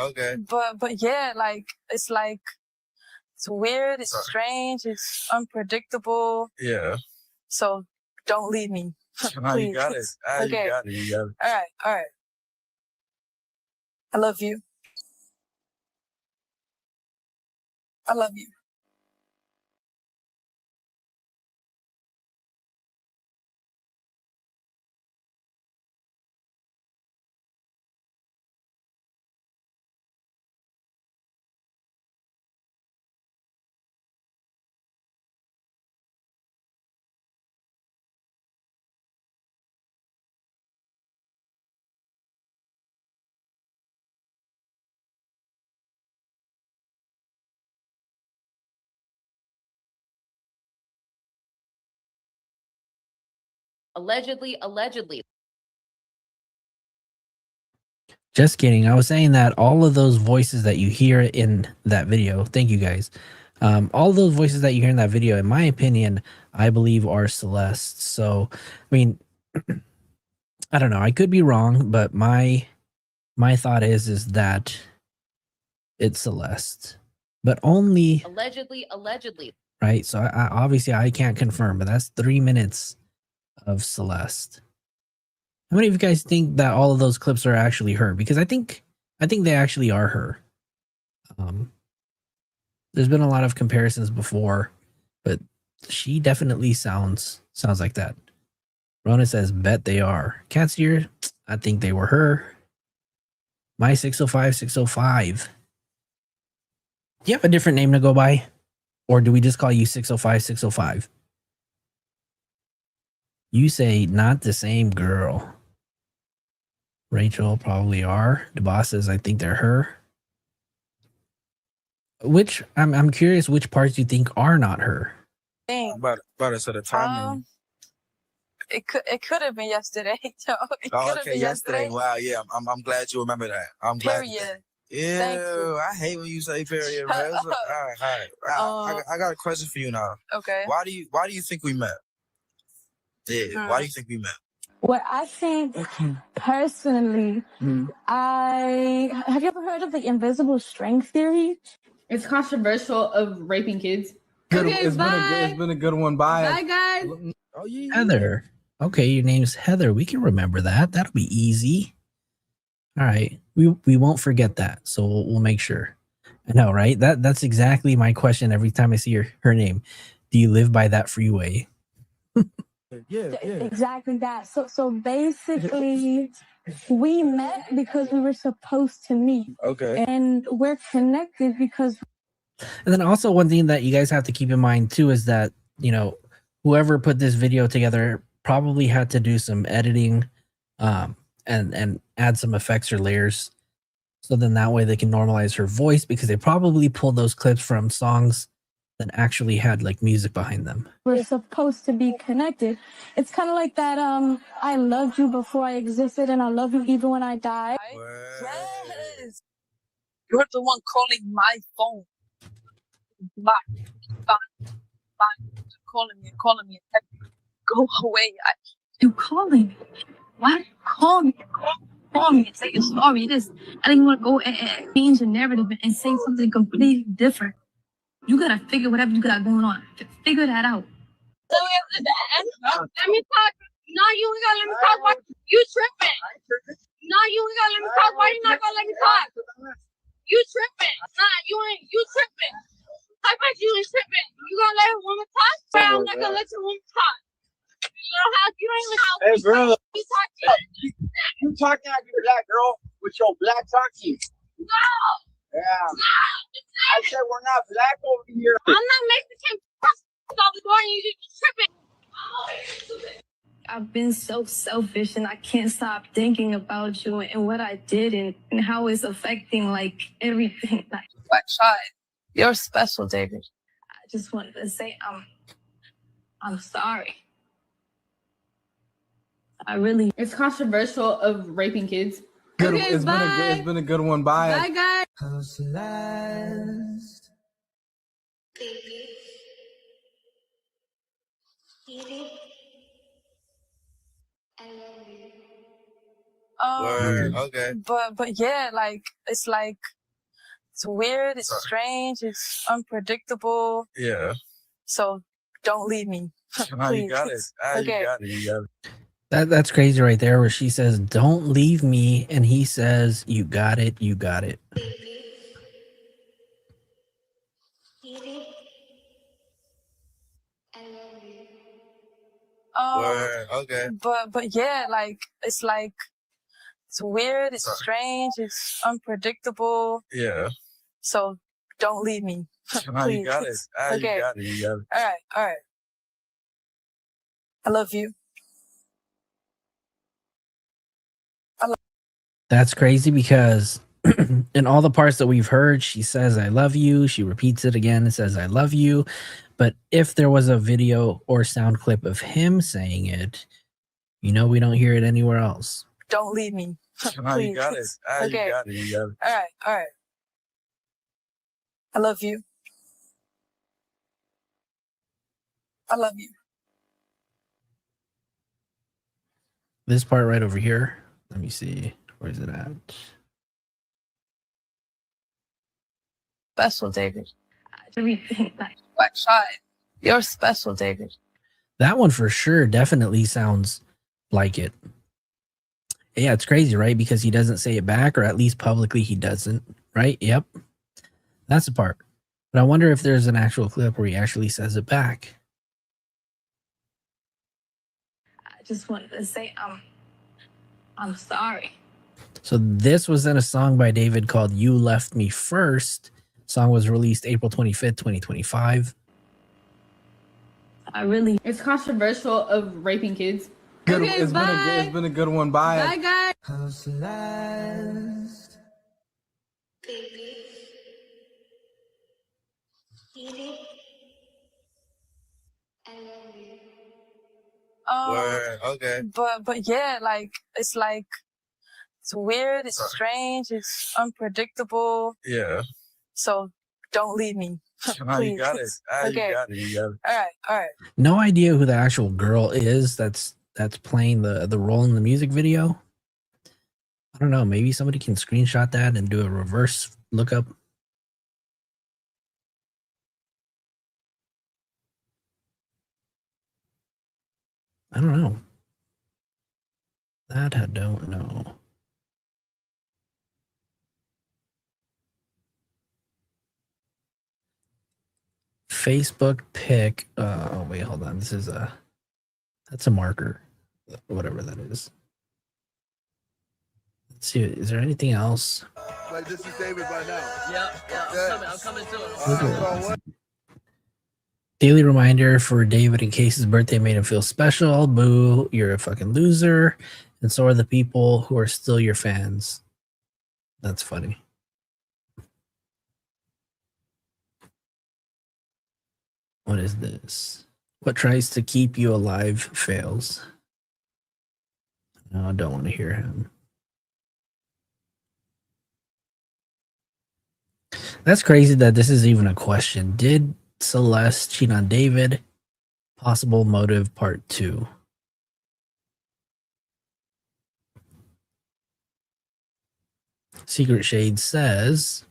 Speaker 13: Okay.
Speaker 12: But yeah, like it's weird, it's strange, it's unpredictable.
Speaker 13: Yeah.
Speaker 12: So don't leave me.
Speaker 13: You got it.
Speaker 12: Okay.
Speaker 13: You got it.
Speaker 12: All right. I love you. I love you.
Speaker 5: Allegedly.
Speaker 1: Just kidding. I was saying that all of those voices that you hear in that video, thank you guys. All those voices that you hear in that video, in my opinion, I believe are Celeste. So, I mean, I don't know. I could be wrong, but my thought is that it's Celeste, but only
Speaker 5: Allegedly.
Speaker 1: right. So I obviously I can't confirm, but that's 3 minutes of Celeste. How many of you guys think that all of those clips are actually her? Because I think they actually are her. There's been a lot of comparisons before, but she definitely sounds like that. Rona says, bet they are. Cat's here. I think they were her. My 605. Do you have a different name to go by? Or do we just call you 605? You say not the same girl. Rachel probably are. The boss says I think they're her. Which I'm curious which parts you think are not her.
Speaker 13: About to set a timer.
Speaker 12: It could have been yesterday.
Speaker 13: Okay, yesterday. Wow, yeah. I'm glad you remember that. I'm glad.
Speaker 12: Period.
Speaker 13: Ew, I hate when you say period, man. All right. I got a question for you now.
Speaker 12: Okay.
Speaker 13: Why do you think we met? Yeah. Why do you think we met?
Speaker 8: What I think personally, have you ever heard of the invisible strength theory?
Speaker 15: It's controversial of raping kids.
Speaker 9: It's been a good one. Bye.
Speaker 15: Bye, guys.
Speaker 13: Oh yeah.
Speaker 1: Heather. Okay, your name's Heather. We can remember that. That'll be easy. All right. We won't forget that. So we'll make sure. I know, right? That's exactly my question every time I see her name. Do you live by that freeway?
Speaker 13: Yeah.
Speaker 8: Exactly that. So basically, we met because we were supposed to meet.
Speaker 13: Okay.
Speaker 8: And we're connected because.
Speaker 1: And then also one thing that you guys have to keep in mind too is that, you know, whoever put this video together probably had to do some editing and add some effects or layers. So then that way they can normalize her voice, because they probably pulled those clips from songs that actually had like music behind them.
Speaker 8: We're supposed to be connected. It's kind of like that I loved you before I existed and I love you even when I die.
Speaker 12: Yes. You're the one calling my phone. Bye. Calling me. Go away.
Speaker 8: You calling me? Why? Call me and say you're sorry. I didn't want to go and change the narrative and say something completely different. You gotta figure whatever you got going on. Figure that out.
Speaker 14: So let me talk. No, you ain't gonna let me talk. Why you tripping? No, you ain't gonna let me talk. Why you not gonna let me talk? You tripping? Nah, you tripping. How about you ain't tripping? You gonna let a woman talk? I'm not gonna let your woman talk. You ain't let how
Speaker 3: Hey, bro.
Speaker 14: you talk to you.
Speaker 3: You talking like a black girl with your black talking.
Speaker 14: No.
Speaker 3: Yeah. I said we're not black over here.
Speaker 14: I'm not Mexican. Stop the door and you just tripping.
Speaker 8: I've been so selfish and I can't stop thinking about you and what I did and how it's affecting like everything. Like,
Speaker 12: What child? You're special, David.
Speaker 8: I just wanted to say I'm sorry.
Speaker 15: It's controversial of raping kids.
Speaker 9: It's been a good one. Bye.
Speaker 15: Bye, guys.
Speaker 13: Okay.
Speaker 12: But yeah, like it's weird, it's strange, it's unpredictable.
Speaker 13: Yeah.
Speaker 12: So don't leave me.
Speaker 13: Oh, you got it.
Speaker 12: Okay.
Speaker 13: You got it.
Speaker 1: That's crazy right there, where she says, "Don't leave me," and he says, "You got it. You got it."
Speaker 13: Okay.
Speaker 12: But yeah, like it's weird, it's strange, it's unpredictable.
Speaker 13: Yeah.
Speaker 12: So don't leave me.
Speaker 13: Oh, you got it.
Speaker 12: Okay.
Speaker 13: You got it.
Speaker 12: All right. I love you.
Speaker 1: That's crazy because in all the parts that we've heard, she says, "I love you." She repeats it again and says, "I love you." But if there was a video or sound clip of him saying it, you know, we don't hear it anywhere else.
Speaker 12: Don't leave me.
Speaker 13: No, you got it.
Speaker 12: Please.
Speaker 13: You
Speaker 12: Okay.
Speaker 13: got it. You got it.
Speaker 12: All right. I love you. I love you.
Speaker 1: This part right over here. Let me see. Where is it at?
Speaker 12: Special, David. What shot? You're special, David.
Speaker 1: That one for sure definitely sounds like it. Yeah, it's crazy, right? Because he doesn't say it back, or at least publicly he doesn't, right? Yep. That's the part. But I wonder if there's an actual clip where he actually says it back.
Speaker 8: I just wanted to say I'm sorry.
Speaker 1: So this was in a song by David called You Left Me First. Song was released April 25th, 2025.
Speaker 15: It's controversial of raping kids.
Speaker 16: Good,
Speaker 15: Okay,
Speaker 16: it's been a good one. Bye.
Speaker 15: Bye, guys.
Speaker 16: How's last?
Speaker 13: Word. Okay.
Speaker 12: But yeah, like it's weird, it's strange, it's unpredictable.
Speaker 13: Yeah.
Speaker 12: So don't leave me.
Speaker 13: No, you got it.
Speaker 12: Okay.
Speaker 13: You got it. You got it.
Speaker 12: All right.
Speaker 1: No idea who the actual girl is that's playing the role in the music video. I don't know. Maybe somebody can screenshot that and do a reverse lookup. I don't know. That I don't know. Facebook pic. Oh wait, hold on. This is that's a marker. Whatever that is. Let's see. Is there anything else?
Speaker 10: Like this is David right now.
Speaker 11: Yeah. I'm coming to it.
Speaker 1: Daily reminder for David in case his birthday made him feel special. Boo, you're a fucking loser. And so are the people who are still your fans. That's funny. What is this? What tries to keep you alive fails. No, I don't want to hear him. That's crazy that this is even a question. Did Celeste cheat on David? Possible motive part 2. Secret Shade says,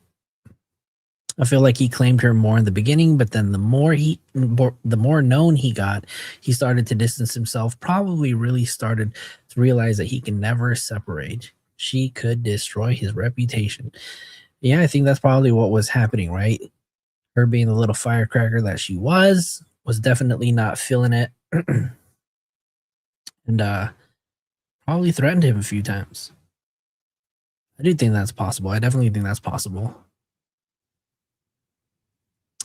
Speaker 1: I feel like he claimed her more in the beginning, but then the more known he got, he started to distance himself, probably really started to realize that he can never separate. She could destroy his reputation. Yeah, I think that's probably what was happening, right? Her being the little firecracker that she was definitely not feeling it. And probably threatened him a few times. I do think that's possible. I definitely think that's possible.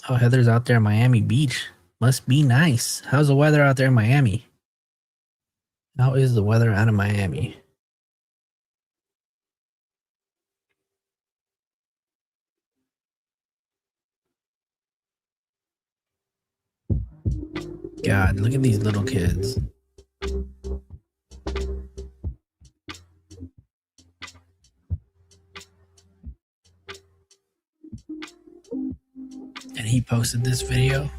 Speaker 1: Oh, Heather's out there in Miami Beach. Must be nice. How's the weather out there in Miami? How is the weather out of Miami? God, look at these little kids. And he posted this video.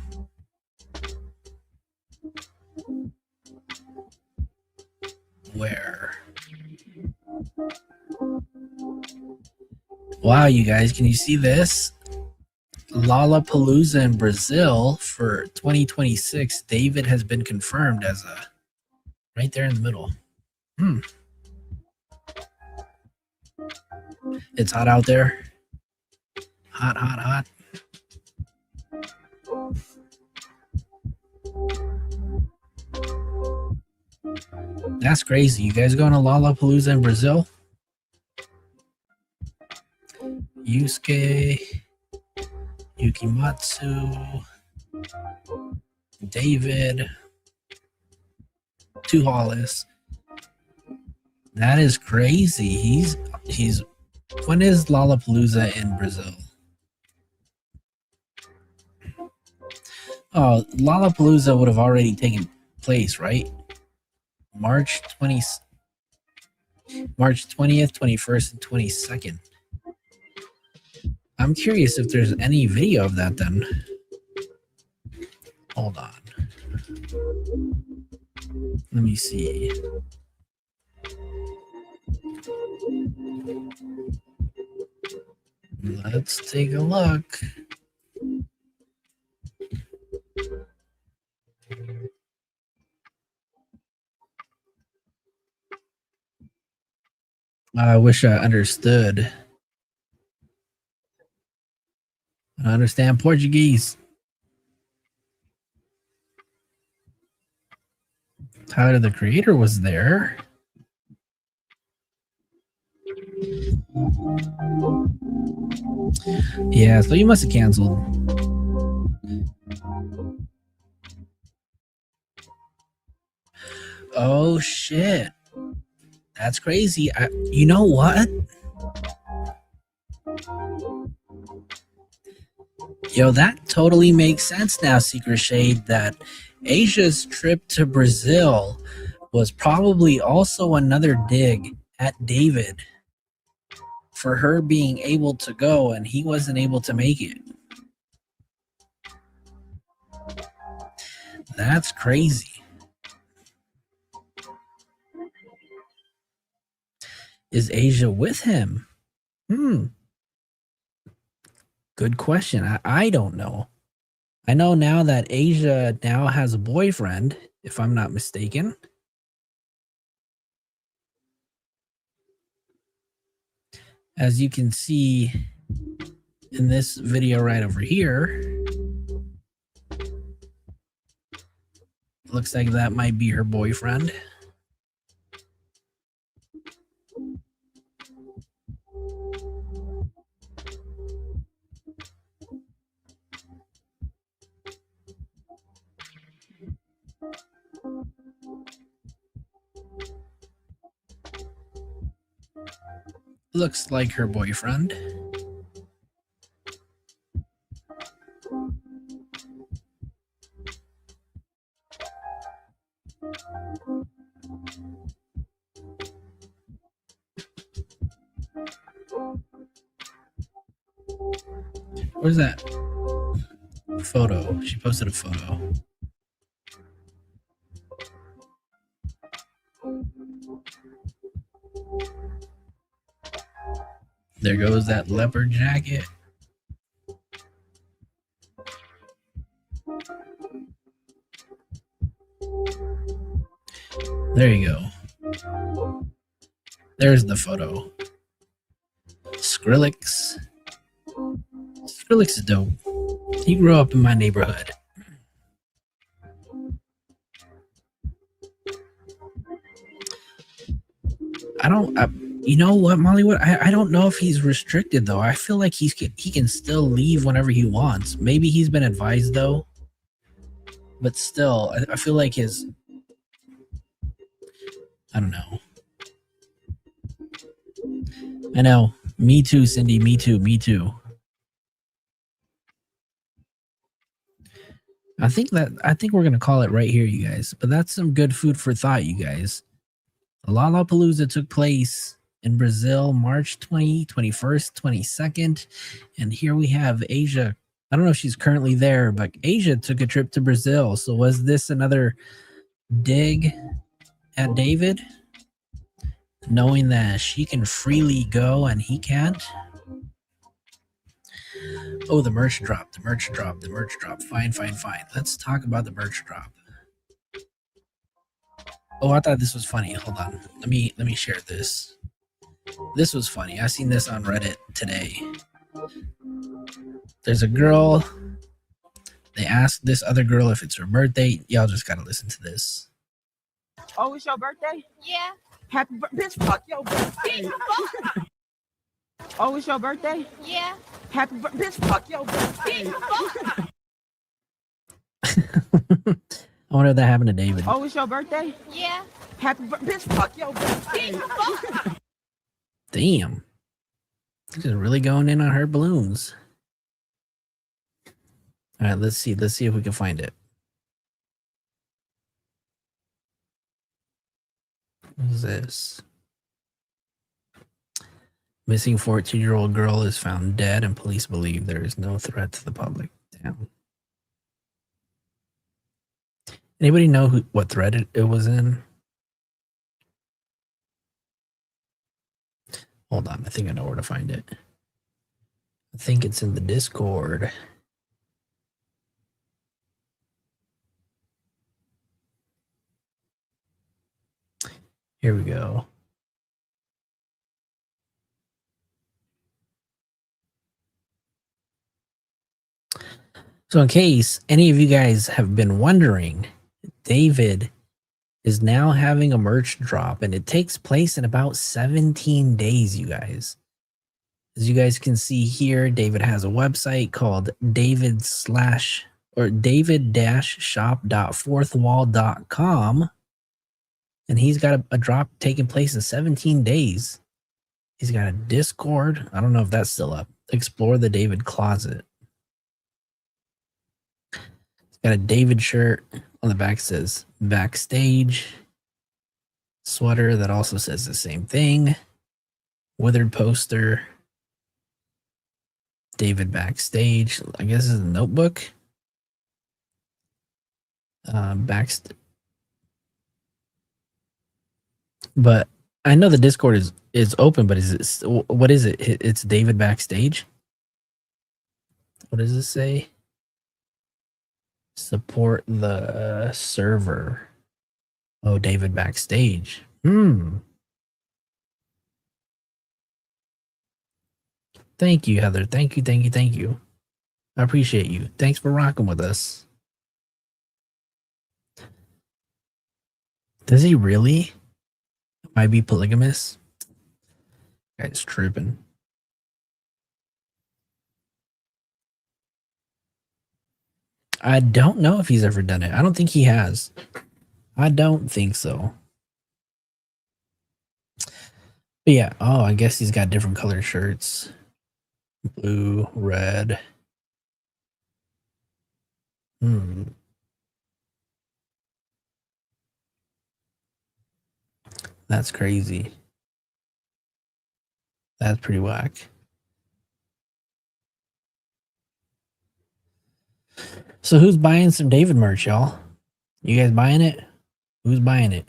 Speaker 1: Where? Wow, you guys, can you see this? Lollapalooza in Brazil for 2026. David has been confirmed as a right there in the middle. It's hot out there. Hot, hot, hot. That's crazy. You guys going to Lollapalooza in Brazil? Yusuke, Yukimatsu, David, Too Hollis. That is crazy. He's when is Lollapalooza in Brazil? Oh, Lollapalooza would have already taken place, right? March 20. March 20th, 21st, and 22nd. I'm curious if there's any video of that then. Hold on. Let me see. Let's take a look. I wish I understood. I understand Portuguese. Tyler, the Creator, was there. Yeah, so you must have canceled. Oh shit. That's crazy. You know what? Yo, that totally makes sense now, Secret Shade, that Asia's trip to Brazil was probably also another dig at David for her being able to go and he wasn't able to make it. That's crazy. Is Asia with him? Good question. I don't know. I know now that Asia now has a boyfriend, if I'm not mistaken. As you can see in this video right over here, looks like that might be her boyfriend. Looks like her boyfriend. Where's that photo? She posted a photo. There goes that leopard jacket. There you go. There's the photo. Skrillex. Skrillex is dope. He grew up in my neighborhood. You know what, Mollywood? I don't know if he's restricted though. I feel like he can still leave whenever he wants. Maybe he's been advised though, but still, I feel like his. I don't know. I know. Me too, Cindy. Me too. Me too. I think we're gonna call it right here, you guys. But that's some good food for thought, you guys. Lollapalooza took place in Brazil, March 20, 21st, 22nd. And here we have Asia. I don't know if she's currently there, but Asia took a trip to Brazil. So was this another dig at David? Knowing that she can freely go and he can't? Oh, the merch drop, the merch drop, the merch drop. Fine. Let's talk about the merch drop. Oh, I thought this was funny. Hold on. Let me share this. This was funny. I seen this on Reddit today. There's a girl. They asked this other girl if it's her birthday. Y'all just gotta listen to this.
Speaker 17: Oh, it's your birthday?
Speaker 14: Yeah.
Speaker 17: Happy birthday. Bitch, fuck your birthday. Oh, it's your birthday?
Speaker 14: Yeah.
Speaker 17: Happy birthday. Bitch, fuck your birthday.
Speaker 1: I wonder if that happened to David.
Speaker 17: Oh, it's your birthday?
Speaker 14: Yeah.
Speaker 17: Happy birthday. Bitch, fuck your birthday.
Speaker 1: Damn. Just really going in on her balloons. All right, let's see. Let's see if we can find it. What is this? Missing 14-year-old girl is found dead and police believe there is no threat to the public. Damn. Anybody know what thread it was in? Hold on, I think I know where to find it. I think it's in the Discord. Here we go. So in case any of you guys have been wondering, David is now having a merch drop, and it takes place in about 17 days, you guys. As you guys can see here, David has a website called david-shop.fourthwall.com, and he's got a drop taking place in 17 days. He's got a Discord. I don't know if that's still up. Explore the David Closet. He's got a David shirt. On the back says backstage. Sweater that also says the same thing. Withered poster. David backstage. I guess it's a notebook. But I know the Discord is open, but is it, what is it? It's David backstage. What does it say? Support the server. Oh, David backstage. Thank you, Heather. Thank you, thank you, thank you. I appreciate you. Thanks for rocking with us. Does he really? Might be polygamous? Guy's tripping. I don't know if he's ever done it. I don't think he has. I don't think so. But yeah, oh, I guess he's got different colored shirts. Blue, red. That's crazy. That's pretty whack. So who's buying some David merch, y'all? You guys buying it? Who's buying it?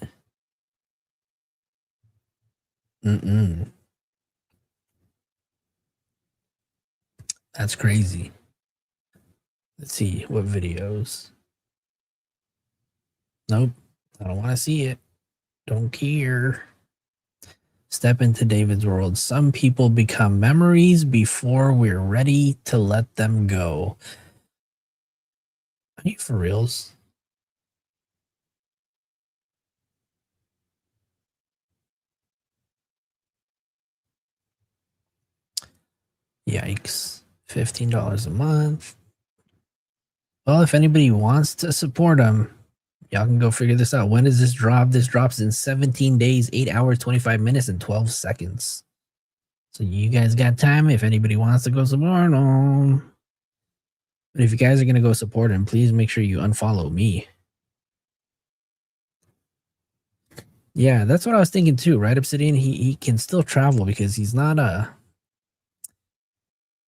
Speaker 1: That's crazy. Let's see what videos. Nope. I don't want to see it. Don't care. Step into David's world. Some people become memories before we're ready to let them go. Are you for reals? Yikes. $15 a month. Well, if anybody wants to support him, y'all can go figure this out. When does this drop? This drops in 17 days, 8 hours, 25 minutes, and 12 seconds. So you guys got time if anybody wants to go support him. But if you guys are going to go support him, please make sure you unfollow me. Yeah, that's what I was thinking too, right, Obsidian? He can still travel because he's not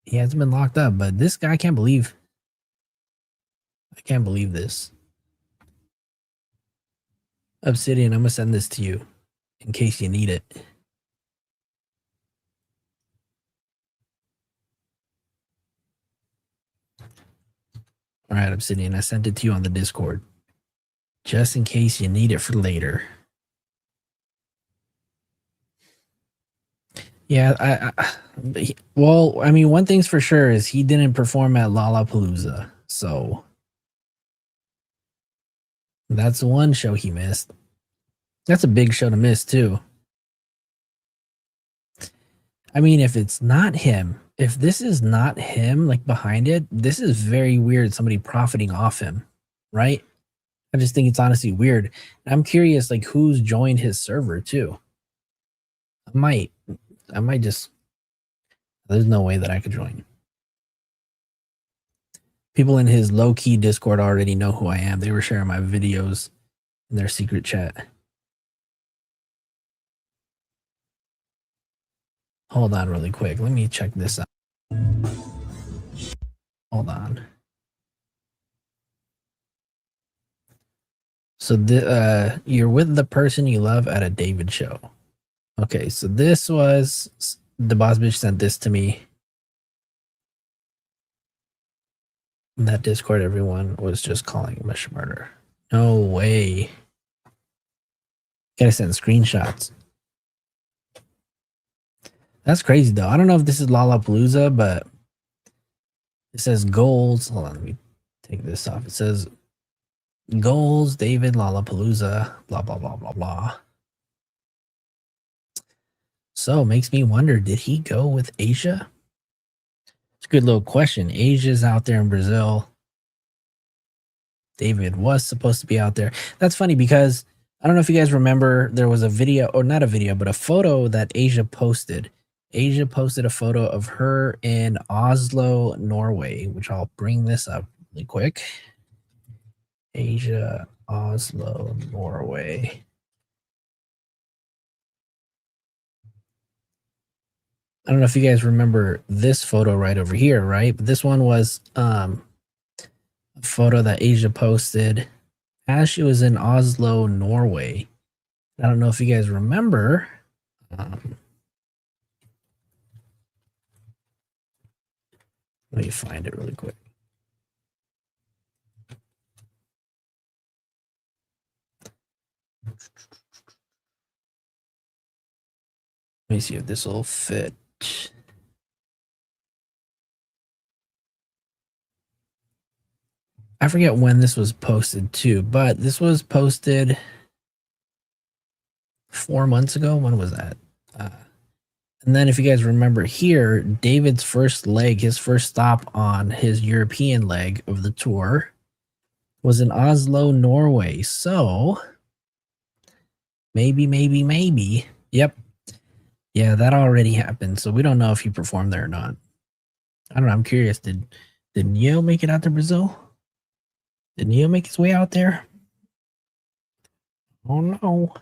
Speaker 1: he hasn't been locked up, but this guy I can't believe this. Obsidian, I'm gonna send this to you in case you need it. All right, Obsidian, I sent it to you on the Discord. Just in case you need it for later. Yeah, well, I mean, one thing's for sure is he didn't perform at Lollapalooza, so that's one show he missed. That's a big show to miss too. I mean, if it's not him, if this is not him, like behind it, this is very weird. Somebody profiting off him, right? I just think it's honestly weird. I'm curious, like, who's joined his server too. I might just, there's no way that I could join. People in his low-key Discord already know who I am. They were sharing my videos in their secret chat. Hold on really quick. Let me check this out. Hold on. So you're with the person you love at a David show. Okay, so this was the boss bitch sent this to me. That Discord, everyone was just calling him a murder. No way. Gotta send screenshots. That's crazy though. I don't know if this is Lollapalooza, but it says goals. Hold on, let me take this off. It says goals, David, Lollapalooza, blah, blah, blah, blah, blah. So makes me wonder, did he go with Asia? It's a good little question. Asia's out there in Brazil. David was supposed to be out there. That's funny because I don't know if you guys remember, there was a video, or not a video, but a photo that Asia posted. Asia posted a photo of her in Oslo, Norway, which I'll bring this up really quick. Asia, Oslo, Norway. I don't know if you guys remember this photo right over here, right? But this one was a photo that Asia posted as she was in Oslo, Norway. I don't know if you guys remember. Let me find it really quick. Let me see if this will fit. I forget when this was posted too, but this was posted 4 months ago. When was that? And then if you guys remember here, David's first leg, his first stop on his European leg of the tour was in Oslo, Norway. So maybe. Yep. Yeah, that already happened. So we don't know if he performed there or not. I don't know. I'm curious. Did Neo make it out to Brazil? Did Neo make his way out there? Oh no.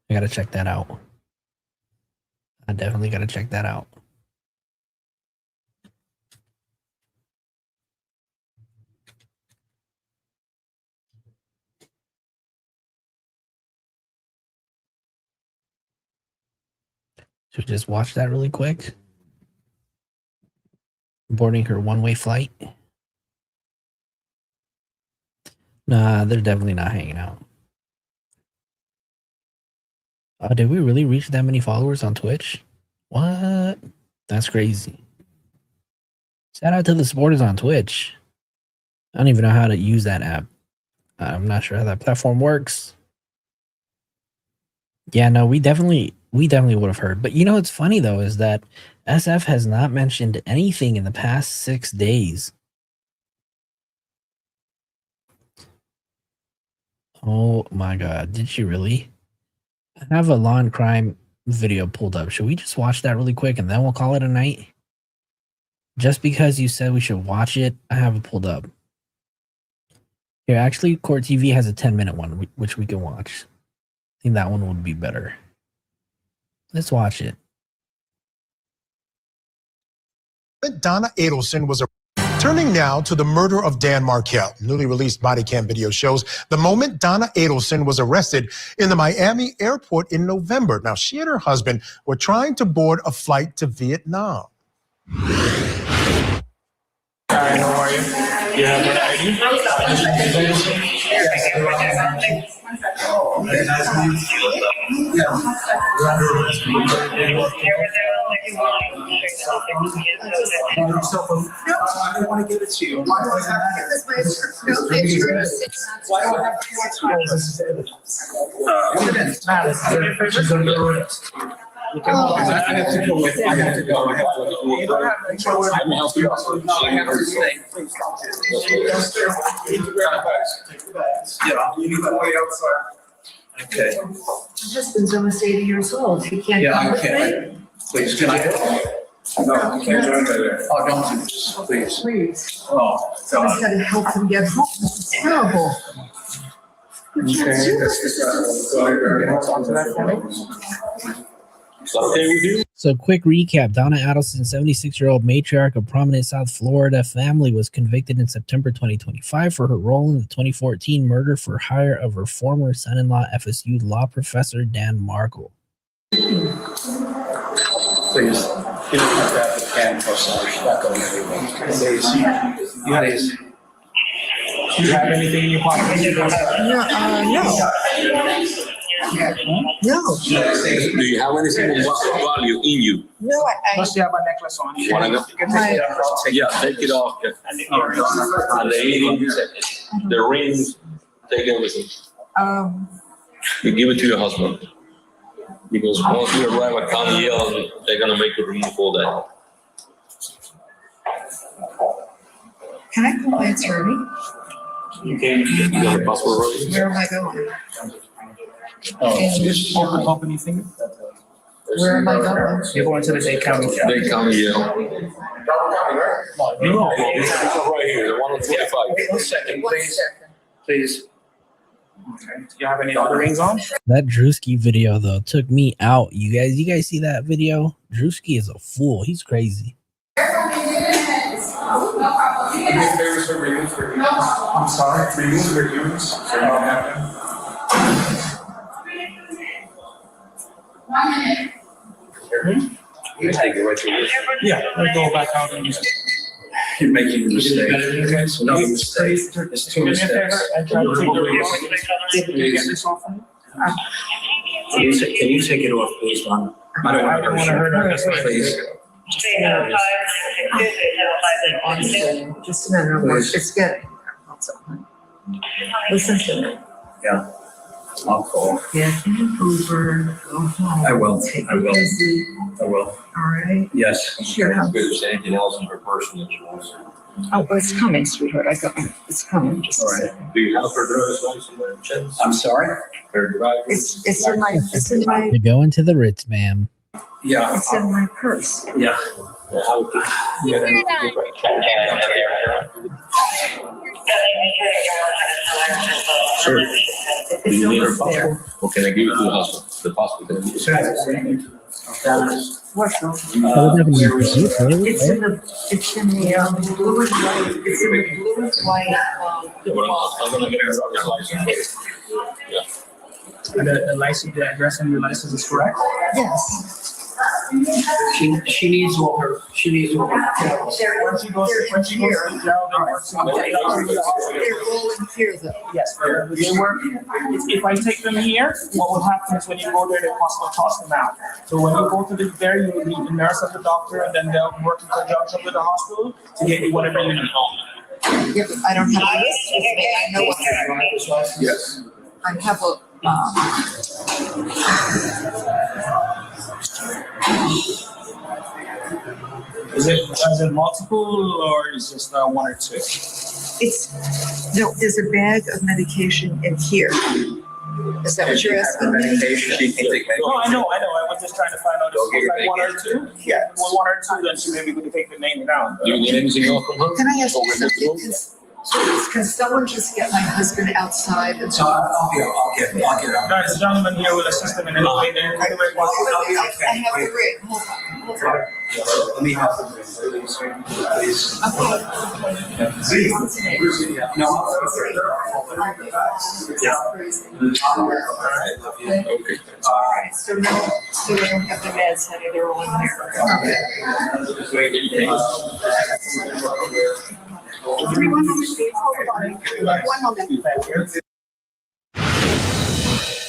Speaker 1: I gotta check that out. I definitely gotta check that out. Should we just watch that really quick? Boarding her one-way flight. Nah, they're definitely not hanging out. Oh, did we really reach that many followers on Twitch? What? That's crazy. Shout out to the supporters on Twitch. I don't even know how to use that app. I'm not sure how that platform works. Yeah, no, we definitely would have heard. But you know what's funny though is that SF has not mentioned anything in the past 6 days. Oh my god, did she really? I have a law and crime video pulled up. Should we just watch that really quick and then we'll call it a night? Just because you said we should watch it, I have it pulled up. Here, actually, Court TV has a 10-minute one, which we can watch. I think that one would be better. Let's watch it.
Speaker 18: Donna Adlesen was turning now to the murder of Dan Markell. Newly released body cam video shows the moment Donna Adlesen was arrested in the Miami airport in November. Now, she and her husband were trying to board a flight to Vietnam.
Speaker 19: Hi, how are you? You have an ID? Very nice to meet you. Yeah. You're under arrest. I don't want to give it to you. Why do I have to? Why do I have to? This is evidence. She's under arrest. I have to go. I have to go. You don't have any choice. I can help you. I have to stay. Please stop. Take the bags. Yeah, you need to wait outside. Okay.
Speaker 4: My husband's almost 80 years old. He can't come with me.
Speaker 19: Please, can I go? No, you can't join me there. Oh, don't do this, please.
Speaker 4: Please.
Speaker 19: Oh,
Speaker 4: Someone's got to help him get home. It's terrible.
Speaker 1: So, quick recap. Donna Adlesen, 76-year-old matriarch of prominent South Florida family, was convicted in September 2025 for her role in the 2014 murder for hire of her former son-in-law, FSU law professor Dan Markle.
Speaker 19: Please, you don't have to have the can for some. She's not going anywhere. Please, do you have anything in your pocket?
Speaker 12: No. No.
Speaker 20: Do you have anything of value in you?
Speaker 12: No,
Speaker 19: Plus, you have a necklace on.
Speaker 20: Wanna go? Yeah, take it off. And the earrings, the rings, take everything. You give it to your husband. Because once you arrive at County Yale, they're gonna make you remove all that.
Speaker 12: Can I call my attorney?
Speaker 20: You can, you got a passport ready?
Speaker 12: Where am I going?
Speaker 19: Just open your finger.
Speaker 12: Where am I going?
Speaker 19: You're going to the Dade County.
Speaker 20: Dade County, yeah. No, this is right here, the one on 25.
Speaker 19: One second, please. Please. Okay. Do you have any other rings on?
Speaker 1: That Drewski video, though, took me out. You guys see that video? Drewski is a fool. He's crazy.
Speaker 19: I'm sorry, remove your earrings. So you don't have them.
Speaker 14: 1 minute.
Speaker 20: You take it right to this.
Speaker 19: Yeah, we'll go back out and use it.
Speaker 20: You're making a mistake.
Speaker 19: Okay, so
Speaker 20: No
Speaker 19: you
Speaker 20: mistake. It's two mistakes.
Speaker 19: and try to take the rings. Can you get this off?
Speaker 20: Can you take it off, please, Donna? I don't want to hurt her. Please.
Speaker 12: Just a minute. It's getting. Listen to me.
Speaker 20: Yeah. I'll call.
Speaker 12: Get an Uber. Go home.
Speaker 20: I will.
Speaker 12: Take
Speaker 20: I will.
Speaker 12: it easy.
Speaker 20: I will.
Speaker 12: All right.
Speaker 20: Yes.
Speaker 12: Sure.
Speaker 20: If there's anything else in her person that she wants.
Speaker 12: Oh, well, it's coming, sweetheart. It's coming. Just a
Speaker 20: All right.
Speaker 12: second.
Speaker 20: Do you have her driver's license? I'm sorry? Her driver's.
Speaker 12: It's in my.
Speaker 1: To go into the Ritz, ma'am.
Speaker 20: Yeah.
Speaker 12: It's in my purse.
Speaker 20: Yeah. Sure. Do you need her passport? Or can I give it to the husband? The passport.
Speaker 12: What's wrong? It's in the blue and white. It's in the blue and white.
Speaker 20: I'm gonna get her driver's license.
Speaker 19: And the license, the address on your license is correct?
Speaker 12: Yes.
Speaker 19: She needs all her. Once she goes to jail,
Speaker 12: They're all in here though.
Speaker 19: yes, they work. If I take them here, what will happen is when you go there, they toss them out. So when you go to there, you meet the nurse and the doctor, and then they'll work in conjunction with the hospital to get you whatever you need.
Speaker 12: Yeah, but I don't have a list with me. I know what they're doing.
Speaker 20: Yes.
Speaker 12: I have a.
Speaker 19: Is it multiple or is just one or two?
Speaker 12: There's a bag of medication in here. Is that what you're asking me?
Speaker 19: No, I know. I was just trying to find out if it's like one or two.
Speaker 12: Yeah.
Speaker 19: Well, one or two, then she maybe could take the name down.
Speaker 20: Do you need anything else from her?
Speaker 12: Can I ask you something? Can someone just get my husband outside? And
Speaker 19: I'll get it. Guys, the gentleman here will assist him in any way.
Speaker 12: I have the ring. Hold on.
Speaker 20: Let me have them. No. Okay.
Speaker 12: All right. So no, so they don't have the meds, honey. They're all in here.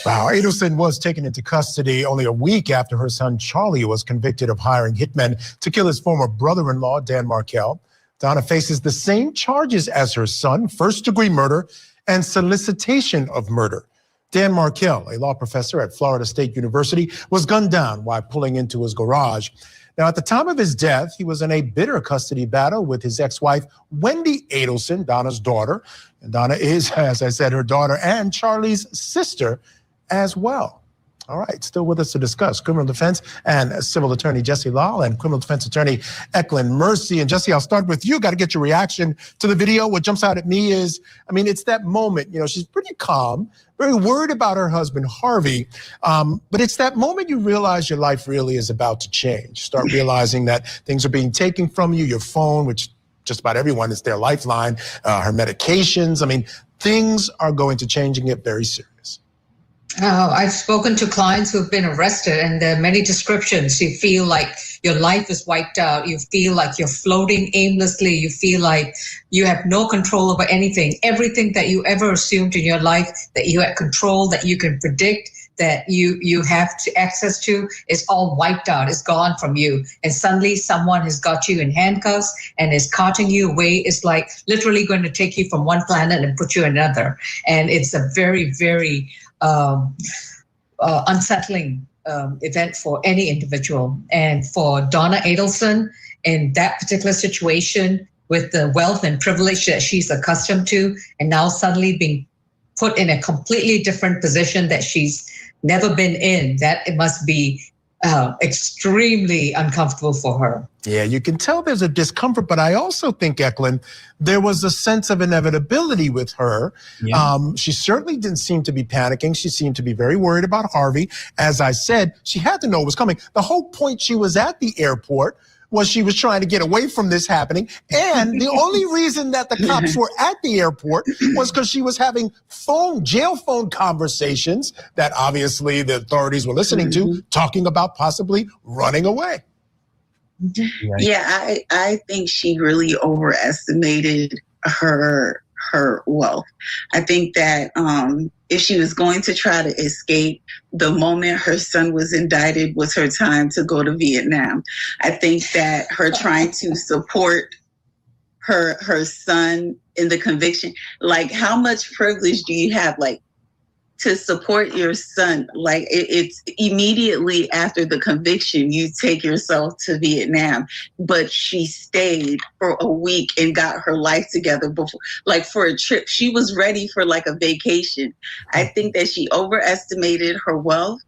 Speaker 18: Wow, Adlesen was taken into custody only a week after her son Charlie was convicted of hiring hitmen to kill his former brother-in-law, Dan Markle. Donna faces the same charges as her son, first-degree murder and solicitation of murder. Dan Markle, a law professor at Florida State University, was gunned down while pulling into his garage. Now, at the time of his death, he was in a bitter custody battle with his ex-wife, Wendy Adlesen, Donna's daughter. And Donna is, as I said, her daughter and Charlie's sister as well. All right, still with us to discuss criminal defense and civil attorney Jesse Law and criminal defense attorney Eklund Mercy. And Jesse, I'll start with you. Got to get your reaction to the video. What jumps out at me is, I mean, it's that moment, you know, she's pretty calm, very worried about her husband, Harvey. But it's that moment you realize your life really is about to change. Start realizing that things are being taken from you, your phone, which just about everyone is their lifeline, her medications. I mean, things are going to change and get very serious.
Speaker 21: I've spoken to clients who've been arrested, and there are many descriptions. You feel like your life is wiped out. You feel like you're floating aimlessly. You feel like you have no control over anything. Everything that you ever assumed in your life that you had control, that you can predict, that you have access to, is all wiped out. It's gone from you. And suddenly someone has got you in handcuffs and is carting you away. It's like literally going to take you from one planet and put you in another. And it's a very, very unsettling event for any individual. And for Donna Adlesen, in that particular situation, with the wealth and privilege that she's accustomed to, and now suddenly being put in a completely different position that she's never been in, that it must be extremely uncomfortable for her.
Speaker 18: Yeah, you can tell there's a discomfort, but I also think, Eklund, there was a sense of inevitability with her. Yeah. She certainly didn't seem to be panicking. She seemed to be very worried about Harvey. As I said, she had to know it was coming. The whole point she was at the airport was she was trying to get away from this happening. And the only reason that the cops were at the airport was because she was having jail phone conversations that obviously the authorities were listening to, talking about possibly running away.
Speaker 22: Yeah, I think she really overestimated her wealth. I think that if she was going to try to escape, the moment her son was indicted was her time to go to Vietnam. I think that her trying to support her son in the conviction, like how much privilege do you have, like, to support your son? Like it's immediately after the conviction, you take yourself to Vietnam, but she stayed for a week and got her life together before, like for a trip. She was ready for like a vacation. I think that she overestimated her wealth.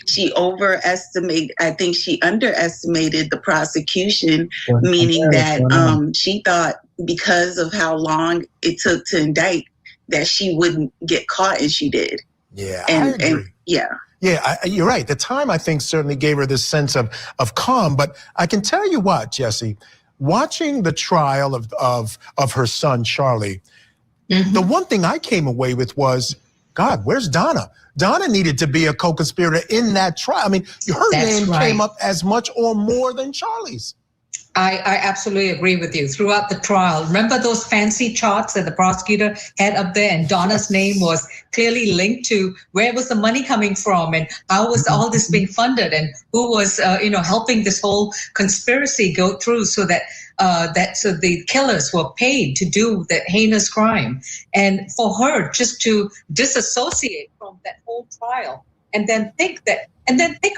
Speaker 22: I think she underestimated the prosecution, meaning that she thought because of how long it took to indict that she wouldn't get caught, and she did.
Speaker 18: Yeah,
Speaker 22: and yeah.
Speaker 18: Yeah, you're right. The time, I think, certainly gave her this sense of calm. But I can tell you what, Jesse, watching the trial of her son, Charlie, the one thing I came away with was, God, where's Donna? Donna needed to be a co-conspirator in that trial. I mean, her name came up as much or more than Charlie's.
Speaker 21: I absolutely agree with you. Throughout the trial, remember those fancy charts that the prosecutor had up there, and Donna's name was clearly linked to where was the money coming from and how was all this being funded and who was helping this whole conspiracy go through, so that so the killers were paid to do that heinous crime. And for her just to disassociate from that whole trial and then think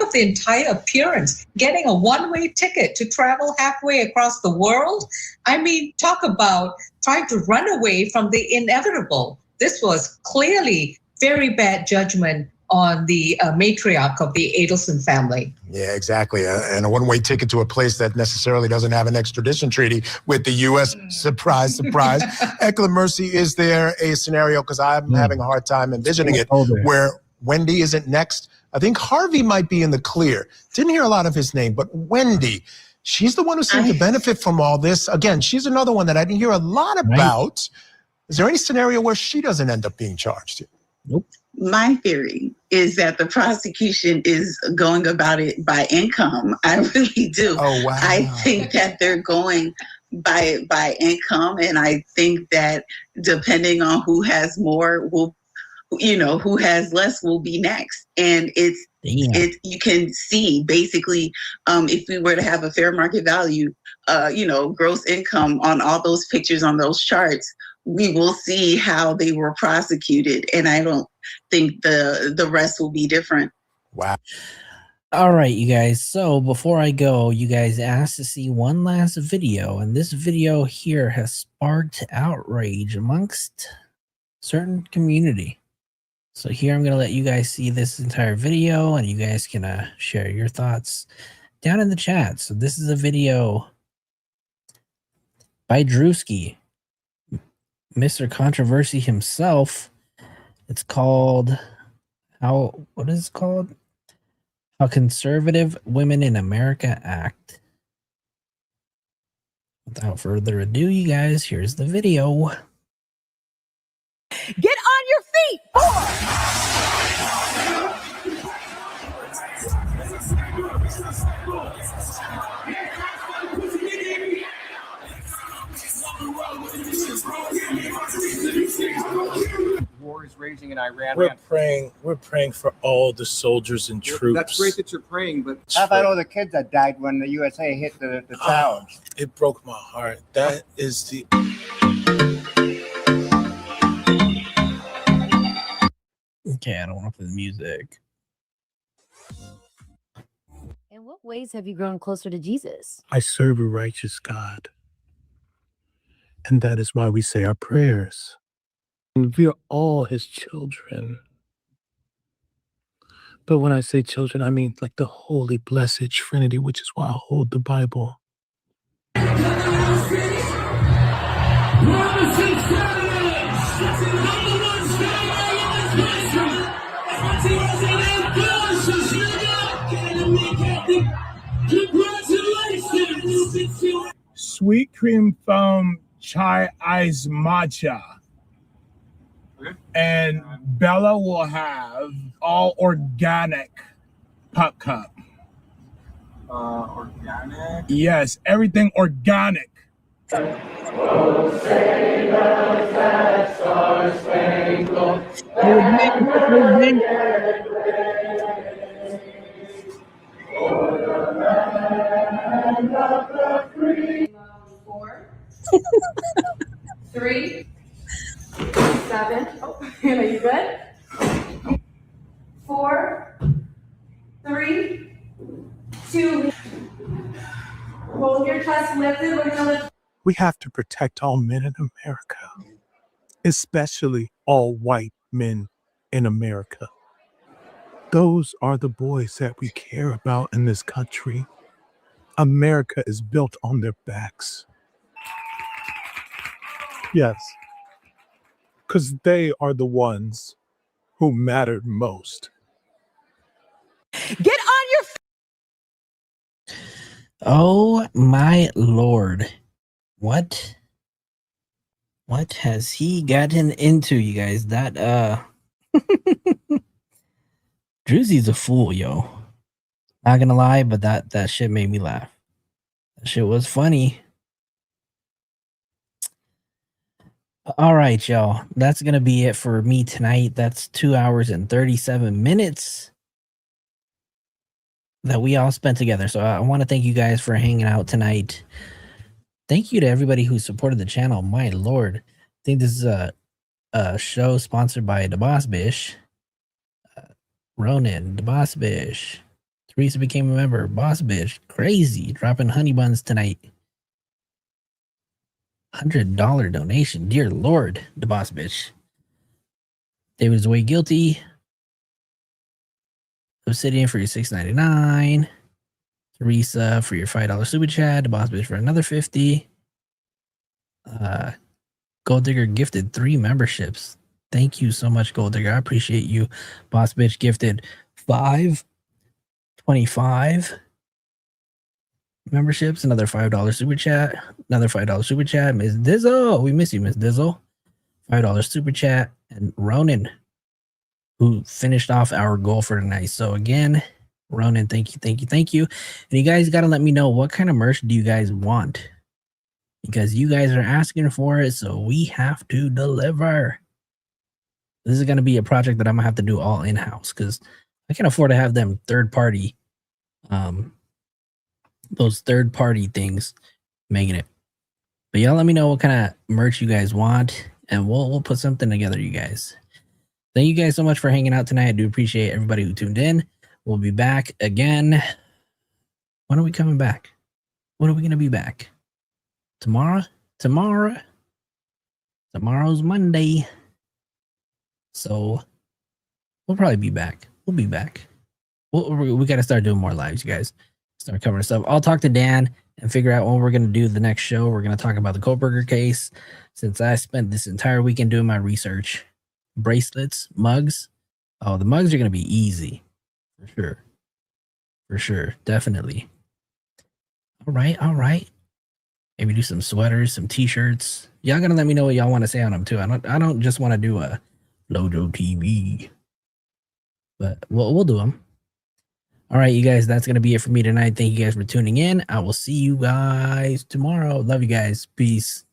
Speaker 21: of the entire appearance, getting a one-way ticket to travel halfway across the world. I mean, talk about trying to run away from the inevitable. This was clearly very bad judgment on the matriarch of the Adlesen family.
Speaker 18: Yeah, exactly. And a one-way ticket to a place that necessarily doesn't have an extradition treaty with the U.S. Surprise, surprise. Eklund Mercy, is there a scenario, because I'm having a hard time envisioning it, where Wendy isn't next? I think Harvey might be in the clear. Didn't hear a lot of his name, but Wendy, she's the one who seemed to benefit from all this. Again, she's another one that I didn't hear a lot about. Is there any scenario where she doesn't end up being charged?
Speaker 1: Nope.
Speaker 22: My theory is that the prosecution is going about it by income. I really do.
Speaker 18: Oh, wow.
Speaker 22: I think that they're going by income, and I think that depending on who has more who has less will be next. And you can see basically, if we were to have a fair market value, gross income on all those pictures on those charts, we will see how they were prosecuted. And I don't think the rest will be different.
Speaker 18: Wow.
Speaker 1: All right, you guys. So before I go, you guys asked to see one last video, and this video here has sparked outrage amongst certain community. So here I'm going to let you guys see this entire video, and you guys can share your thoughts down in the chat. So this is a video by Drewski, Mr. Controversy himself. It's called what is it called? How Conservative Women in America Act. Without further ado, you guys, here's the video.
Speaker 17: Get on your feet.
Speaker 2: War is raging in Iran.
Speaker 6: We're praying for all the soldiers and troops.
Speaker 2: That's great that you're praying, but
Speaker 3: How about all the kids that died when the USA hit the towers?
Speaker 6: It broke my heart. That is the.
Speaker 1: Okay, I don't want to play the music.
Speaker 5: In what ways have you grown closer to Jesus?
Speaker 6: I serve a righteous God. And that is why we say our prayers. And we are all his children. But when I say children, I mean like the holy, blessed Trinity, which is why I hold the Bible. Sweet cream foam chai ice matcha. And Bella will have all organic pop cup.
Speaker 2: organic.
Speaker 6: Yes, everything organic.
Speaker 14: Three, 7. Oh, are you good? 4, 3, 2. Hold your chest lifted. We're gonna lift.
Speaker 6: We have to protect all men in America, especially all white men in America. Those are the boys that we care about in this country. America is built on their backs. Yes, because they are the ones who mattered most.
Speaker 17: Get on your
Speaker 1: Oh my lord. What has he gotten into, you guys? That Drewsy's a fool, yo. Not gonna lie, but that shit made me laugh. That shit was funny. All right, y'all. That's gonna be it for me tonight. That's 2 hours and 37 minutes that we all spent together. So I want to thank you guys for hanging out tonight. Thank you to everybody who supported the channel. My lord. I think this is a show sponsored by The Boss Bish. Ronan, The Boss Bish. Teresa became a member. Boss Bish. Crazy. Dropping honey buns tonight. $100 donation. Dear Lord, The Boss Bitch. David is way guilty. Obsidian for your $6.99. Teresa for your $5 super chat. The Boss Bitch for another $50. Gold Digger gifted 3 memberships. Thank you so much, Gold Digger. I appreciate you. Boss Bitch gifted 5.25 memberships, another $5 super chat, another $5 super chat. Miss Dizzle, we miss you, Miss Dizzle. $5 super chat, and Ronan, who finished off our goal for tonight. So again, Ronan, thank you. And you guys got to let me know, what kind of merch do you guys want? Because you guys are asking for it, so we have to deliver. This is going to be a project that I'm going to have to do all in-house, because I can't afford to have them third-party those third-party things making it. But y'all let me know what kind of merch you guys want, and we'll put something together, you guys. Thank you guys so much for hanging out tonight. I do appreciate everybody who tuned in. We'll be back again. When are we coming back? When are we going to be back? Tomorrow? Tomorrow's Monday. So We'll probably be back. We'll be back. We got to start doing more lives, you guys. Start covering stuff. I'll talk to Dan and figure out when we're going to do the next show. We're going to talk about the Kohlberger case. Since I spent this entire weekend doing my research. Bracelets, mugs. Oh, the mugs are going to be easy. For sure. For sure. Definitely. All right. Maybe do some sweaters, some t-shirts. Y'all got to let me know what y'all want to say on them, too. I don't just want to do a Lojo TV. But we'll do them. All right, you guys, that's going to be it for me tonight. Thank you guys for tuning in. I will see you guys tomorrow. Love you guys. Peace.